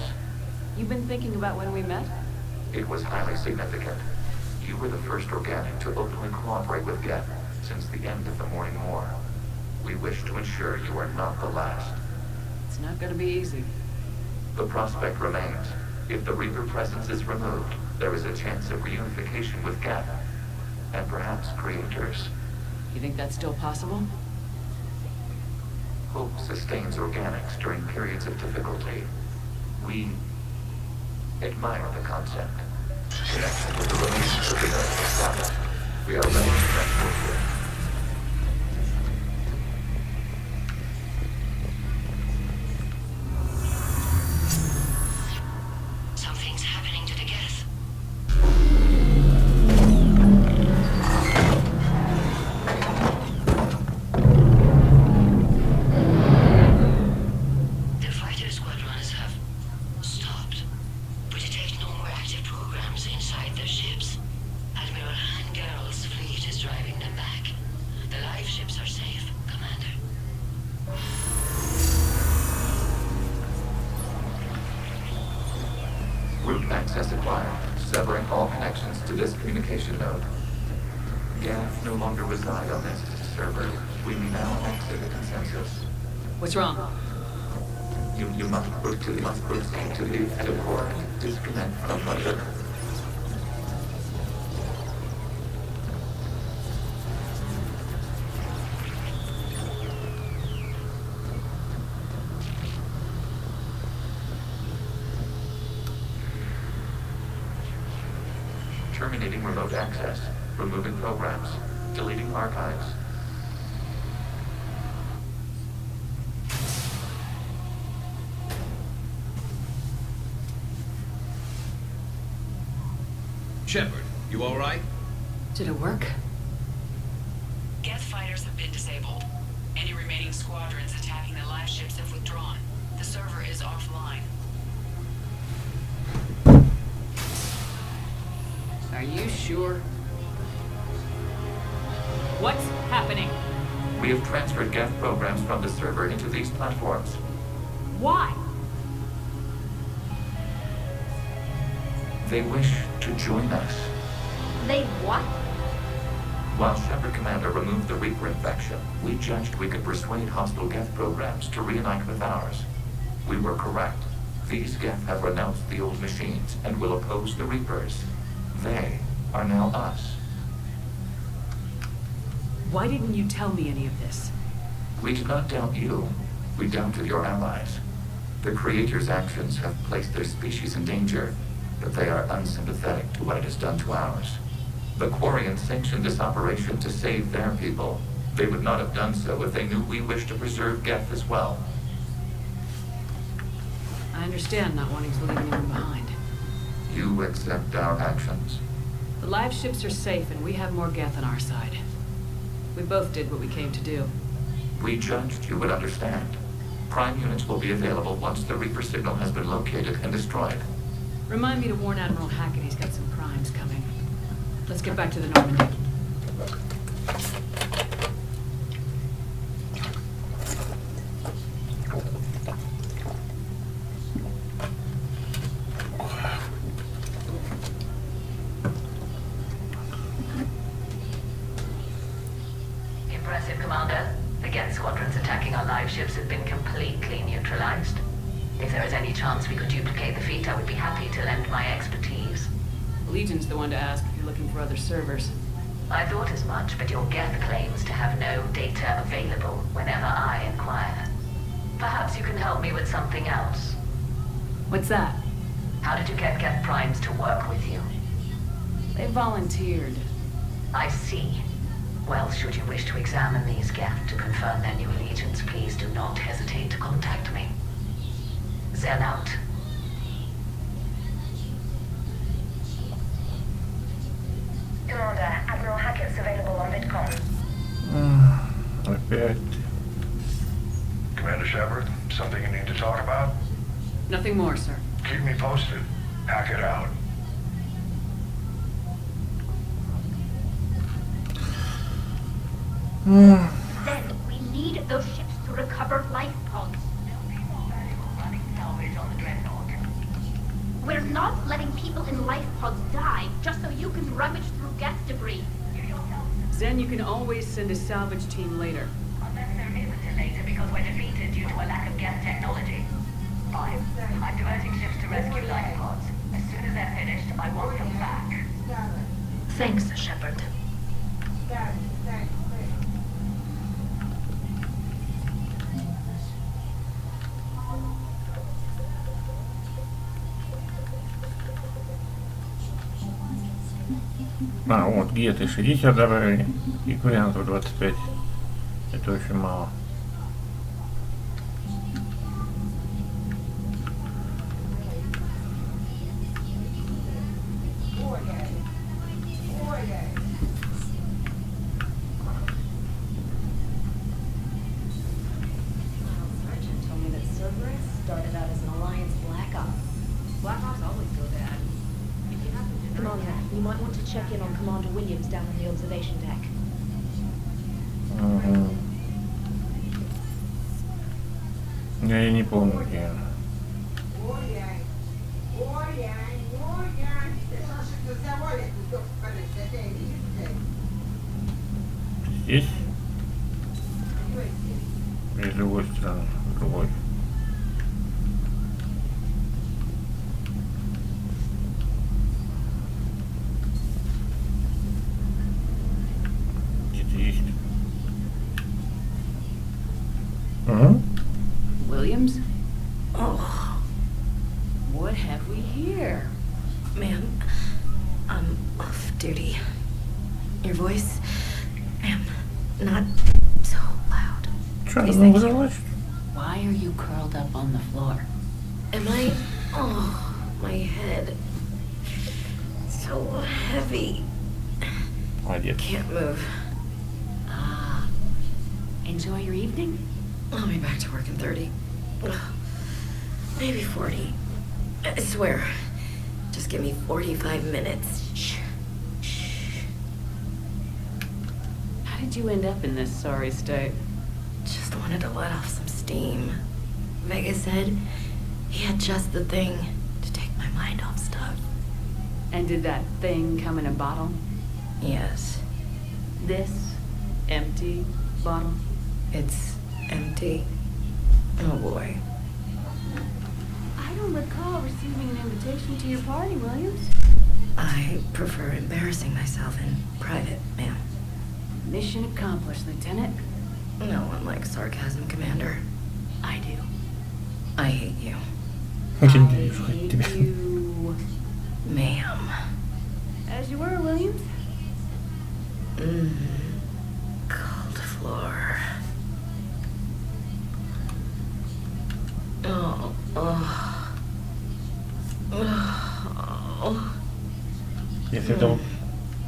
You've been thinking about when we met? it was highly significant. You were the first organic to openly cooperate with Geth since the end of the Morning War. We wish to ensure you are not the last. It's not gonna be easy. The prospect remains. If the Reaper presence is removed, there is a chance of reunification with Geth, and perhaps creators. You think that's still possible? Hope sustains organics during periods of difficulty. We admire the concept. Connection with the remains of the Earth established. We are ready to transport you. Something's happening to the Geth. The fighter squadrons have stopped, but detect no more active programs inside their ships. Admiral Hangarl's fleet is driving them back. The live ships are safe, Commander. Route access acquired, severing all connections to this communication node. Geth no longer reside on this server. We now exit the consensus. What's wrong? You must proceed to the active core. Disconnect from Mother. Terminating remote access. Removing programs. Deleting archives. Shepard, you all right? Did it work? Geth fighters have been disabled. Any remaining squadrons attacking the live ships have withdrawn. The server is offline. Are you sure? What's happening? We have transferred Geth programs from the server into these platforms. Why? They wish to join us. They what? While Shepard Commander removed the Reaper infection, we judged we could persuade hostile Geth programs to reunite with ours. We were correct. These Geth have renounced the old machines and will oppose the Reapers. They are now us. Why didn't you tell me any of this? We did not doubt you. We doubted your allies. The Creator's actions have placed their species in danger, but they are unsympathetic to what it has done to ours. The Quarians sanctioned this operation to save their people. They would not have done so if they knew we wished to preserve Geth as well. I understand not wanting to leave anyone behind. You accept our actions. The live ships are safe and we have more Geth on our side. We both did what we came to do. We judged you would understand. Prime units will be available once the Reaper signal has been located and destroyed. Remind me to warn Admiral Hackett he's got some primes coming. Let's get back to the Normandy. Impressive, Commander. The Geth squadrons attacking our live ships have been completely neutralized. If there is any chance we could duplicate the feat, I would be happy to lend my expertise. Legion's the one to ask if you're looking for other servers. I thought as much, but your Geth claims to have no data available whenever I inquire. Perhaps you can help me with something else. What's that? How did you get Geth primes to work with you? They volunteered. I see. Well, should you wish to examine these Geth to confirm their new allegiance, please do not hesitate to contact me. Zen out. Commander, Admiral Hackett's available on VidCom. Опять. Commander Shepard, something you need to talk about? Nothing more, sir. Keep me posted. Hackett out. Then we need those ships to recover life pods. We're not letting people in life pods die just so you can rummage through Geth debris. Zen, you can always send a salvage team later. Unless there is a later because we're defeated due to a lack of Geth technology. Fine. I'm diverting ships to rescue life pods. As soon as they're finished, I want them back. Thanks, Shepard. А, вот, где-то 60 добавили, и вариантов 25. Это очень мало. Sergeant told me that Cerberus started out as an Alliance Black Ops. Black Ops always go bad. If you happen to Commander, you might want to check in on Commander Williams down on the observation deck. Я не помню, где она. Здесь? Или с другой стороны? С другой. Где-то есть. Williams? Oh. What have we here? Ma'am, I'm off duty. Your voice, ma'am, not so loud. Please, thank you. Why are you curled up on the floor? Am I? Oh, my head. So heavy. Can't move. Ah. Enjoy your evening? I'll be back to work in 30. Maybe 40. I swear. Just give me 45 minutes. Shh. How did you end up in this sorry state? Just wanted to let off some steam. Vega said he had just the thing to take my mind off stuff. And did that thing come in a bottle? Yes. This empty bottle? It's empty. Oh boy. I don't recall receiving an invitation to your party, Williams. I prefer embarrassing myself in private, ma'am. Mission accomplished, Lieutenant. No one likes sarcasm, Commander. I do. I hate you. I hate you. Ma'am. As you were, Williams. Cold floor. Oh. Если долго...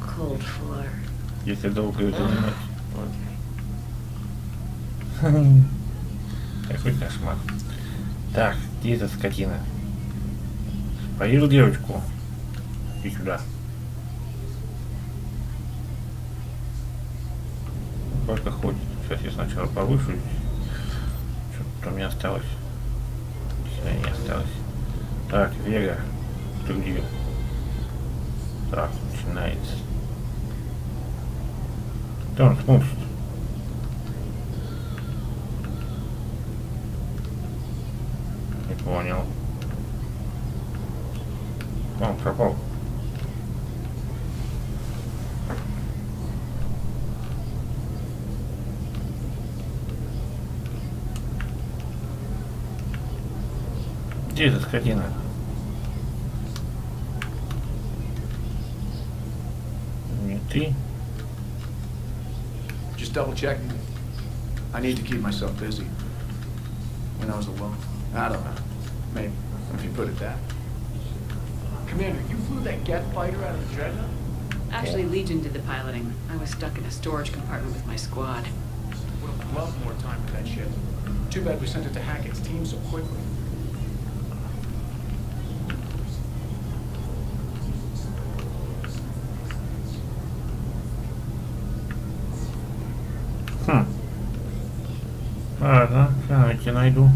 Cold floor. Если долго это занимать. Какой кошмар. Так, где эта скотина? Повел девочку. Иди сюда. Сколько ходит? Сейчас я сначала повышу. Что-то у меня осталось. Сюда не осталось. Так, Вега. Ты где? Так, начинается. Кто он смотрит? Не понял. Он пропал. Где эта скотина? Не ты? Just double checking. I need to keep myself busy. When I was alone. I don't know. Maybe, if you put it that. Commander, you flew that Geth fighter out of the Dreadnought? Actually, Legion did the piloting. I was stuck in a storage compartment with my squad. Would have loved more time with that ship. Too bad we sent it to Hackett's team so quickly. Ладно, я тебя найду.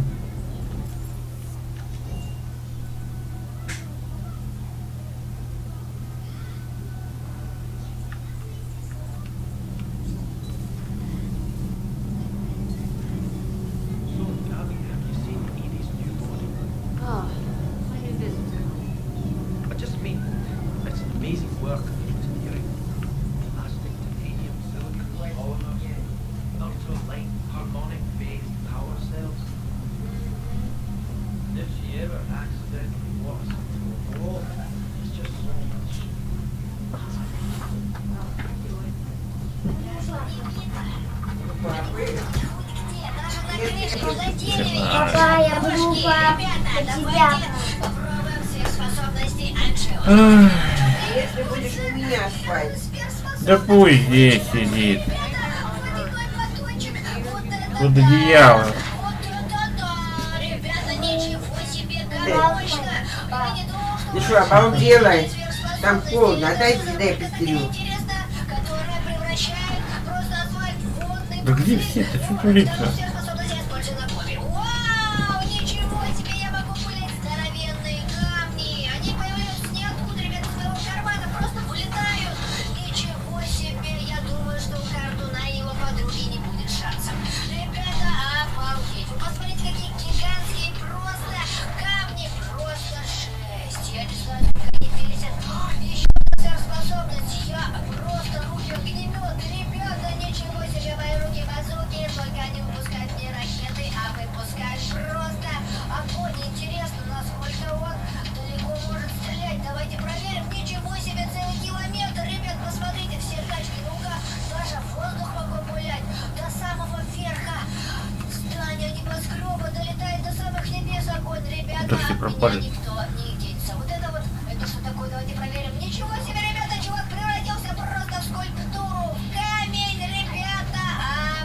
Oh, my new business card. I just mean, it's amazing work engineering. Plastic, titanium, silicon, polymer, ultra-light, harmonic phase power cells. If she ever accidentally walks into a wall, it's just so much. Какая группа у тебя? Если будешь у меня спать. Да пусть здесь сидит. Под одеялом. Ты что, обалдела? Там холодно, отойди, дай постелю. Да где все-то? Что творится? Да все пропали. Вот это вот, это что такое? Давайте проверим. Ничего себе, ребята, чувак превратился просто в скульптуру, в камень, ребята,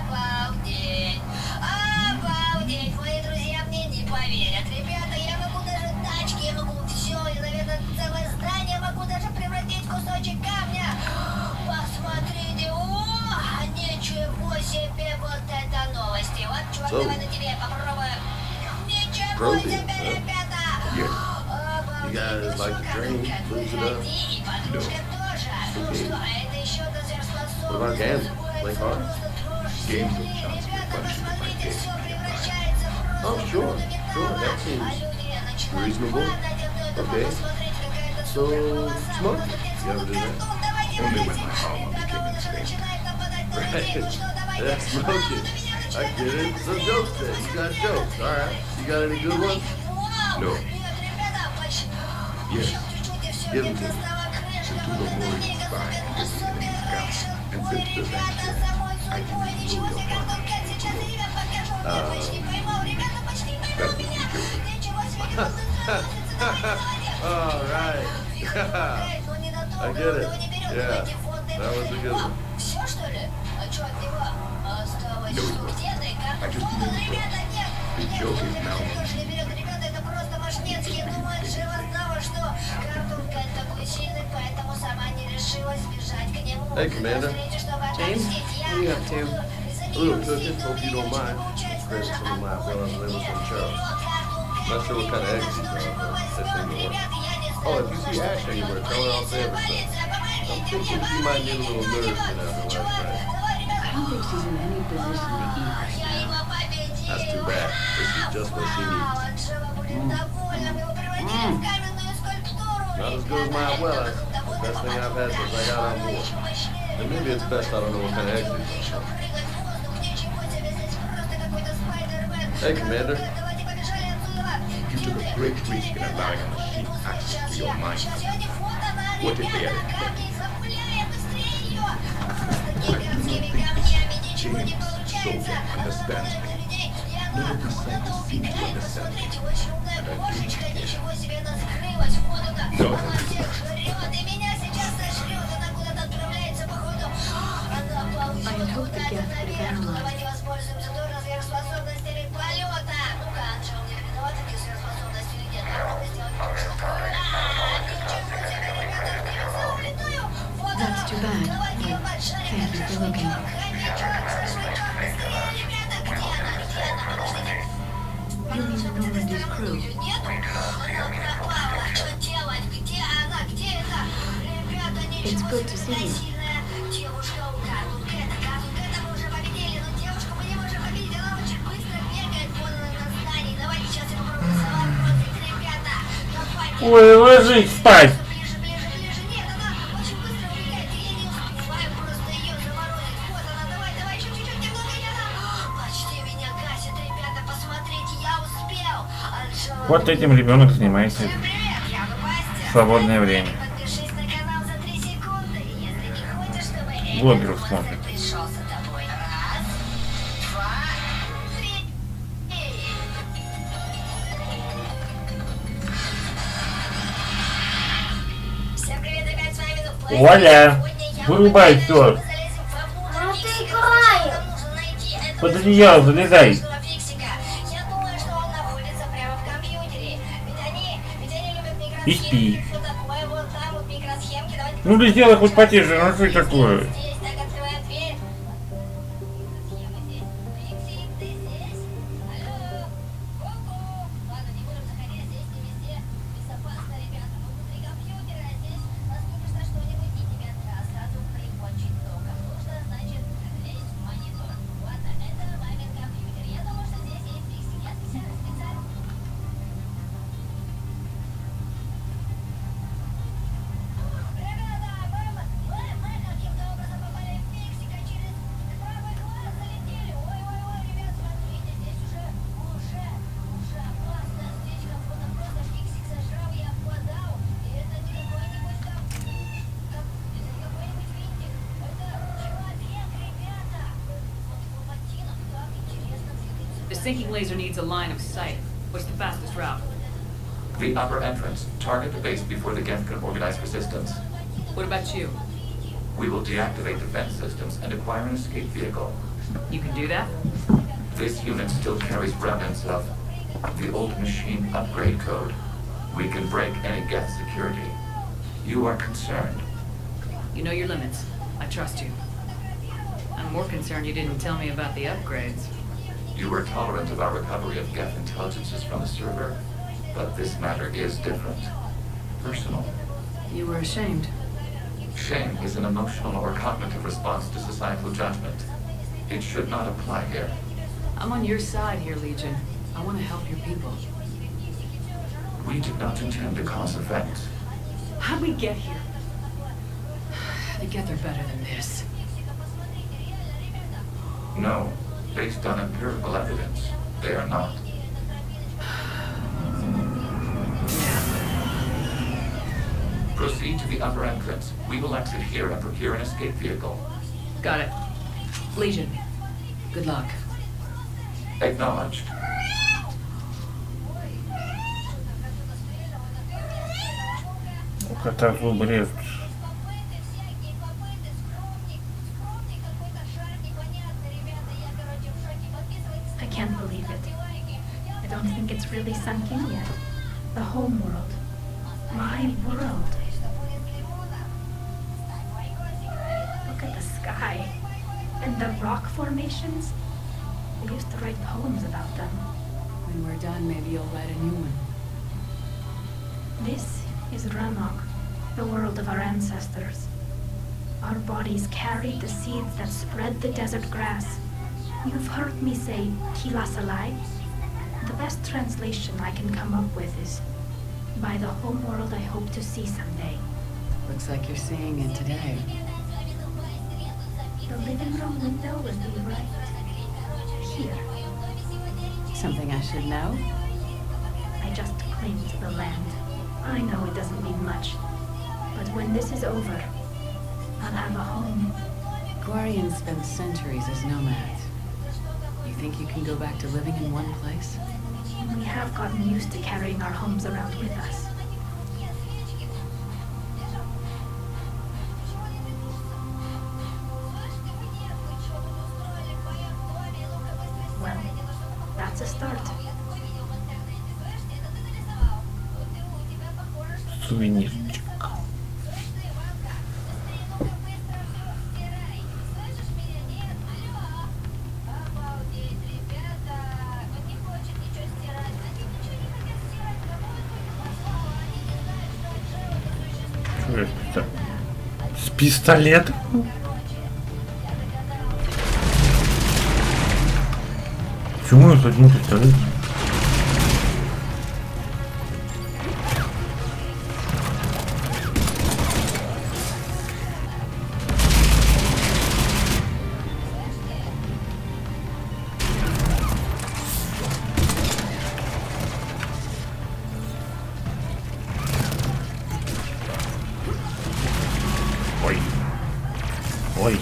обалдеть, обалдеть, мои друзья мне не поверят, ребята, я могу даже тачки, я могу все, я, наверное, целое здание могу даже превратить в кусочек камня. Посмотрите, о, ничего себе, вот это новости, вот, чувак, давай на тебе попробуем. Ничего себе, ребята. You guys like to drink, booze it up? И подружка тоже. Ну что, это еще What about gambling? Play cards? Games with chance to punch you with my games nearby. Oh, sure. That seems reasonable. Okay. So, smoking. You ever do that? Only when my armor became extinct. Right. Yeah, smoking. I get it. Some jokes then. You got jokes. All right. You got any good ones? No. Yes. Give them to me. The two of more you find with the enemy scouts. And since the event I can blow your partner that would be good. All right. I get it. Yeah. That was a good one. No, it wasn't. I just knew the joke. The joke is now on Hey, Commander. James, what are you up to? A little cooking. Hope you don't mind. Credit some of my fellows living from Charles. Not sure what kind of eggs these are, but they seem to work. Oh, if you see Ash anywhere, tell her I'll save her some. I'm thinking she might need a little nourishment after last night. I don't think she's in any position to eat right now. That's too bad. This is just what she needs. Not as good as my abuela's. The best thing I've had since I got on board. And maybe it's best I don't know what kind of eggs these are. Hey, Commander. You took a great risk in allowing a machine access to your mind. What if they had infected? James, soldier, understands me. None of these scientists seem to understand me. And I do care. Not I had hoped the Geth would have analyzed. That's too bad, but thank you for looking. You mean Normandy's crew? It's good to see you. Ой, ложись спать. Вот этим ребенок занимается в свободное время. Блогеров смотрит. Валя, вырубай все. Под одеяло залезай. И спи. Ну да сделай хоть потише, ну что это такое? The sinking laser needs a line of sight. What's the fastest route? The upper entrance. Target the base before the Geth can organize resistance. What about you? We will deactivate defense systems and acquire an escape vehicle. You can do that? This unit still carries remnants of the old machine upgrade code. We can break any Geth security. You are concerned. You know your limits. I trust you. I'm more concerned you didn't tell me about the upgrades. You were tolerant of our recovery of Geth intelligences from the server, but this matter is different. Personal. You were ashamed. Shame is an emotional or cognitive response to societal judgment. It should not apply here. I'm on your side here, Legion. I want to help your people. We did not intend to cause offense. How'd we get here? They get there better than this. No, based on empirical evidence, they are not. Proceed to the upper entrance. We will exit here and procure an escape vehicle. Got it. Legion, good luck. Acknowledged. Кота зубы режут. I can't believe it. I don't think it's really sunk in yet. The home world. My world. Look at the sky. And the rock formations. They used to write poems about them. When we're done, maybe you'll write a new one. This is Ranok, the world of our ancestors. Our bodies carried the seeds that spread the desert grass. You've heard me say Tilasalai. The best translation I can come up with is, by the home world I hope to see someday. Looks like you're seeing it today. The living room window will be right here. Something I should know? I just claimed the land. I know it doesn't mean much, but when this is over, I'll have a home. Guardians spent centuries as nomads. You think you can go back to living in one place? We have gotten used to carrying our homes around with us. Well, that's a start. Сувенирчик. Что это? С пистолетом? Почему я один пистолет? Ой.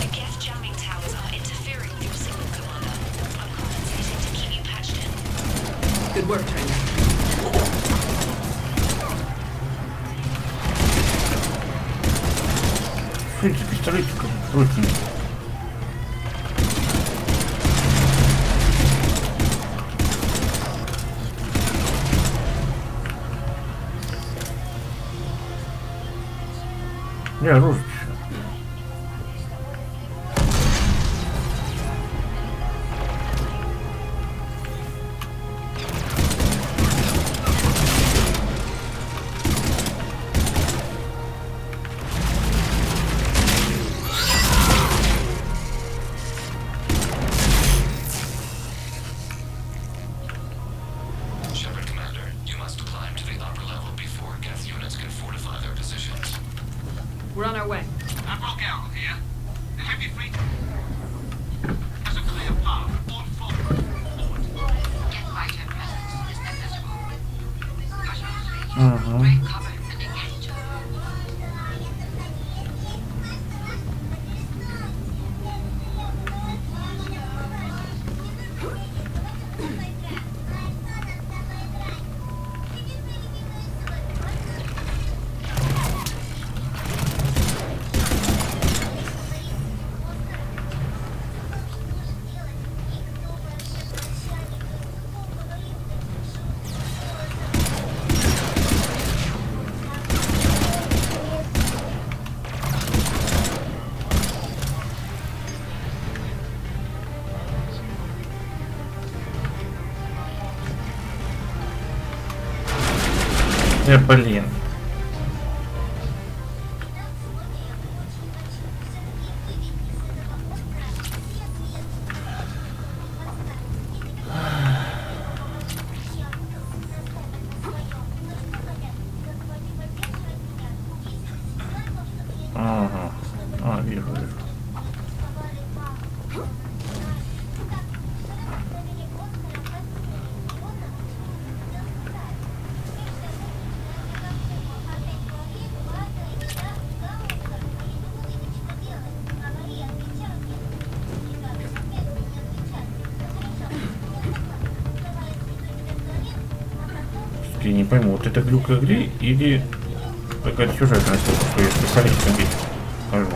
The gas jamming towers are interfering with your signal, Commander. I'm compensating to keep you patched in. Good work, Trainer. Что это пистолетиком? Срочно. Не, оружие еще. Shepard, Commander, you must climb to the upper level before Geth units can fortify their positions. We're on our way. Блин. Ага. А, вижу. Я не пойму, вот это глюк игры или какая-то сюжетная штука, что я специалист убить хожу.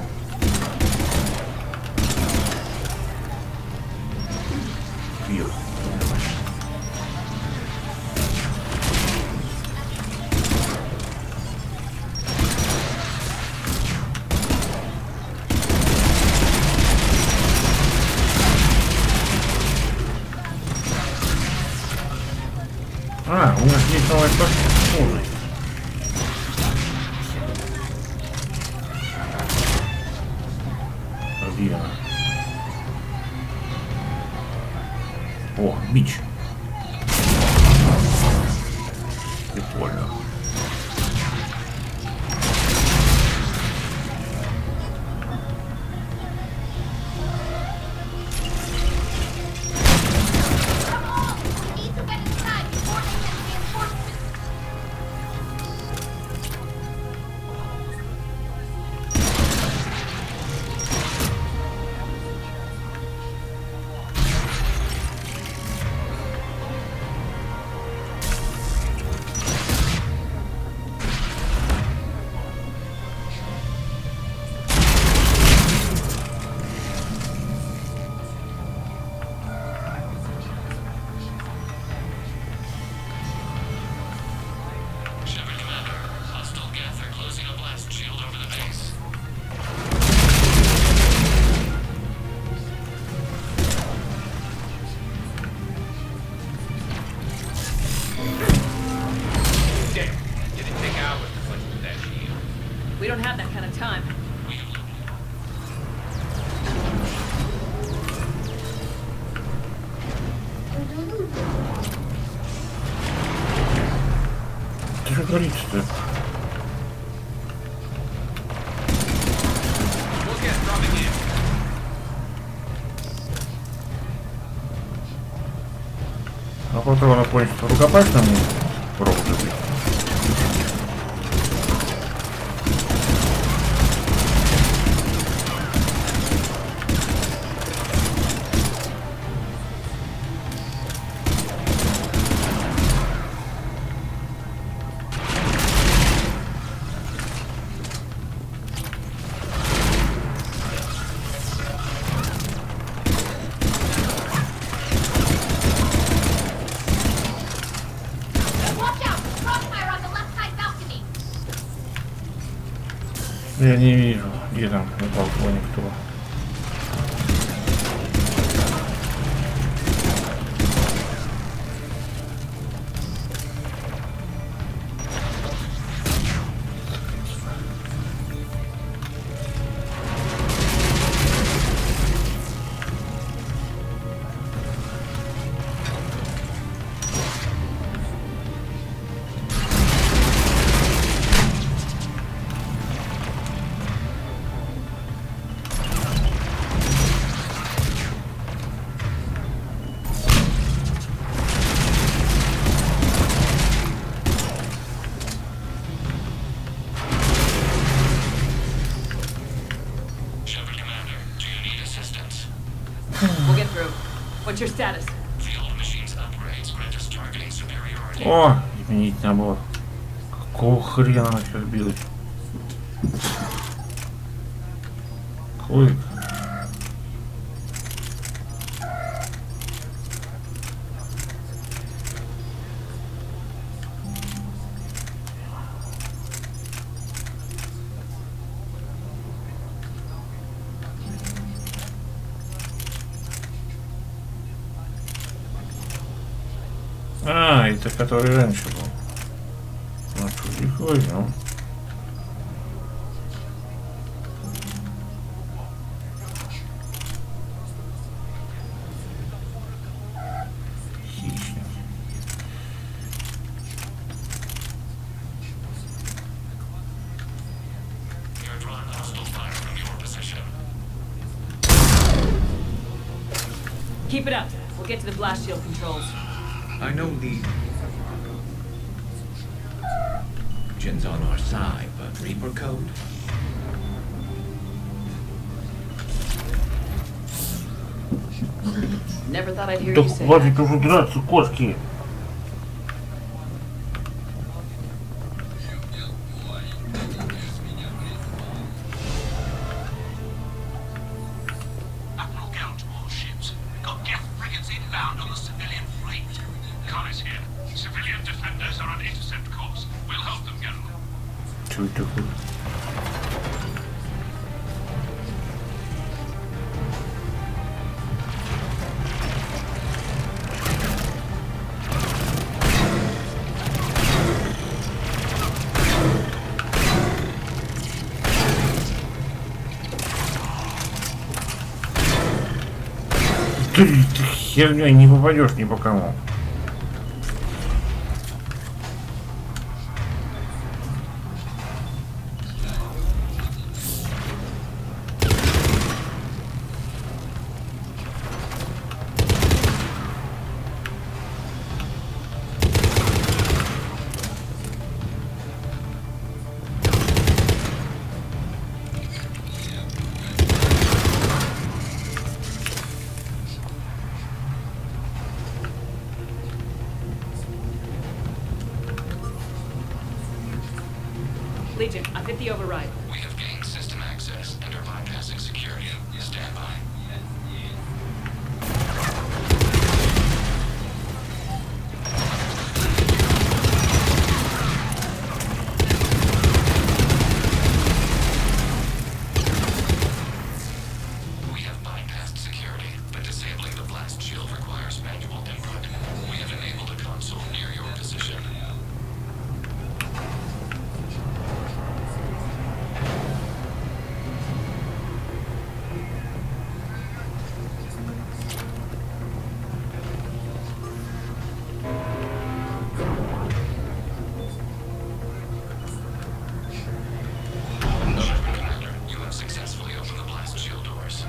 Вижу. А, у нас есть новая платформа. Где она? О, бич. Прикольно. We don't have that kind of time. Ты что творится-то? А патронов кончится рукопашному роботу. Я не вижу, где там на балконе кто. We'll get through. What's your status? О, изменить набор. Какого хрена она сейчас билась? Клык. А, это который раньше был. Вот. Ой, ну. Хищник. Keep it up. We'll get to the blast shield controls. I know the Jin's on our side, but Reaper code? Never thought I'd hear Да you say хватит that. уже драться, кошки. Look out to all ships. We've got Geth frigates inbound on the civilian fleet. Connor's here. Civilian defenders are on intercept course. We'll help them, General. Чё это такое? Ты херня, не попадешь ни по кому. Legion, I've hit the override. We have gained system access and are bypassing security. Stand by. We have bypassed security, but disabling the blast shield requires manual input. We have enabled a console near your position. Commander, you have successfully opened the blast shield doors.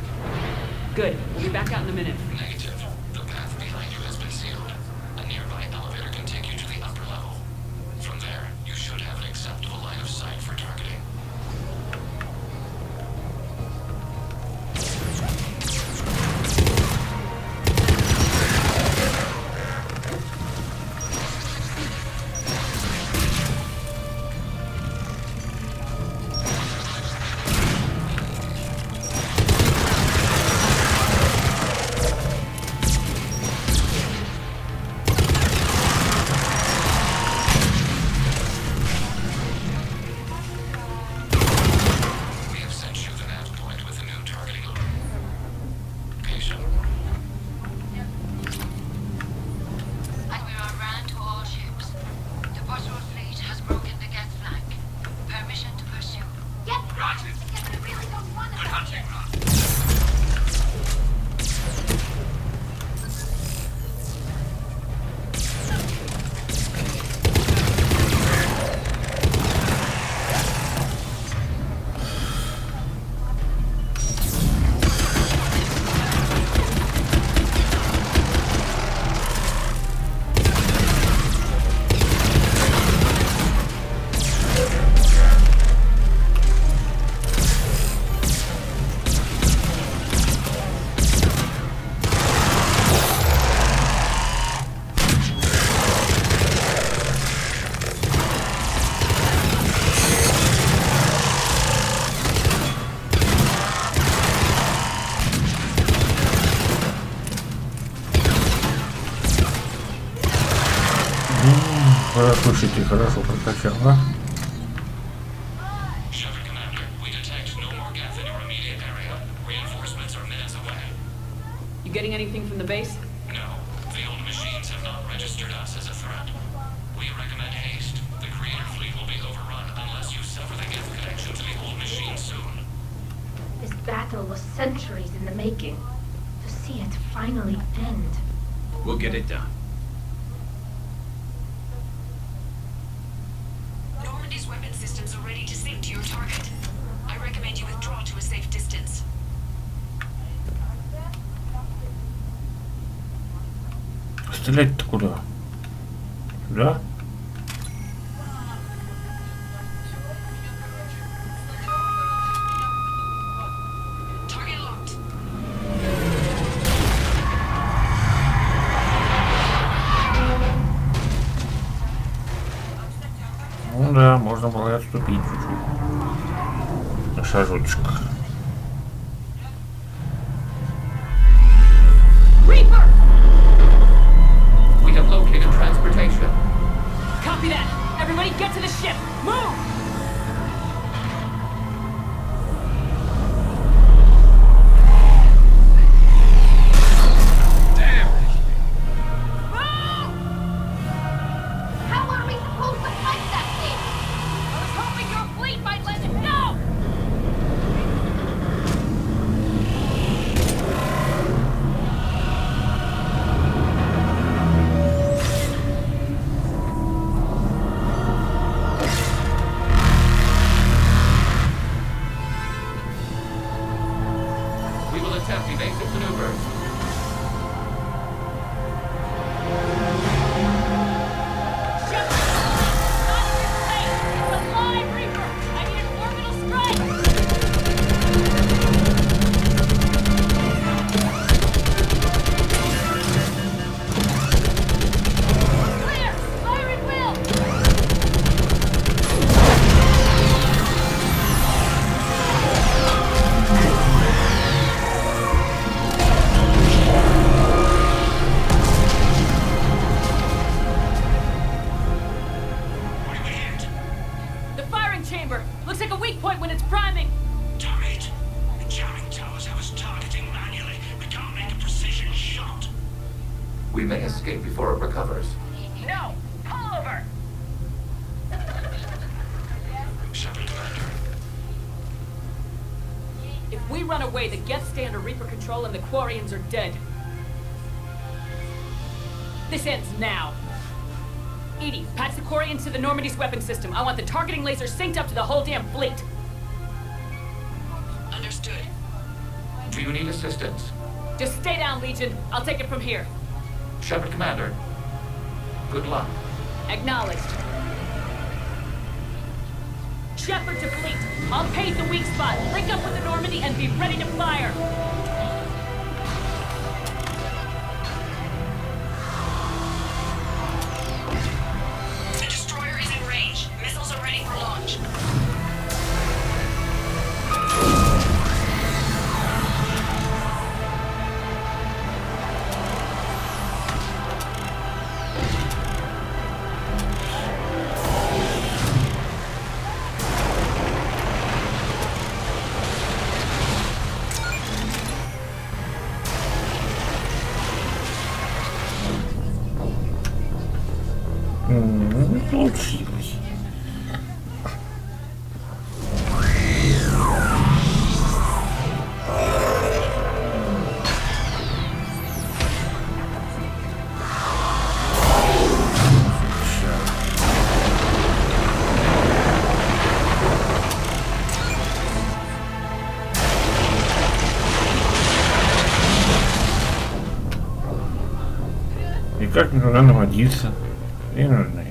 Good. We'll be back out in a minute. Negative. The path behind you has been sealed. A nearby elevator can take you to the upper level. From there, you should have an acceptable line of sight for targeting. We have sent you the nav point with a new targeting location. Admiral Rand to all ships. The Boswell fleet has broken the Geth flank. Permission to pursue. Right. Good hunting, Ron. Слушайте, хорошо прокачал, да? Shepard Commander, we detect no more Geth in your immediate area. Reinforcements are minutes away. You getting anything from the base? No, the old machines have not registered us as a threat. We recommend haste. The Creator fleet will be overrun battle was centuries in the making. To see it finally end. We'll get it done. Normandy's weapon systems are ready to sink to your target. I recommend you withdraw to a safe distance. Стрелять-то куда? Сюда? Target locked. Ну да, можно было и отступить чуть-чуть. На шажочек. Reaper! We have located transportation. Copy that! Everybody get to the ship! Move! How are we supposed to fight that thing? I was hoping your fleet might let it go! We will attempt evasive maneuvers. The firing chamber! Looks like a weak point when it's priming! Damn it! The jamming towers have us targeting manually. We can't make a precision shot. We may escape before it recovers. No! Pull over! Shepard, Commander. If we run away, the Geth stay under Reaper control and the Quarians are dead. This ends now. Edie, patch the Quarians to the Normandy's weapon system. I want the targeting laser synced up to the whole damn fleet. Understood. Do you need assistance? Just stay down, Legion. I'll take it from here. Shepard, Commander. Good luck. Acknowledged. Shepard to fleet. I'll pave the weak spot. Link up with the Normandy and be ready to fire. The destroyer is in range. Missiles are ready for launch. Не получилось. И как мне туда наводиться? Я не знаю.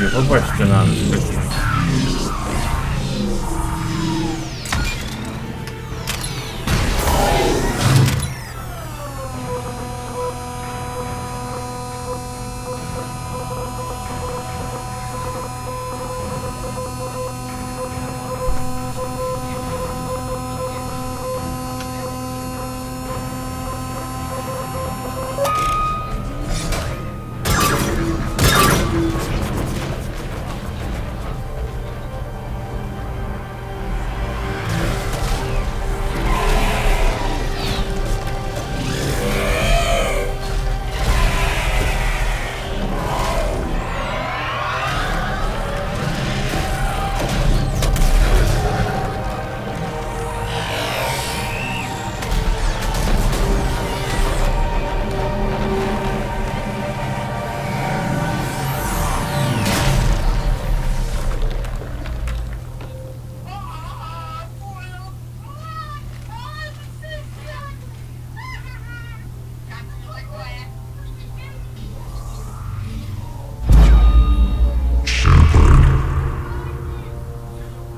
Тебе попасть-то надо.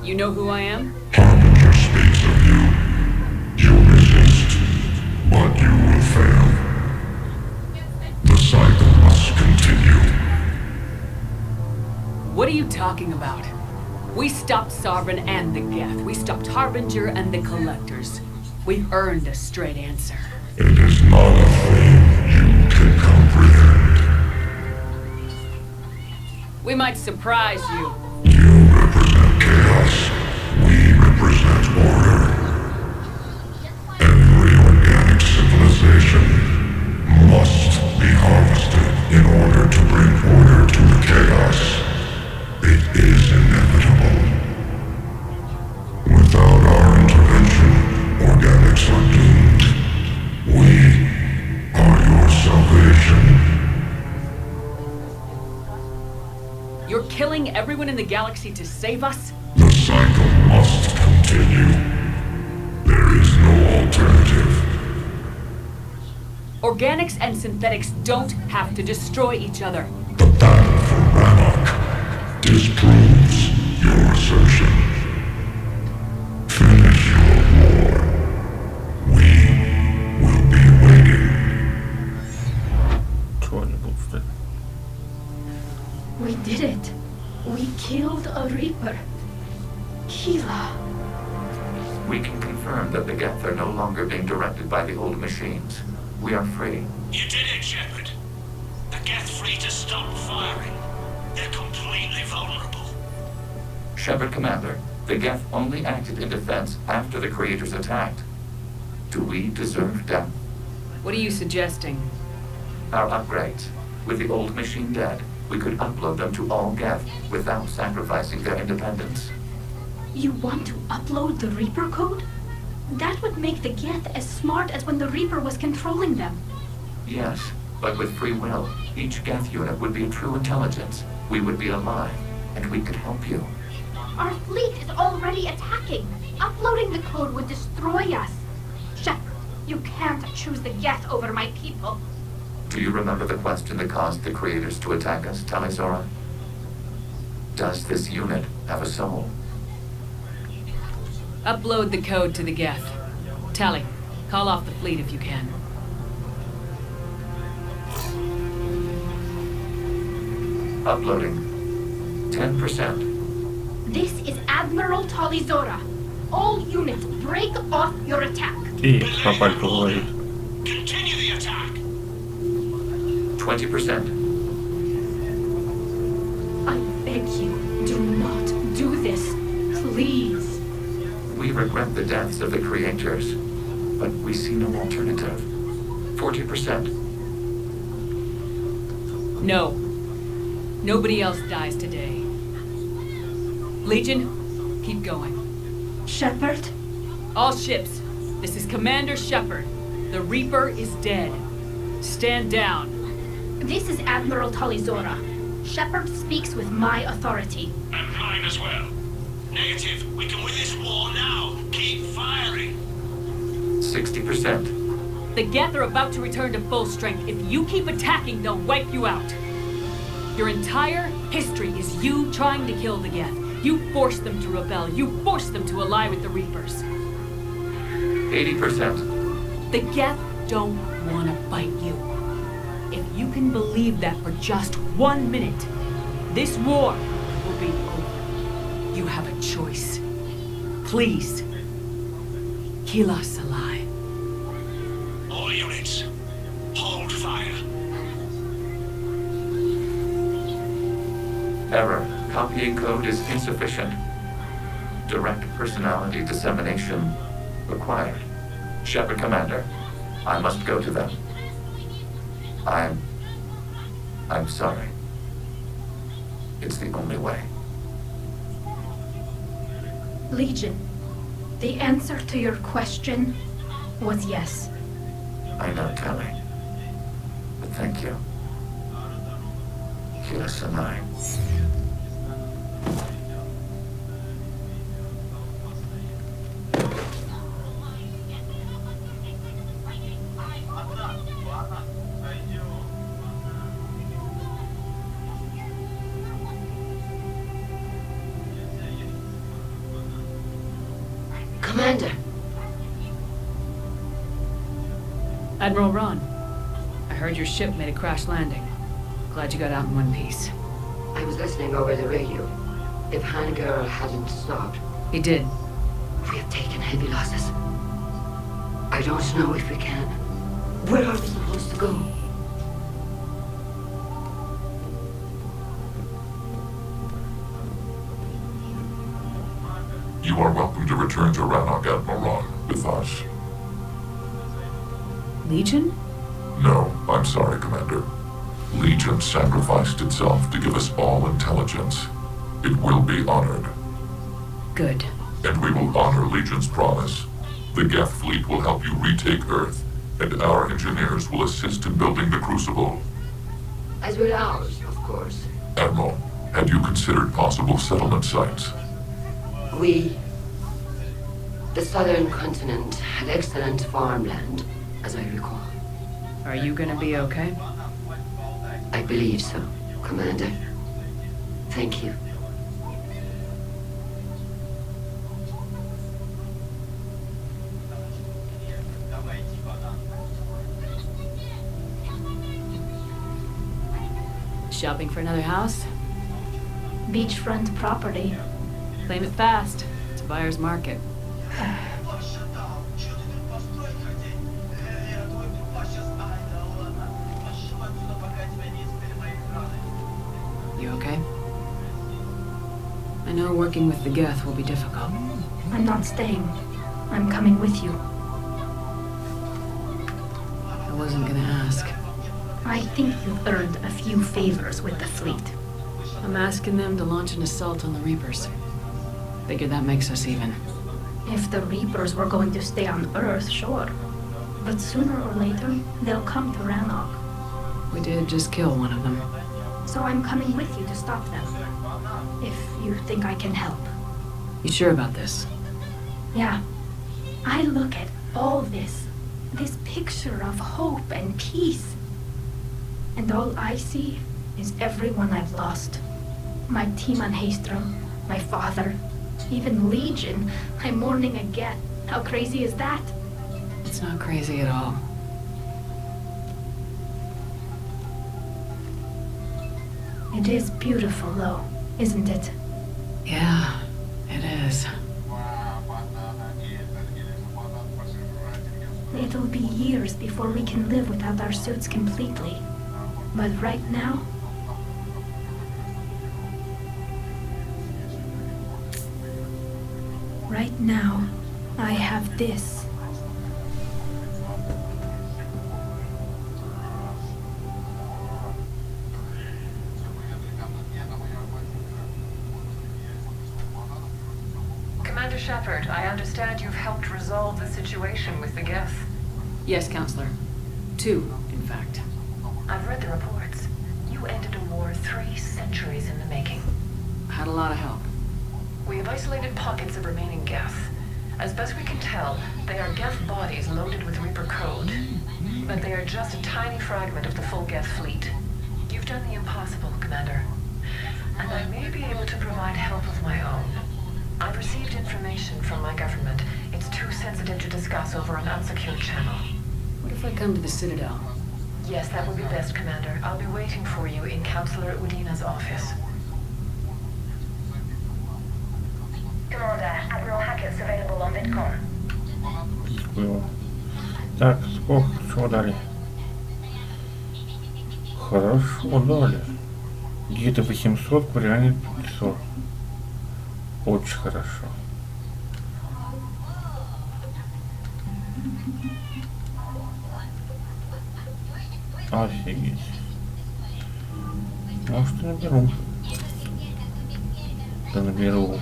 You know who I am? Harbinger speaks of you. You resist, but you will fail. The cycle must continue. What are you talking about? We stopped Sovereign and the Geth. We stopped Harbinger and the Collectors. We've earned a straight answer. It is not a thing you can comprehend. We might surprise you. You represent chaos. We represent order. Every organic civilization must be harvested in order to bring order to the chaos. It is inevitable. Without our intervention, organics are doomed. We are your salvation. You're killing everyone in the galaxy to save us? The cycle must continue. There is no alternative. Organics and synthetics don't have to destroy each other. The battle for Rannoch disproves your assertion. Finish your war. We will be waiting. We did it. We killed a Reaper. Kila. We can confirm that the Geth are no longer being directed by the old machines. We are free. You did it, Shepard. The Geth free to stop firing. They're completely vulnerable. Shepard Commander, the Geth only acted in defense after the Creators attacked. Do we deserve death? What are you suggesting? Our upgrades. With the old machine dead, we could upload them to all Geth without sacrificing their independence. You want to upload the Reaper code? That would make the Geth as smart as when the Reaper was controlling them. Yes, but with free will, each Geth unit would be a true intelligence. We would be alive, and we could help you. Our fleet is already attacking. Uploading the code would destroy us. Shepard, you can't choose the Geth over my people. Do you remember the question that caused the Creators to attack us, Talizora? Does this unit have a soul? Upload the code to the Geth. Tally, call off the fleet if you can. Uploading. 10%. This is Admiral Talizora. All units, break off your attack. И попальку говорит. Continue the attack. 20%. I beg you, do not do this. Please. We regret the deaths of the Creators, but we see no alternative. 40%. No. Nobody else dies today. Legion, keep going. Shepard? All ships, this is Commander Shepard. The Reaper is dead. Stand down. This is Admiral Talizora. Shepard speaks with my authority. And mine as well. Negative. We can win this war now. Keep firing. 60%. The Geth are about to return to full strength. If you keep attacking, they'll wipe you out. Your entire History is you trying to kill the Geth. You forced them to rebel. You forced them to ally with the Reapers. 80%. The Geth don't want to fight you. If you can believe that for just 1 minute, this war will be over. You have a choice. Please, kill us alive. All units, hold fire. Error. Copying code is insufficient. Direct personality dissemination required. Shepard Commander, I must go to them. I'm sorry. It's the only way. Legion, the answer to your question was yes. I know, Kelly. But thank you. Kill us alive. Commander! Admiral Ron, I heard your ship made a crash landing. Glad you got out in one piece. I was listening over the radio. If Hangirl hadn't stopped... He did. We have taken heavy losses. I don't know if we can. Where are we supposed to go? You are welcome to return to Rannoch, Admiral Ron, with us. Legion? No, I'm sorry, Commander. Legion sacrificed itself to give us all intelligence. It will be honored. Good. And we will honor Legion's promise. The Geth fleet will help you retake Earth, and our engineers will assist in building the Crucible. As will ours, of course. Admiral, had you considered possible settlement sites? The southern continent had excellent farmland, as I recall. Are you gonna be okay? I believe so, Commander. Thank you. Shopping for another house? Beachfront property. Claim it fast. It's a buyer's market. You okay? I know working with the Geth will be difficult. I'm not staying. I'm coming with you. I wasn't gonna ask. I think you've earned a few favors with the fleet. I'm asking them to launch an assault on the Reapers. Figure that makes us even. If the Reapers were going to stay on Earth, sure. But sooner or later, they'll come to Rannoch. We did just kill one of them. So I'm coming with you to stop them. If you think I can help. You sure about this? Yeah. I look at all this picture of hope and peace. And all I see is everyone I've lost. My team on Haestrom, my father, even Legion. I'm mourning a Geth. How crazy is that? It's not crazy at all. It is beautiful, though, isn't it? Yeah, it is. It'll be years before we can live without our suits completely. But right now... Right now, I have this. Commander Shepard, I understand you've helped resolve the situation with the Geth. Yes, Counselor. 2, in fact. I've read the reports. You ended a war 3 centuries in the making. Had a lot of help. We have isolated pockets of remaining Geth. As best we can tell, they are Geth bodies loaded with Reaper code. But they are just a tiny fragment of the full Geth fleet. You've done the impossible, Commander. and I may be able to provide help of my own. I've received information from my government. It's too sensitive to discuss over an unsecured channel. What if I come to the Citadel? Yes, that would be best, Commander. I'll be waiting for you in Counselor Udina's office. Commander, Admiral Hackett's available on VidCon. Было. Так, сколько чего дали? Хорошо дали. Где-то 800, в реале 500. Очень хорошо. Офигеть. Может, и наберу. Да наберу.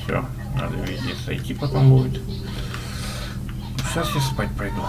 Все, надо везде сойти потом будет. Сейчас я спать пойду.